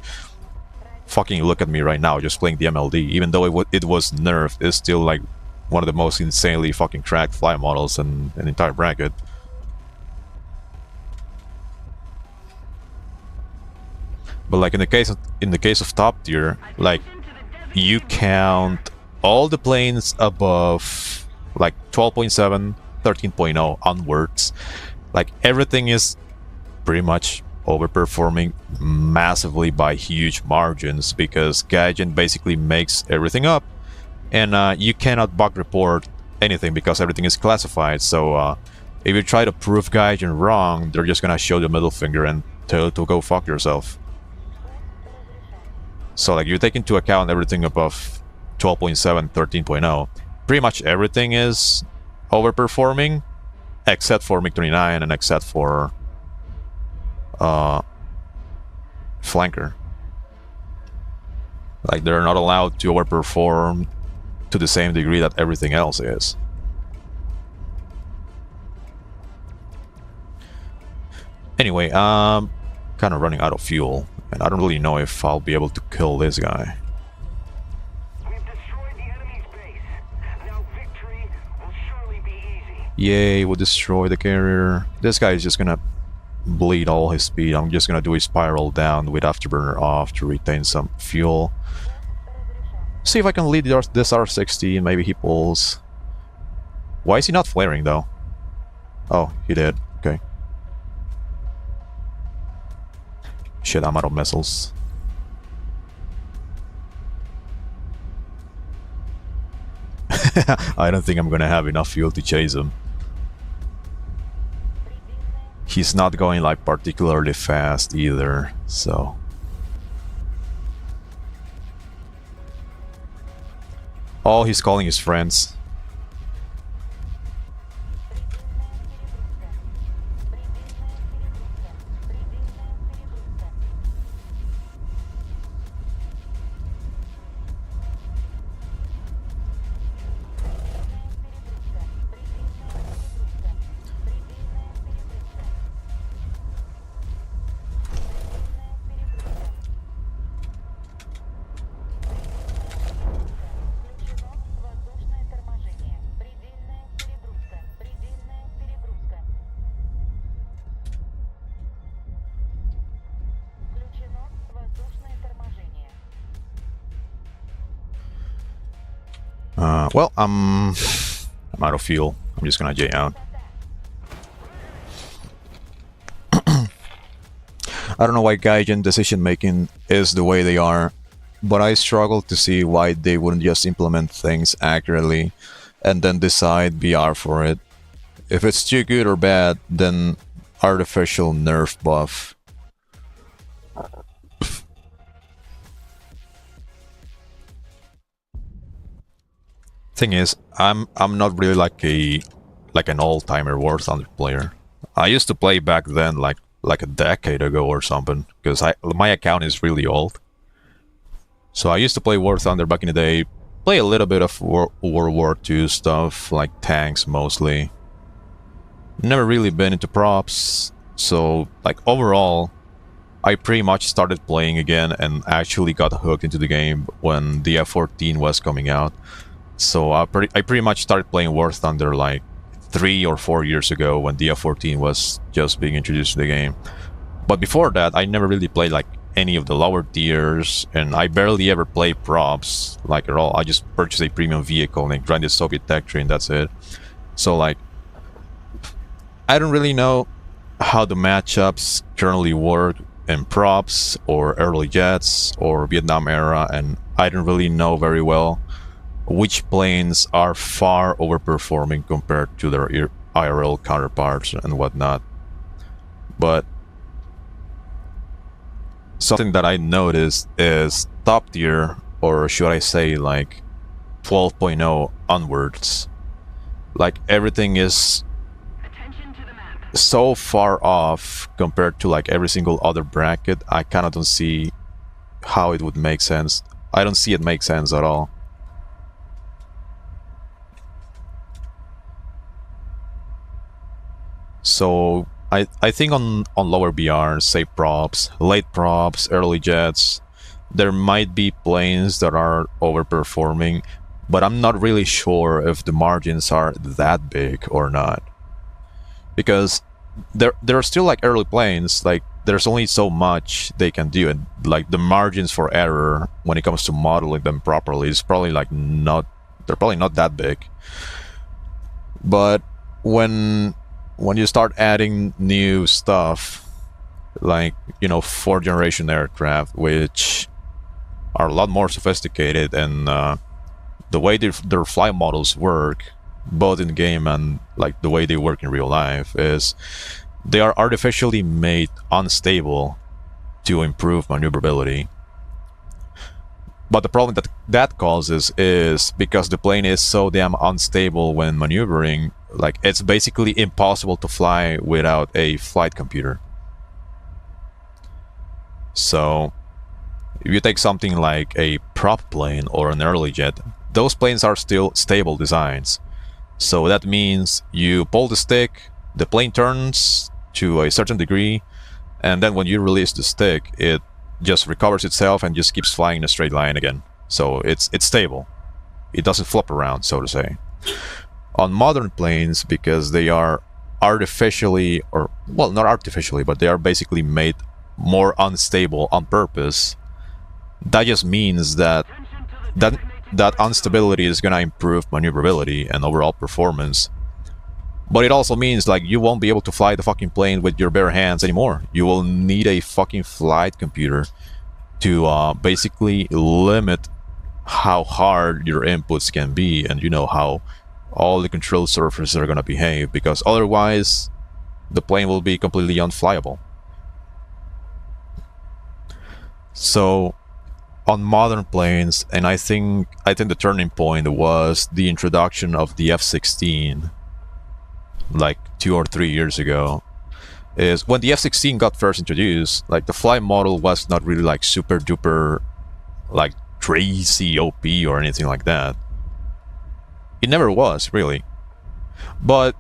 fucking look at me right now, just playing the MLD. Even though it was nerfed, it's still like one of the most insanely fucking cracked flight models in an entire bracket. But like in the case of top tier, like you count all the planes above like 12.7, 13.0 onwards, like everything is pretty much overperforming massively by huge margins, because Gaijin basically makes everything up, and you cannot bug report anything because everything is classified. So if you try to prove Gaijin wrong, they're just gonna show the middle finger and tell you to go fuck yourself. So like you take into account everything above 12.7, 13.0, pretty much everything is overperforming except for MiG-29 and except for flanker. Like they're not allowed to overperform to the same degree that everything else is. Anyway, kind of running out of fuel, and I don't really know if I'll be able to kill this guy. We've destroyed the enemy's base. Now victory will surely be easy. Yay, we'll destroy the carrier. This guy is just gonna bleed all his speed. I'm just gonna do a spiral down with afterburner off to retain some fuel. See if I can lead this R60 and maybe he pulls. Why is he not flaring though? Oh, he did. Okay. Shit, I'm out of missiles. I don't think I'm gonna have enough fuel to chase him. He's not going like particularly fast either, so Oh, he's calling his friends. Well, I'm out of fuel. I'm just gonna J out. I don't know why Gaijin decision making is the way they are, but I struggle to see why they wouldn't just implement things accurately and then decide BR for it. If it's too good or bad, then artificial nerf buff. Thing is, I'm not really like an old-timer War Thunder player. I used to play back then like a decade ago or something, because my account is really old. So I used to play War Thunder back in the day, play a little bit of World War II stuff, like tanks mostly. Never really been into props, so like overall, I pretty much started playing again and actually got hooked into the game when the F-14 was coming out. So I pretty much started playing War Thunder like 3 or 4 years ago when the F-14 was just being introduced to the game. But before that, I never really played like any of the lower tiers, and I barely ever played props like at all. I just purchased a premium vehicle and grinded Soviet tech tree, and that's it. So like, I don't really know how the matchups currently work in props or early jets or Vietnam era, and I don't really know very well which planes are far overperforming compared to their IRL counterparts and whatnot. But something that I noticed is top tier, or should I say like 12.0 onwards, like everything is so far off compared to like every single other bracket. I kind of don't see how it would make sense. I don't see it make sense at all. So I think on lower BRs, say props, late props, early jets, there might be planes that are overperforming, but I'm not really sure if the margins are that big or not. Because there are still like early planes, like there's only so much they can do, and like the margins for error when it comes to modeling them properly is probably like they're probably not that big. But when you start adding new stuff, like, you know, 4th generation aircraft, which are a lot more sophisticated, and the way their flight models work, both in game and like the way they work in real life, is they are artificially made unstable to improve maneuverability. But the problem that causes is because the plane is so damn unstable when maneuvering, like it's basically impossible to fly without a flight computer. So if you take something like a prop plane or an early jet, those planes are still stable designs. So that means you pull the stick, the plane turns to a certain degree, and then when you release the stick, it just recovers itself and just keeps flying in a straight line again. So it's stable. It doesn't flop around, so to say. On modern planes, because they are artificially, or well, not artificially, but they are basically made more unstable on purpose, that just means that instability is gonna improve maneuverability and overall performance. But it also means like you won't be able to fly the fucking plane with your bare hands anymore. You will need a fucking flight computer to basically limit how hard your inputs can be, and you know how all the control surfaces are gonna behave, because otherwise the plane will be completely unflyable. So on modern planes, and I think the turning point was the introduction of the F-16, like 2 or 3 years ago. Is when the F-16 got first introduced, like the flight model was not really like super duper, like crazy OP or anything like that. It never was really. But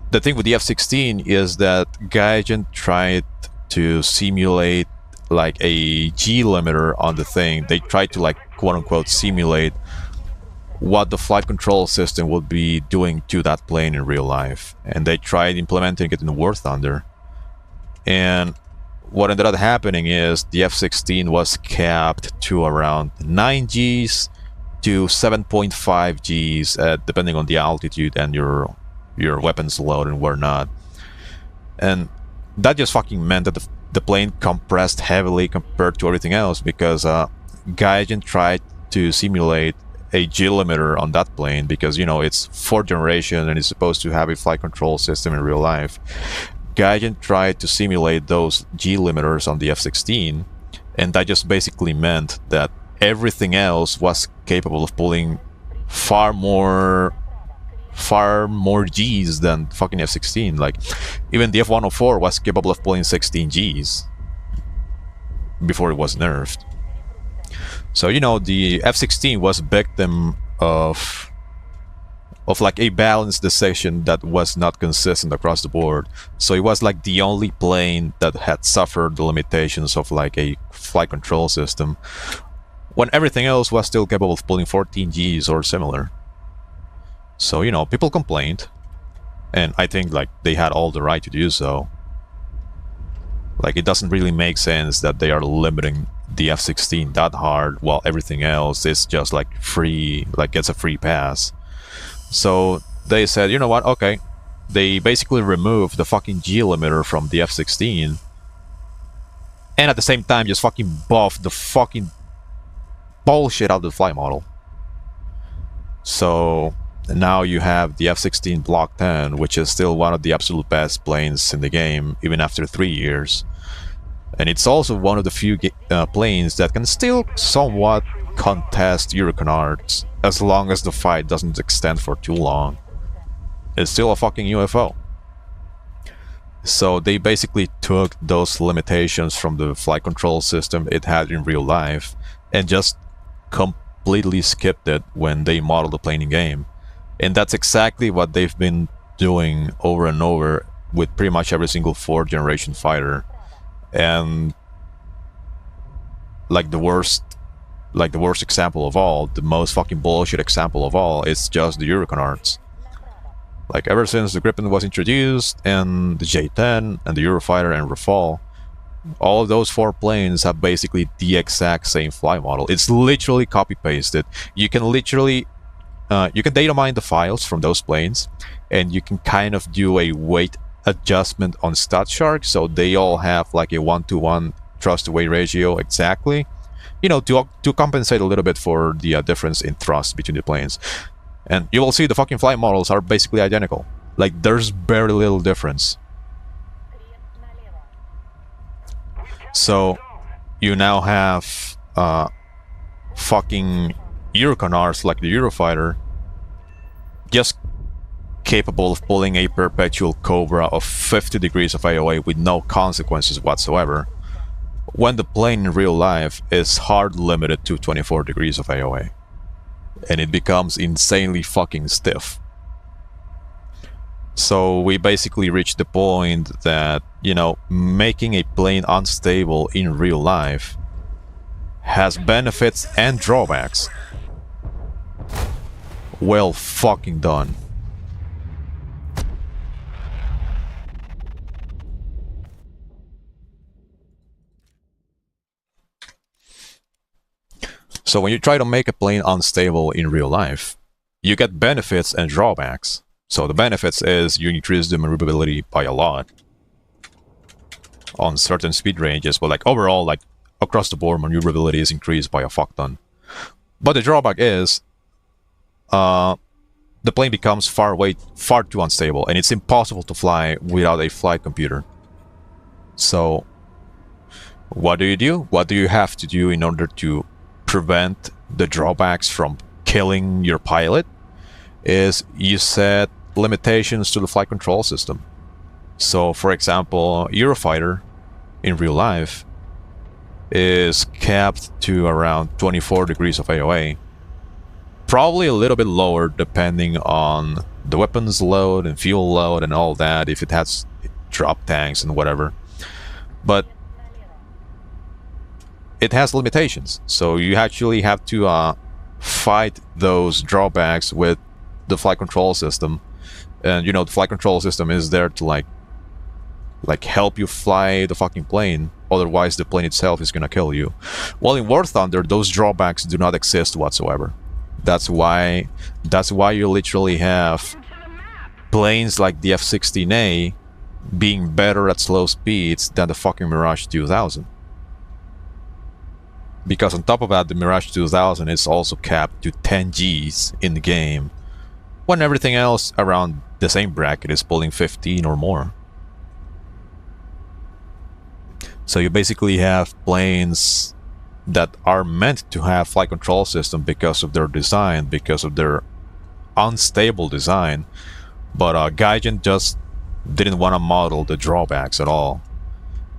the thing with the F-16 is that Gaijin tried to simulate like a G limiter on the thing. They tried to like quote unquote simulate what the flight control system would be doing to that plane in real life, and they tried implementing it in War Thunder. And what ended up happening is the F-16 was capped to around 9 Gs to 7.5 Gs, depending on the altitude and your weapons load and whatnot. And that just fucking meant that the plane compressed heavily compared to everything else, because Gaijin tried to simulate a G limiter on that plane, because, you know, it's 4th generation and it's supposed to have a flight control system in real life. Gaijin tried to simulate those G limiters on the F-16, and that just basically meant that everything else was capable of pulling far more Gs than fucking F-16. Like, even the F-104 was capable of pulling 16 Gs before it was nerfed. So, you know, the F-16 was victim of like a balanced decision that was not consistent across the board. So it was like the only plane that had suffered the limitations of like a flight control system, when everything else was still capable of pulling 14 Gs or similar. So, you know, people complained, and I think like they had all the right to do so. Like, it doesn't really make sense that they are limiting the F-16 that hard while everything else is just like free, like gets a free pass. So they said, you know what, okay. They basically removed the fucking G limiter from the F-16, and at the same time just fucking buffed the fucking bullshit out of the flight model. So now you have the F-16 Block 10, which is still one of the absolute best planes in the game, even after 3 years. And it's also one of the few planes that can still somewhat contest Eurocanards, as long as the fight doesn't extend for too long. It's still a fucking UFO. So they basically took those limitations from the flight control system it had in real life and just completely skipped it when they modeled the plane in game. And that's exactly what they've been doing over and over with pretty much every single 4th generation fighter. And like the worst example of all, the most fucking bullshit example of all, is just the Eurocanards. Like, ever since the Gripen was introduced, and the J-10, and the Eurofighter, and Rafale, all of those 4 planes have basically the exact same flight model. It's literally copy-pasted. You can literally you can data mine the files from those planes, and you can kind of do a weight adjustment on StatShark, so they all have like a 1-to-1 thrust to weight ratio exactly, you know, to compensate a little bit for the difference in thrust between the planes. And you will see the fucking flight models are basically identical. Like, there's very little difference. So you now have fucking Eurocanards like the Eurofighter just capable of pulling a perpetual Cobra of 50 degrees of AOA with no consequences whatsoever, when the plane in real life is hard limited to 24 degrees of AOA, and it becomes insanely fucking stiff. So we basically reached the point that, you know, making a plane unstable in real life has benefits and drawbacks. Well fucking done. So when you try to make a plane unstable in real life, you get benefits and drawbacks. So the benefits is you increase the maneuverability by a lot on certain speed ranges, but like overall, like across the board, maneuverability is increased by a fuck ton. But the drawback is the plane becomes far too unstable, and it's impossible to fly without a flight computer. So what do you do? What do you have to do in order to prevent the drawbacks from killing your pilot is you set limitations to the flight control system. So, for example, Eurofighter in real life is capped to around 24 degrees of AOA. Probably a little bit lower depending on the weapons load and fuel load and all that, if it has drop tanks and whatever. But it has limitations, so you actually have to fight those drawbacks with the flight control system. And you know, the flight control system is there to like help you fly the fucking plane, otherwise the plane itself is gonna kill you. Well, in War Thunder, those drawbacks do not exist whatsoever. That's why you literally have planes like the F-16A being better at slow speeds than the fucking Mirage 2000. Because on top of that, the Mirage 2000 is also capped to 10 Gs in the game, when everything else around the same bracket is pulling 15 or more. So you basically have planes that are meant to have flight control system because of their design, because of their unstable design, but Gaijin just didn't want to model the drawbacks at all.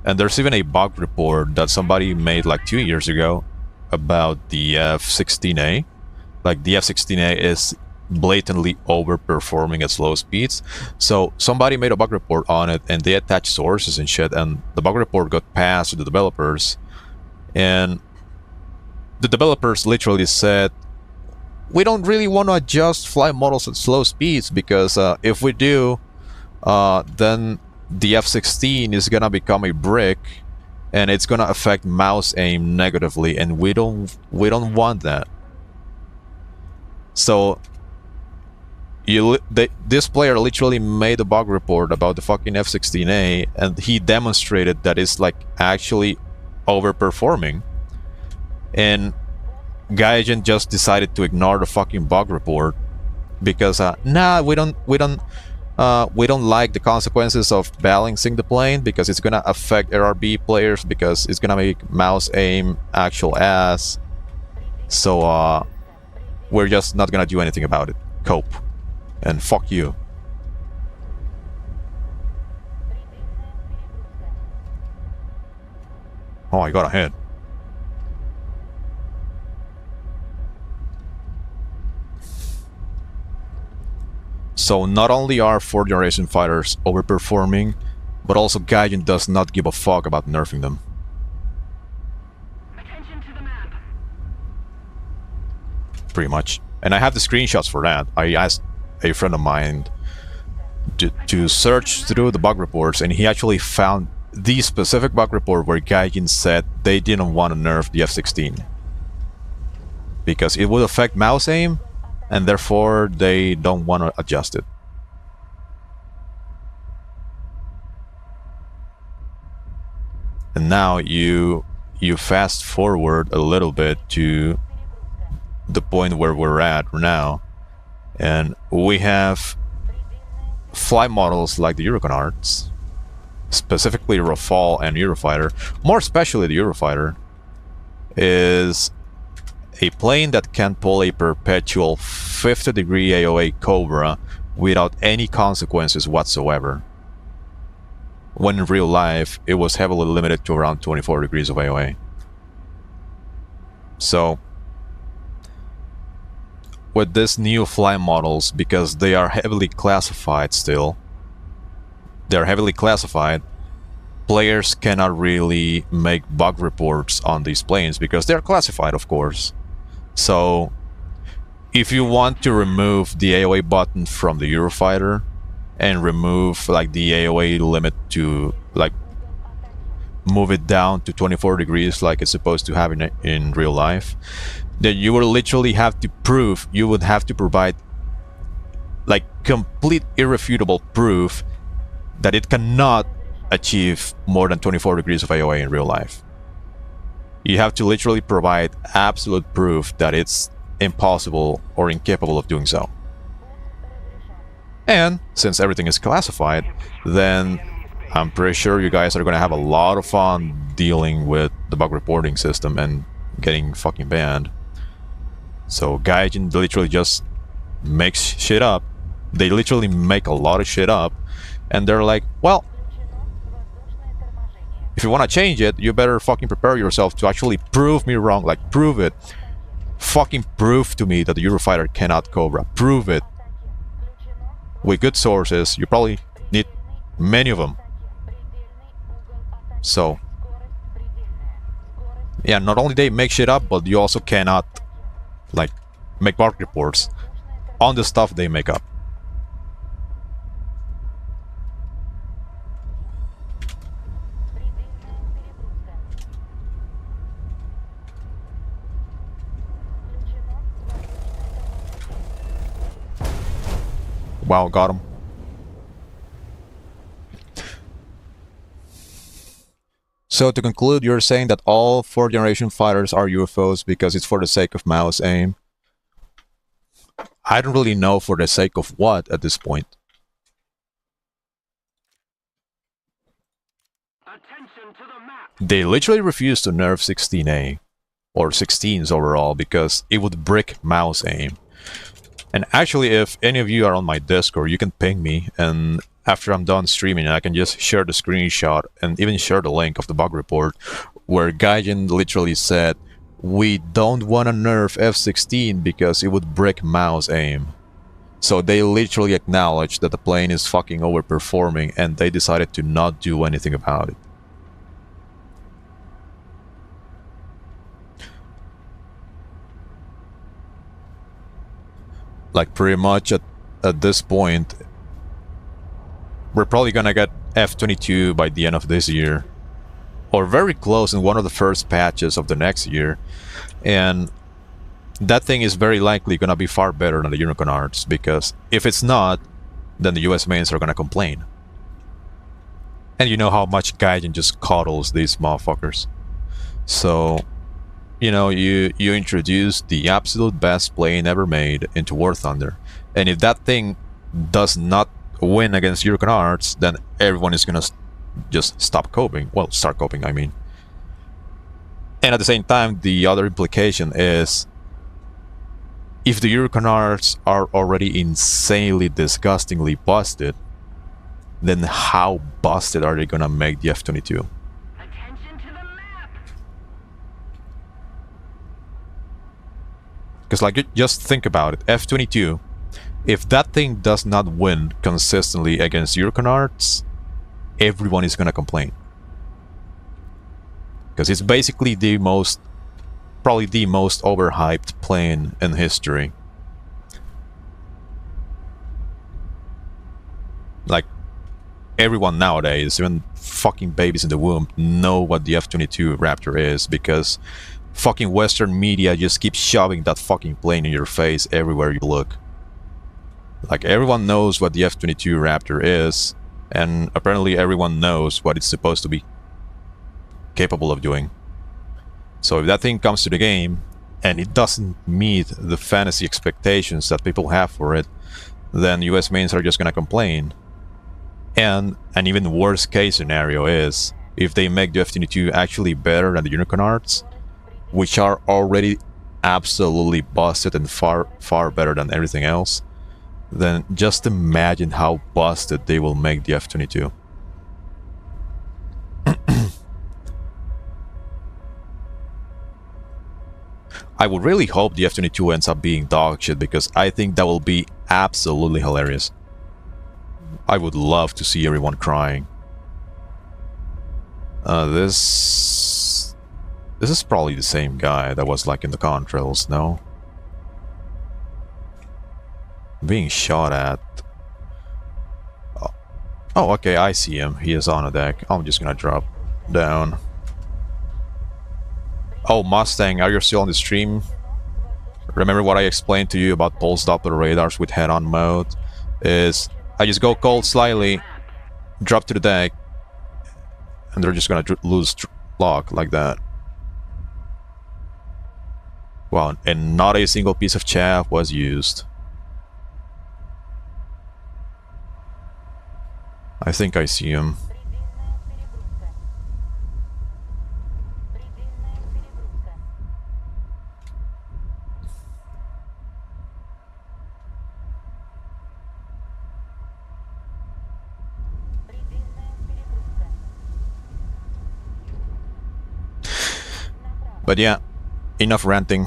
And there's even a bug report that somebody made like 2 years ago about the F-16A. Like, the F-16A is blatantly overperforming at slow speeds. So somebody made a bug report on it, and they attached sources and shit, and the bug report got passed to the developers, and the developers literally said, we don't really want to adjust flight models at slow speeds, because if we do, then the F-16 is gonna become a brick, and it's gonna affect mouse aim negatively, and we don't want that. So this player literally made a bug report about the fucking F-16A, and he demonstrated that it's like actually overperforming, and Gaijin just decided to ignore the fucking bug report because nah, we don't like the consequences of balancing the plane, because it's gonna affect RRB players, because it's gonna make mouse aim actual ass. So we're just not gonna do anything about it. Cope. And fuck you. Oh, I got a hit. So not only are 4th generation fighters overperforming, but also Gaijin does not give a fuck about nerfing them. Attention to the map. Pretty much. And I have the screenshots for that. I asked a friend of mine to search through the bug reports, and he actually found the specific bug report where Gaijin said they didn't want to nerf the F-16 because it would affect mouse aim, and therefore they don't want to adjust it. And now you fast forward a little bit to the point where we're at now, and we have flight models like the Euroconauts, specifically Rafale and Eurofighter. More especially the Eurofighter is a plane that can pull a perpetual 50-degree AOA Cobra without any consequences whatsoever, when in real life it was heavily limited to around 24 degrees of AOA. So with these new flight models, because they are heavily classified still, they're heavily classified, players cannot really make bug reports on these planes because they're classified, of course. So if you want to remove the AOA button from the Eurofighter and remove like the AOA limit to like move it down to 24 degrees like it's supposed to have in real life, then you will literally have to prove, you would have to provide like complete irrefutable proof that it cannot achieve more than 24 degrees of AOA in real life. You have to literally provide absolute proof that it's impossible or incapable of doing so. And since everything is classified, then I'm pretty sure you guys are going to have a lot of fun dealing with the bug reporting system and getting fucking banned. So Gaijin literally just makes shit up. They literally make a lot of shit up, and they're like, well, if you want to change it, you better fucking prepare yourself to actually prove me wrong. Like, prove it. Fucking prove to me that the Eurofighter cannot Cobra. Prove it. With good sources. You probably need many of them. So, yeah, not only they make shit up, but you also cannot, like, make market reports on the stuff they make up. Wow, got him. So to conclude, you're saying that all 4th generation fighters are UFOs because it's for the sake of mouse aim? I don't really know for the sake of what at this point. Attention to the map. They literally refuse to nerf 16A, or 16s overall, because it would brick mouse aim. And actually, if any of you are on my Discord, you can ping me, and after I'm done streaming, I can just share the screenshot and even share the link of the bug report where Gaijin literally said, we don't want to nerf F-16 because it would brick mouse aim. So they literally acknowledged that the plane is fucking overperforming, and they decided to not do anything about it. Like, pretty much at this point, we're probably gonna get F-22 by the end of this year. Or very close in one of the first patches of the next year. And that thing is very likely gonna be far better than the Unicorn Arts, because if it's not, then the US mains are gonna complain. And you know how much Gaijin just coddles these motherfuckers. So, you know, you introduce the absolute best plane ever made into War Thunder. And if that thing does not win against Unicorn Arts, then everyone is gonna just stop coping. Well, start coping, I mean. And at the same time, the other implication is, if the Unicorn Arts are already insanely, disgustingly busted, then how busted are they gonna make the F-22? Attention to the map. Because, like, just think about it. F-22, if that thing does not win consistently against Unicorn Arts, everyone is gonna complain. Because it's basically the most, probably the most overhyped plane in history. Like, everyone nowadays, even fucking babies in the womb, know what the F-22 Raptor is, because fucking Western media just keeps shoving that fucking plane in your face everywhere you look. Like, everyone knows what the F-22 Raptor is, and apparently everyone knows what it's supposed to be capable of doing. So if that thing comes to the game, and it doesn't meet the fantasy expectations that people have for it, then US mains are just gonna complain. And an even worse case scenario is, if they make the F-22 actually better than the Unicorn Arts, which are already absolutely busted and far, far better than everything else, then just imagine how busted they will make the F-22. I would really hope the F-22 ends up being dog shit, because I think that will be absolutely hilarious. I would love to see everyone crying. This is probably the same guy that was like in the contrails, no? Being shot at. Oh, okay, I see him. He is on a deck. I'm just gonna drop down. Oh, Mustang, are you still on the stream? Remember what I explained to you about pulse Doppler radars with head-on mode? Is I just go cold slightly, drop to the deck, and they're just gonna lose lock like that. Wow, and not a single piece of chaff was used. I think I see him. But yeah, enough ranting.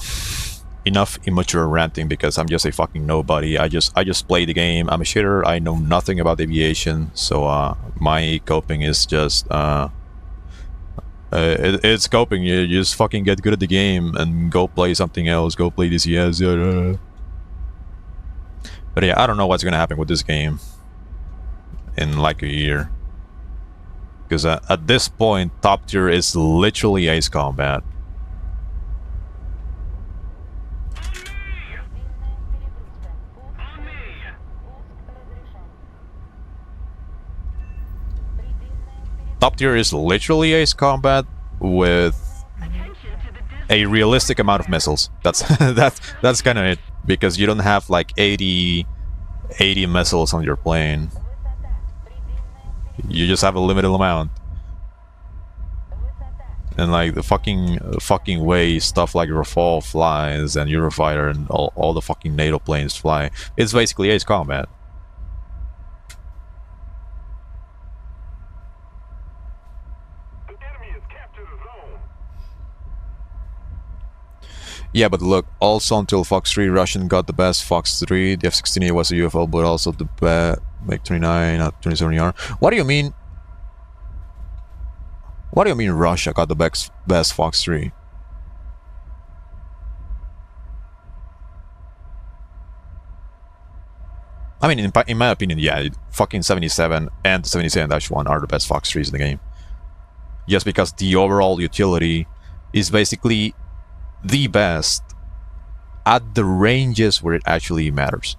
Enough immature ranting because I'm just a fucking nobody. I just play the game. I'm a shitter. I know nothing about aviation, so my coping is just it's coping. You just fucking get good at the game and go play something else. Go play DCS. But yeah, I don't know what's gonna happen with this game in like a year. Because at this point, top tier is literally Ace Combat. Top tier is literally Ace Combat with a realistic amount of missiles. That's that's kind of it, because you don't have like 80 missiles on your plane. You just have a limited amount. And like the fucking way stuff like Rafale flies and Eurofighter and all the fucking NATO planes fly, it's basically Ace Combat. Yeah, but look, also until Fox 3, Russian got the best Fox 3. The F-16A was a UFO, but also the best MiG-29 at 27R. What do you mean? What do you mean Russia got the best Fox 3? I mean, in my opinion, yeah, fucking 77 and 77-1 are the best Fox 3s in the game. Just because the overall utility is basically the best at the ranges where it actually matters.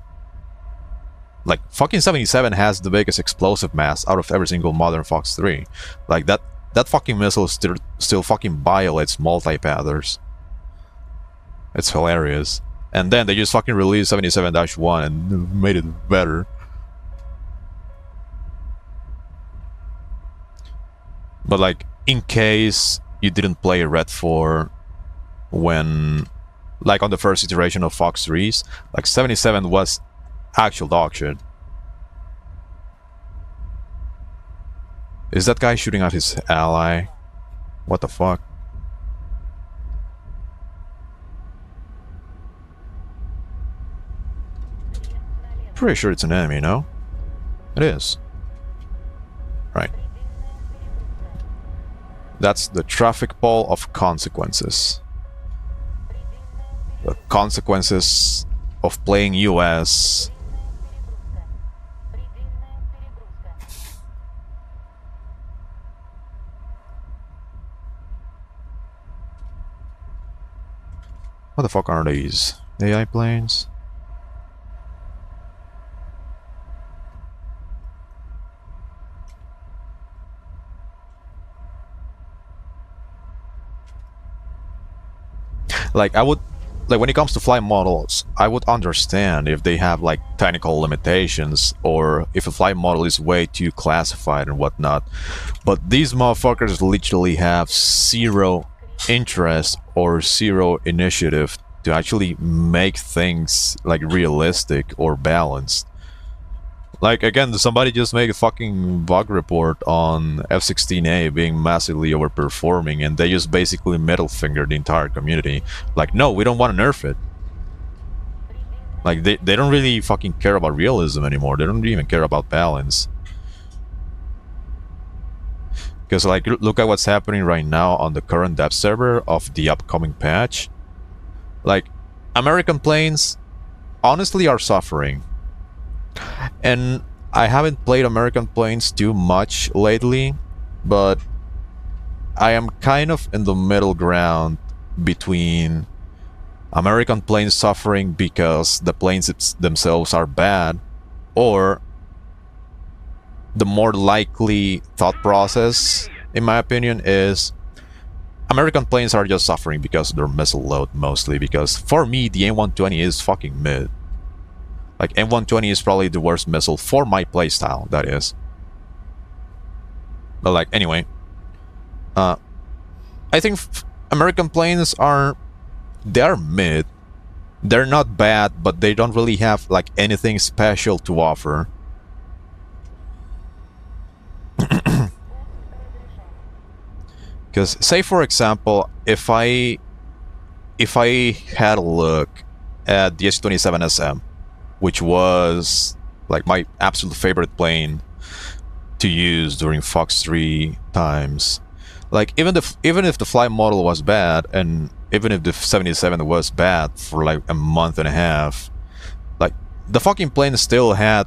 Like, fucking 77 has the biggest explosive mass out of every single modern Fox 3. Like, that fucking missile still fucking violates multi-pathers. It's hilarious. And then they just fucking released 77-1 and made it better. But like, in case you didn't play Red 4 when, like, on the first iteration of Fox 3s, like 77 was actual dog shit. Is that guy shooting at his ally? What the fuck? Pretty sure it's an enemy, no? It is. Right. That's the traffic pole of consequences. The consequences of playing US. What the fuck are these? AI planes? Like, when it comes to flight models, I would understand if they have like technical limitations or if a flight model is way too classified and whatnot. But these motherfuckers literally have zero interest or zero initiative to actually make things like realistic or balanced. Like, again, somebody just made a fucking bug report on F-16A being massively overperforming, and they just basically middle fingered the entire community. Like, no, we don't want to nerf it. Like, they don't really fucking care about realism anymore. They don't even care about balance. Because, like, look at what's happening right now on the current dev server of the upcoming patch. Like, American planes honestly are suffering. And I haven't played American planes too much lately, but I am kind of in the middle ground between American planes suffering because the planes themselves are bad, or the more likely thought process, in my opinion, is American planes are just suffering because of their missile load, mostly. Because for me, the M120 is fucking mid. Like, M120 is probably the worst missile for my playstyle, that is. But like, anyway. I think American planes they're mid. They're not bad, but they don't really have like anything special to offer. Because, say for example, if I if I had a look at the Su-27SM, which was like my absolute favorite plane to use during Fox 3 times, like even if the flight model was bad, and even if the 77 was bad for like a month and a half, like the fucking plane still had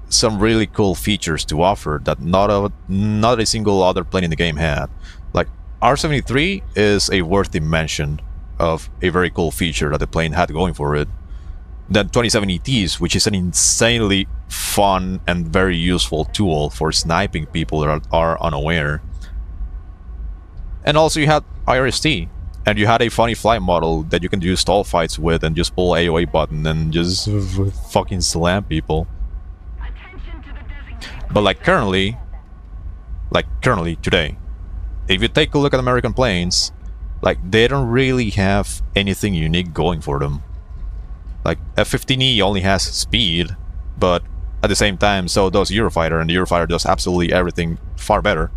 some really cool features to offer that not a single other plane in the game had. Like R-73 is a worthy mention of a very cool feature that the plane had going for it. Then 27ETs, which is an insanely fun and very useful tool for sniping people that are unaware. And also you had IRST, and you had a funny flight model that you can do stall fights with and just pull AOA button and just fucking slam people. But like currently today, if you take a look at American planes, like they don't really have anything unique going for them. Like F-15E only has speed, but at the same time so does Eurofighter, and the Eurofighter does absolutely everything far better.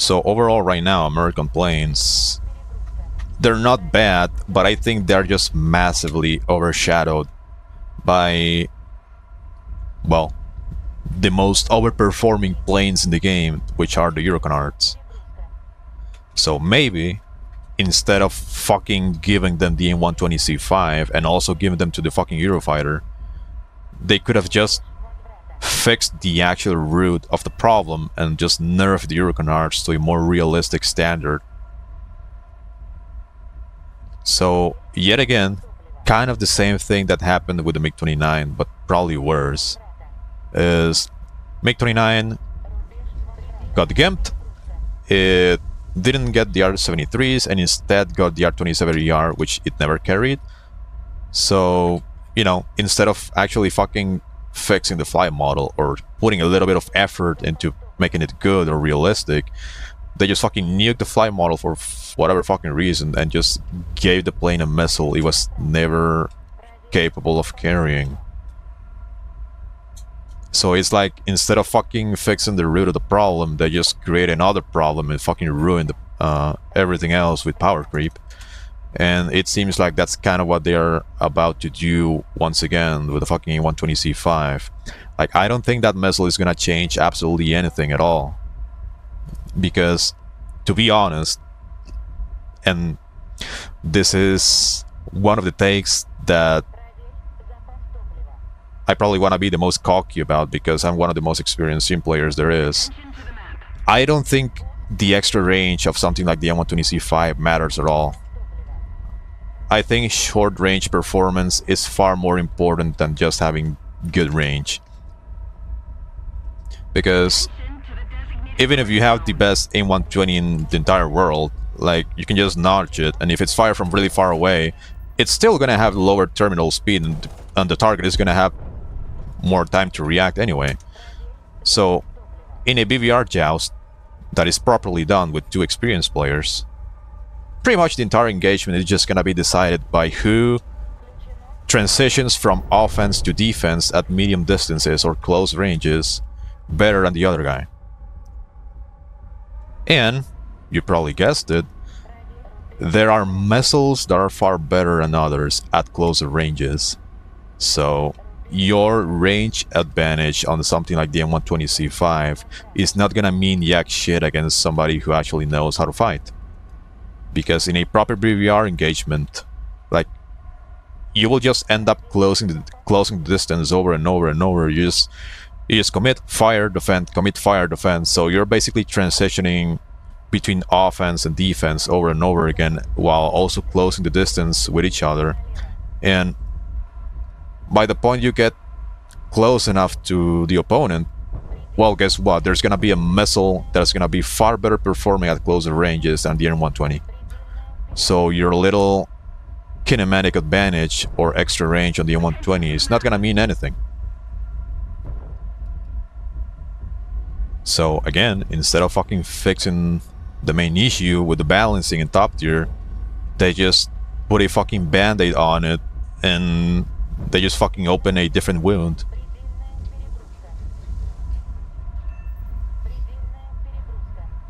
So overall right now, American planes, they're not bad, but I think they're just massively overshadowed by, well, the most overperforming planes in the game, which are the Eurocanards. So maybe, instead of fucking giving them the M120C5 and also giving them to the fucking Eurofighter, they could have just fixed the actual root of the problem and just nerfed the Eurocanards to a more realistic standard. So, yet again, kind of the same thing that happened with the MiG-29, but probably worse, is MiG-29 got gimped, it didn't get the R-73s, and instead got the R-27ER, which it never carried. So, you know, instead of actually fucking fixing the flight model or putting a little bit of effort into making it good or realistic, they just fucking nuked the flight model for whatever fucking reason and just gave the plane a missile it was never capable of carrying. So it's like, instead of fucking fixing the root of the problem, they just create another problem and fucking ruin the, everything else with power creep. And it seems like that's kind of what they are about to do once again with the fucking A120C5. Like, I don't think that missile is gonna change absolutely anything at all. Because, to be honest, and this is one of the takes that I probably want to be the most cocky about, because I'm one of the most experienced sim players there is, I don't think the extra range of something like the M120C5 matters at all. I think short range performance is far more important than just having good range. Because even if you have the best M120 in the entire world, like, you can just notch it, and if it's fired from really far away, it's still gonna have lower terminal speed, and the target is gonna have more time to react anyway. So, in a BVR joust that is properly done with two experienced players, pretty much the entire engagement is just gonna be decided by who transitions from offense to defense at medium distances or close ranges better than the other guy. And, you probably guessed it, there are missiles that are far better than others at closer ranges. So, your range advantage on something like the M120C5 is not gonna mean yak shit against somebody who actually knows how to fight. Because in a proper BVR engagement, like, you will just end up closing the distance over and over and over. You just commit, fire, defend, commit, fire, defend. So you're basically transitioning between offense and defense over and over again, while also closing the distance with each other. And by the point you get close enough to the opponent, well, guess what? There's gonna be a missile that's gonna be far better performing at closer ranges than the M120. So your little kinematic advantage or extra range on the M120 is not gonna mean anything. So again, instead of fucking fixing the main issue with the balancing in top tier, they just put a fucking band-aid on it and They just fucking open a different wound.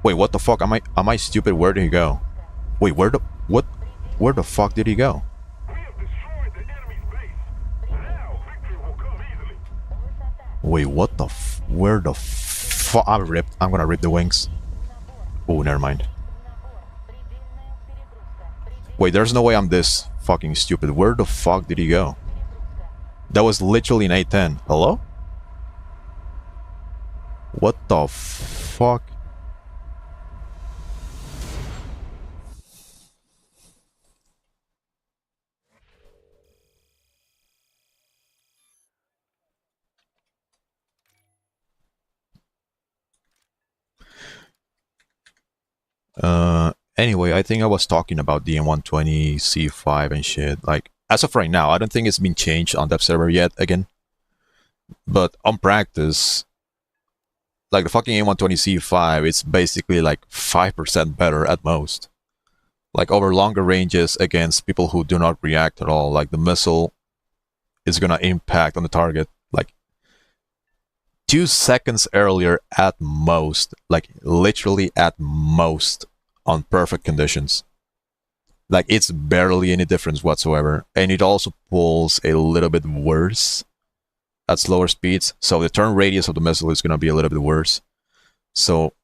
Wait, what the fuck? Am I stupid? Where did he go? Wait, where the fuck did he go? We have destroyed the enemy's base. Now victory will come easily. Wait, what the where the fuck? I'm gonna rip the wings. Oh, never mind. Wait, there's no way I'm this fucking stupid. Where the fuck did he go? That was literally an A-10. Hello? What the fuck? Anyway, I think I was talking about the M120 C5 and shit. Like, as of right now, I don't think it's been changed on that server yet again. But on practice, like the fucking M120 C5, it's basically like 5% better at most. Like over longer ranges against people who do not react at all. Like the missile is gonna impact on the target like 2 seconds earlier at most. Like literally at most on perfect conditions. Like it's barely any difference whatsoever. And it also pulls a little bit worse at slower speeds. So the turn radius of the missile is going to be a little bit worse. So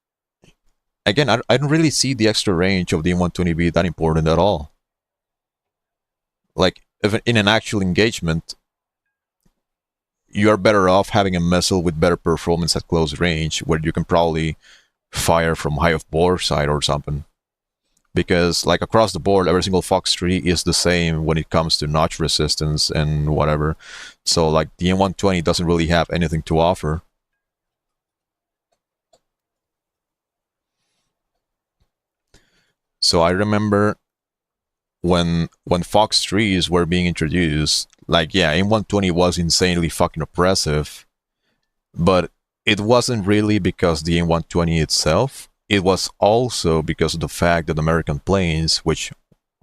again, I don't really see the extra range of the M120B that important at all. Like if in an actual engagement, you're better off having a missile with better performance at close range, where you can probably fire from high of bore side or something. Because like across the board, every single Fox tree is the same when it comes to notch resistance and whatever. So like the M120 doesn't really have anything to offer. So I remember when Fox trees were being introduced, like yeah, M120 was insanely fucking oppressive, but it wasn't really because the M120 itself. It was also because of the fact that American planes, which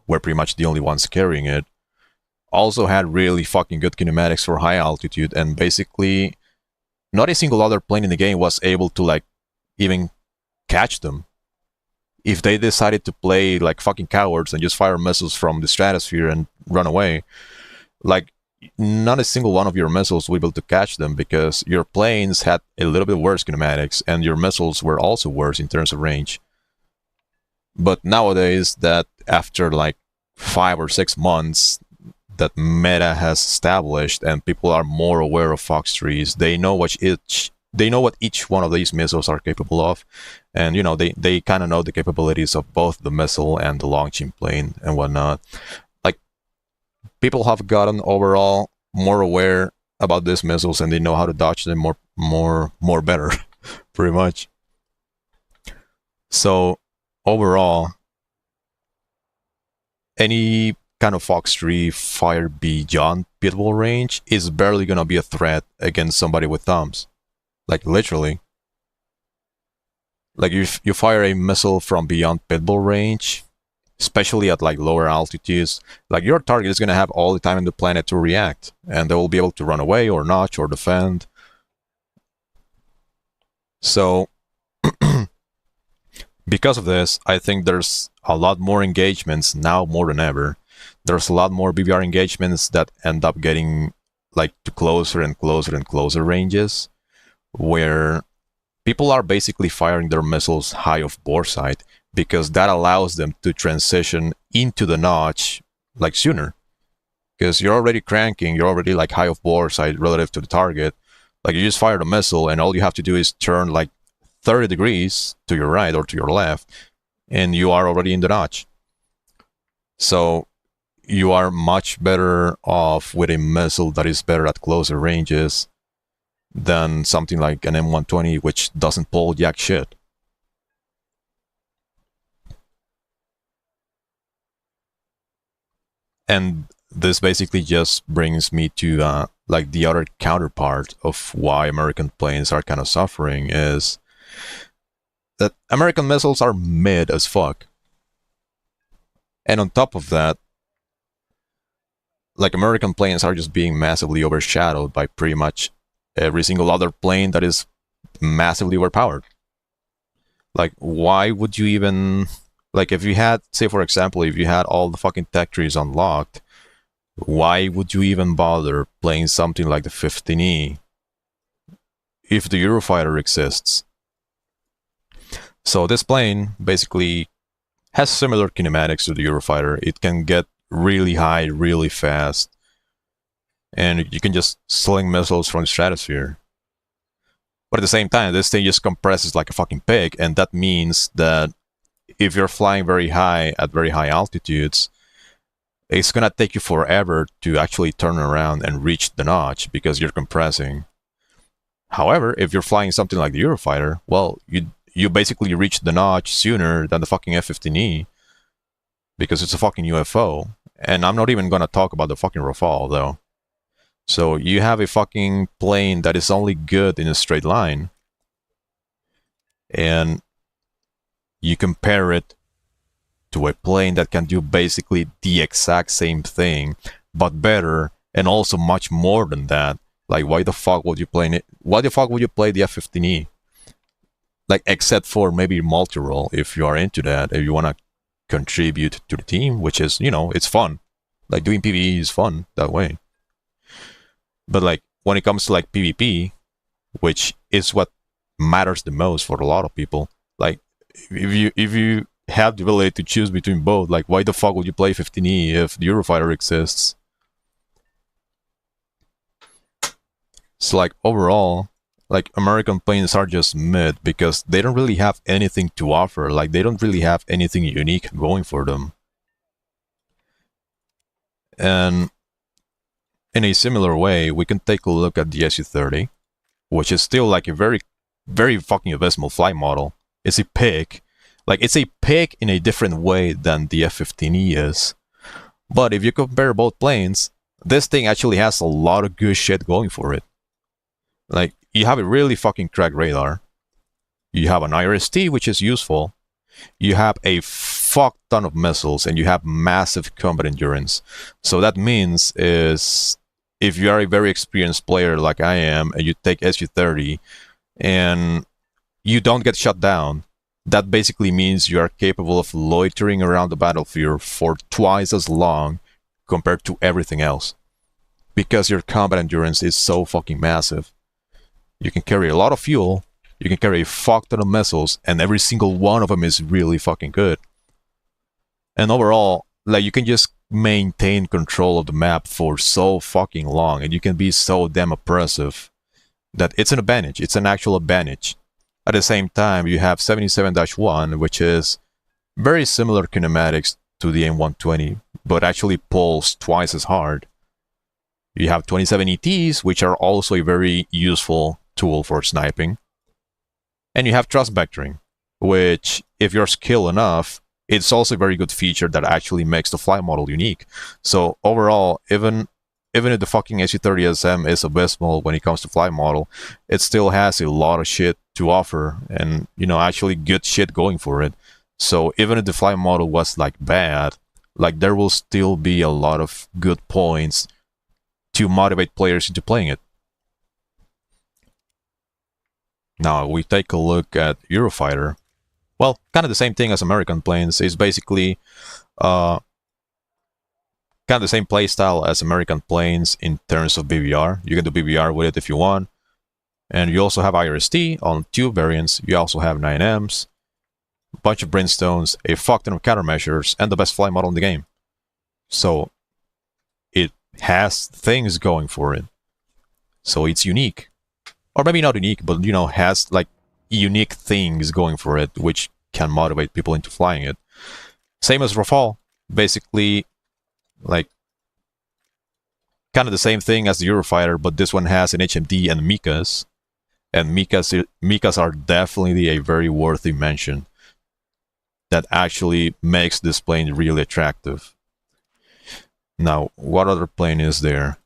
were pretty much the only ones carrying it, also had really fucking good kinematics for high altitude, and basically not a single other plane in the game was able to like even catch them. If they decided to play like fucking cowards and just fire missiles from the stratosphere and run away, like not a single one of your missiles will be able to catch them, because your planes had a little bit worse kinematics and your missiles were also worse in terms of range. But nowadays, that after like 5 or 6 months, that meta has established and people are more aware of Fox trees, they know what each one of these missiles are capable of, and you know they kind of know the capabilities of both the missile and the launching plane and whatnot. People have gotten overall more aware about these missiles, and they know how to dodge them more better, pretty much. So overall, any kind of Fox 3 fire beyond pitbull range is barely gonna be a threat against somebody with thumbs. Like literally. Like if you fire a missile from beyond pitbull range, especially at like lower altitudes, like your target is going to have all the time in the planet to react, and they will be able to run away or notch or defend. So because of this, I think there's a lot more engagements now more than ever. There's a lot more BBR engagements that end up getting like to closer and closer and closer ranges, where people are basically firing their missiles high of bore sight, because that allows them to transition into the notch like sooner. Because you're already cranking, you're already like high of bore sight relative to the target. Like you just fired a missile and all you have to do is turn like 30 degrees to your right or to your left, and you are already in the notch. So you are much better off with a missile that is better at closer ranges than something like an M120, which doesn't pull jack shit. And this basically just brings me to like the other counterpart of why American planes are kind of suffering, is that American missiles are mid as fuck. And on top of that, like American planes are just being massively overshadowed by pretty much every single other plane that is massively overpowered. Like, why would you even, like, if you had, say for example, if you had all the fucking tech trees unlocked, why would you even bother playing something like the 15E if the Eurofighter exists? So this plane basically has similar kinematics to the Eurofighter. It can get really high really fast, and you can just sling missiles from the stratosphere. But at the same time, this thing just compresses like a fucking pig, and that means that if you're flying very high at very high altitudes, it's gonna take you forever to actually turn around and reach the notch because you're compressing. However, if you're flying something like the Eurofighter, well, you basically reach the notch sooner than the fucking F-15E because it's a fucking UFO. And I'm not even gonna talk about the fucking Rafale though. So you have a fucking plane that is only good in a straight line, and you compare it to a plane that can do basically the exact same thing, but better, and also much more than that. Like, why the fuck would you play it? Why the fuck would you play the F-15E? Like, except for maybe multi-role, if you are into that, if you want to contribute to the team, which is, you know, it's fun. Like, doing PvE is fun that way. But like, when it comes to like PvP, which is what matters the most for a lot of people, like, if you have the ability to choose between both, like, why the fuck would you play 15E if the Eurofighter exists? So like, overall, like, American planes are just mid because they don't really have anything to offer. Like, they don't really have anything unique going for them. And in a similar way, we can take a look at the Su-30, which is still like a very, very fucking abysmal flight model. It's a pig. Like, it's a pig in a different way than the F-15E is. But if you compare both planes, this thing actually has a lot of good shit going for it. Like, you have a really fucking cracked radar. You have an IRST, which is useful. You have a fuck ton of missiles, and you have massive combat endurance. So that means is, if you are a very experienced player like I am, and you take Su-30, and you don't get shut down, that basically means you are capable of loitering around the battlefield for twice as long compared to everything else. Because your combat endurance is so fucking massive. You can carry a lot of fuel, you can carry a fuck ton of missiles, and every single one of them is really fucking good. And overall, like, you can just maintain control of the map for so fucking long, and you can be so damn oppressive that it's an advantage. It's an actual advantage. At the same time, you have 77-1, which is very similar kinematics to the M120, but actually pulls twice as hard. You have 27 ETs, which are also a very useful tool for sniping. And you have thrust vectoring, which, if you're skilled enough, it's also a very good feature that actually makes the flight model unique. So overall, even if the fucking Su-30SM is abysmal when it comes to flight model, it still has a lot of shit to offer, and, you know, actually good shit going for it. So even if the flight model was like bad, like, there will still be a lot of good points to motivate players into playing it. Now we take a look at Eurofighter. Well, kind of the same thing as American planes. It's basically kind of the same playstyle as American planes in terms of BBR. You can do BBR with it if you want. And you also have IRST on 2 variants. You also have 9Ms, a bunch of brimstones, a fuck ton of countermeasures, and the best flight model in the game. So it has things going for it. So it's unique. Or maybe not unique, but, you know, has like unique things going for it, which can motivate people into flying it. Same as Rafale. Basically, like, kind of the same thing as the Eurofighter, but this one has an HMD and Mikas. And Mikas are definitely a very worthy mention. That actually makes this plane really attractive. Now, what other plane is there?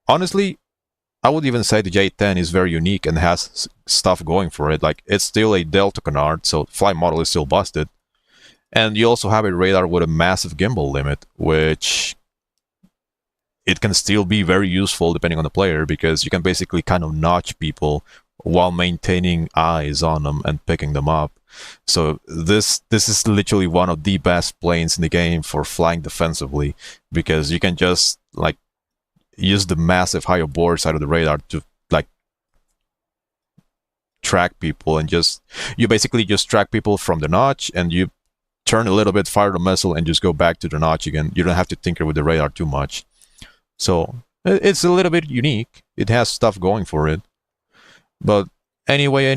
Honestly, I would even say the J-10 is very unique and has stuff going for it. Like, it's still a Delta Canard, so flight model is still busted. And you also have a radar with a massive gimbal limit, which it can still be very useful depending on the player, because you can basically kind of notch people while maintaining eyes on them and picking them up. So this is literally one of the best planes in the game for flying defensively, because you can just like use the massive high aboard side of the radar to like track people, and you basically just track people from the notch, and you turn a little bit, fire the missile, and just go back to the notch again. You don't have to tinker with the radar too much. So it's a little bit unique. It has stuff going for it. But anyway,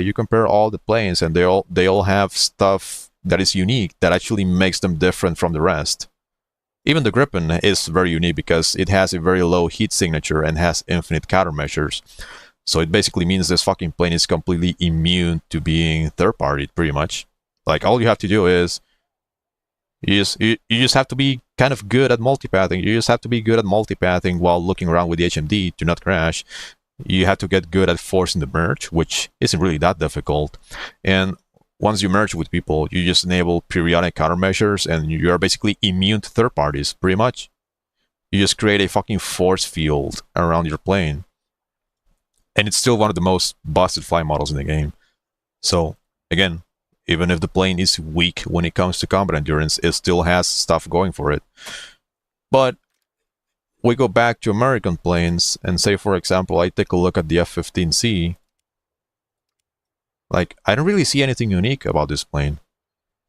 you compare all the planes, and they all have stuff that is unique that actually makes them different from the rest. Even the Gripen is very unique because it has a very low heat signature and has infinite countermeasures. So it basically means this fucking plane is completely immune to being third-partied, pretty much. Like, all you have to do is you just have to be kind of good at multipathing. You just have to be good at multipathing while looking around with the HMD to not crash. You have to get good at forcing the merge, which isn't really that difficult. And once you merge with people, you just enable periodic countermeasures, and you are basically immune to third parties, pretty much. You just create a fucking force field around your plane. And it's still one of the most busted fly models in the game. So, again, even if the plane is weak when it comes to combat endurance, it still has stuff going for it. But we go back to American planes, and say, for example, I take a look at the F-15C. Like, I don't really see anything unique about this plane.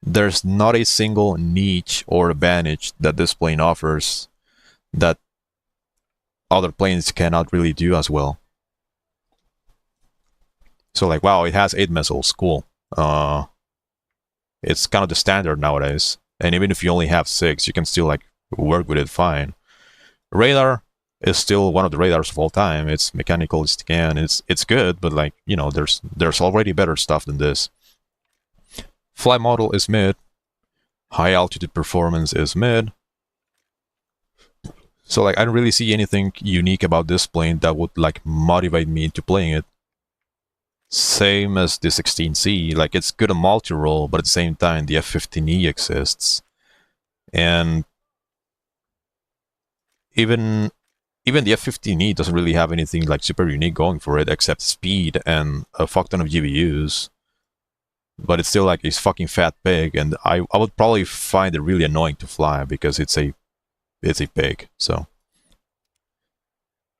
There's not a single niche or advantage that this plane offers that other planes cannot really do as well. So, like, wow, it has 8 missiles, cool. It's kind of the standard nowadays. And even if you only have 6, you can still, like, work with it fine. Radar is still one of the radars of all time. It's mechanical, it's scan, it's good, but, like, you know, there's already better stuff than this. Fly model is mid. High altitude performance is mid. So, like, I don't really see anything unique about this plane that would, like, motivate me into playing it. Same as the 16C. Like, it's good at multi-role, but at the same time, the F-15E exists. And even the F-15E doesn't really have anything, like, super unique going for it, except speed and a fuck ton of GBUs. But it's still, like, a fucking fat pig, and I would probably find it really annoying to fly, because it's a pig, so.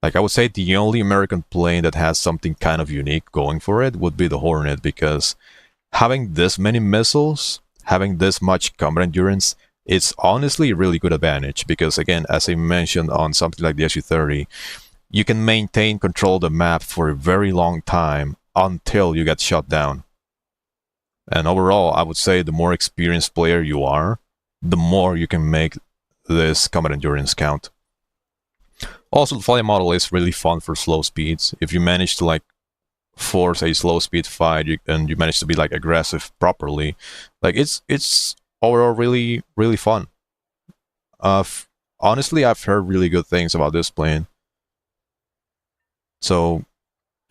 Like, I would say the only American plane that has something kind of unique going for it would be the Hornet, because having this many missiles, having this much combat endurance, it's honestly a really good advantage, because, again, as I mentioned on something like the Su-30, you can maintain control of the map for a very long time until you get shot down. And overall, I would say the more experienced player you are, the more you can make this combat endurance count. Also, the fly model is really fun for slow speeds. If you manage to, like, force a slow speed fight, and you manage to be, like, aggressive properly, like, it's overall really, really fun. Honestly, I've heard really good things about this plane. So,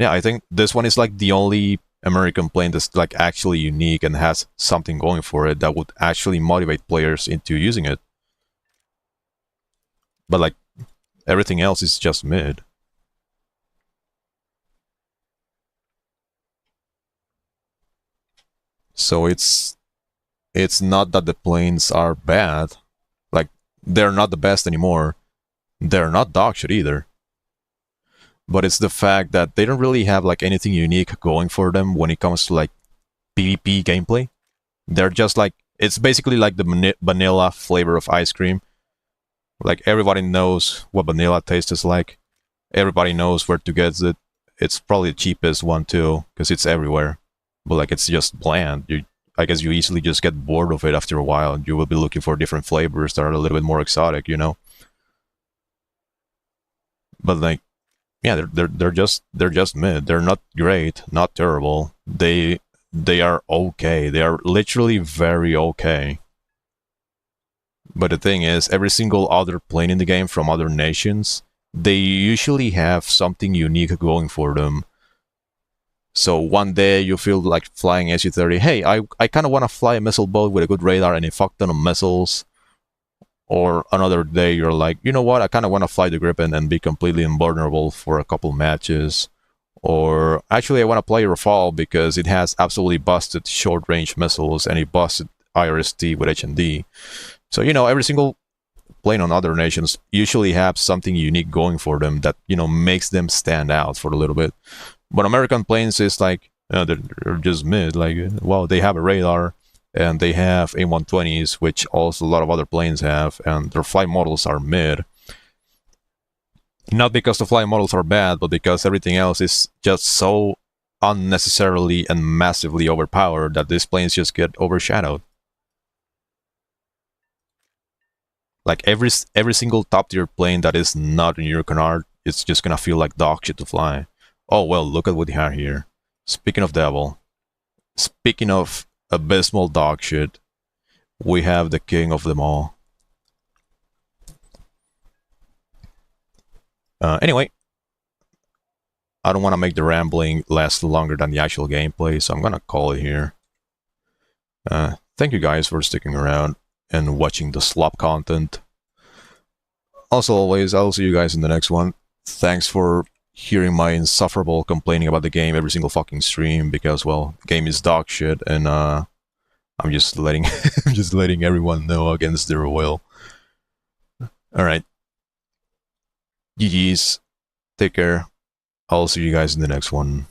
yeah, I think this one is, like, the only American plane that's, like, actually unique and has something going for it that would actually motivate players into using it. But, like, everything else is just mid. So it's not that the planes are bad. Like, they're not the best anymore. They're not dog shit either. But it's the fact that they don't really have, like, anything unique going for them when it comes to, like, PvP gameplay. They're just, like, it's basically like the vanilla flavor of ice cream. Like, everybody knows what vanilla tastes like. Everybody knows where to get it. It's probably the cheapest one too, because it's everywhere. But, like, it's just bland. I guess you easily just get bored of it after a while, and you will be looking for different flavors that are a little bit more exotic, you know. But, like, yeah, they're just mid. They're not great, not terrible. They are okay. They are literally very okay. But the thing is, every single other plane in the game from other nations, they usually have something unique going for them. So one day you feel like flying Su-30. Hey, I kind of want to fly a missile boat with a good radar and a fuck ton of missiles. Or another day you're like, you know what, I kind of want to fly the Gripen and be completely invulnerable for a couple matches. Or actually I want to play Rafale because it has absolutely busted short-range missiles and it busted IRST with HND. So, you know, every single plane on other nations usually have something unique going for them that, you know, makes them stand out for a little bit. But American planes is like, they're just mid. Like, well, they have a radar and they have A120s, which also a lot of other planes have, and their flight models are mid. Not because the flight models are bad, but because everything else is just so unnecessarily and massively overpowered that these planes just get overshadowed. Like every single top tier plane that is not in your canard, it's just gonna feel like dog shit to fly. Oh well, look at what we have here. Speaking of devil, speaking of abysmal dog shit, we have the king of them all. Anyway, I don't want to make the rambling last longer than the actual gameplay, so I'm gonna call it here. Thank you guys for sticking around and watching the slop content. Also, always, I'll see you guys in the next one. Thanks for hearing my insufferable complaining about the game every single fucking stream, because, well, the game is dog shit, and I'm just letting I'm just letting everyone know against their will. Alright. GG's. Take care. I'll see you guys in the next one.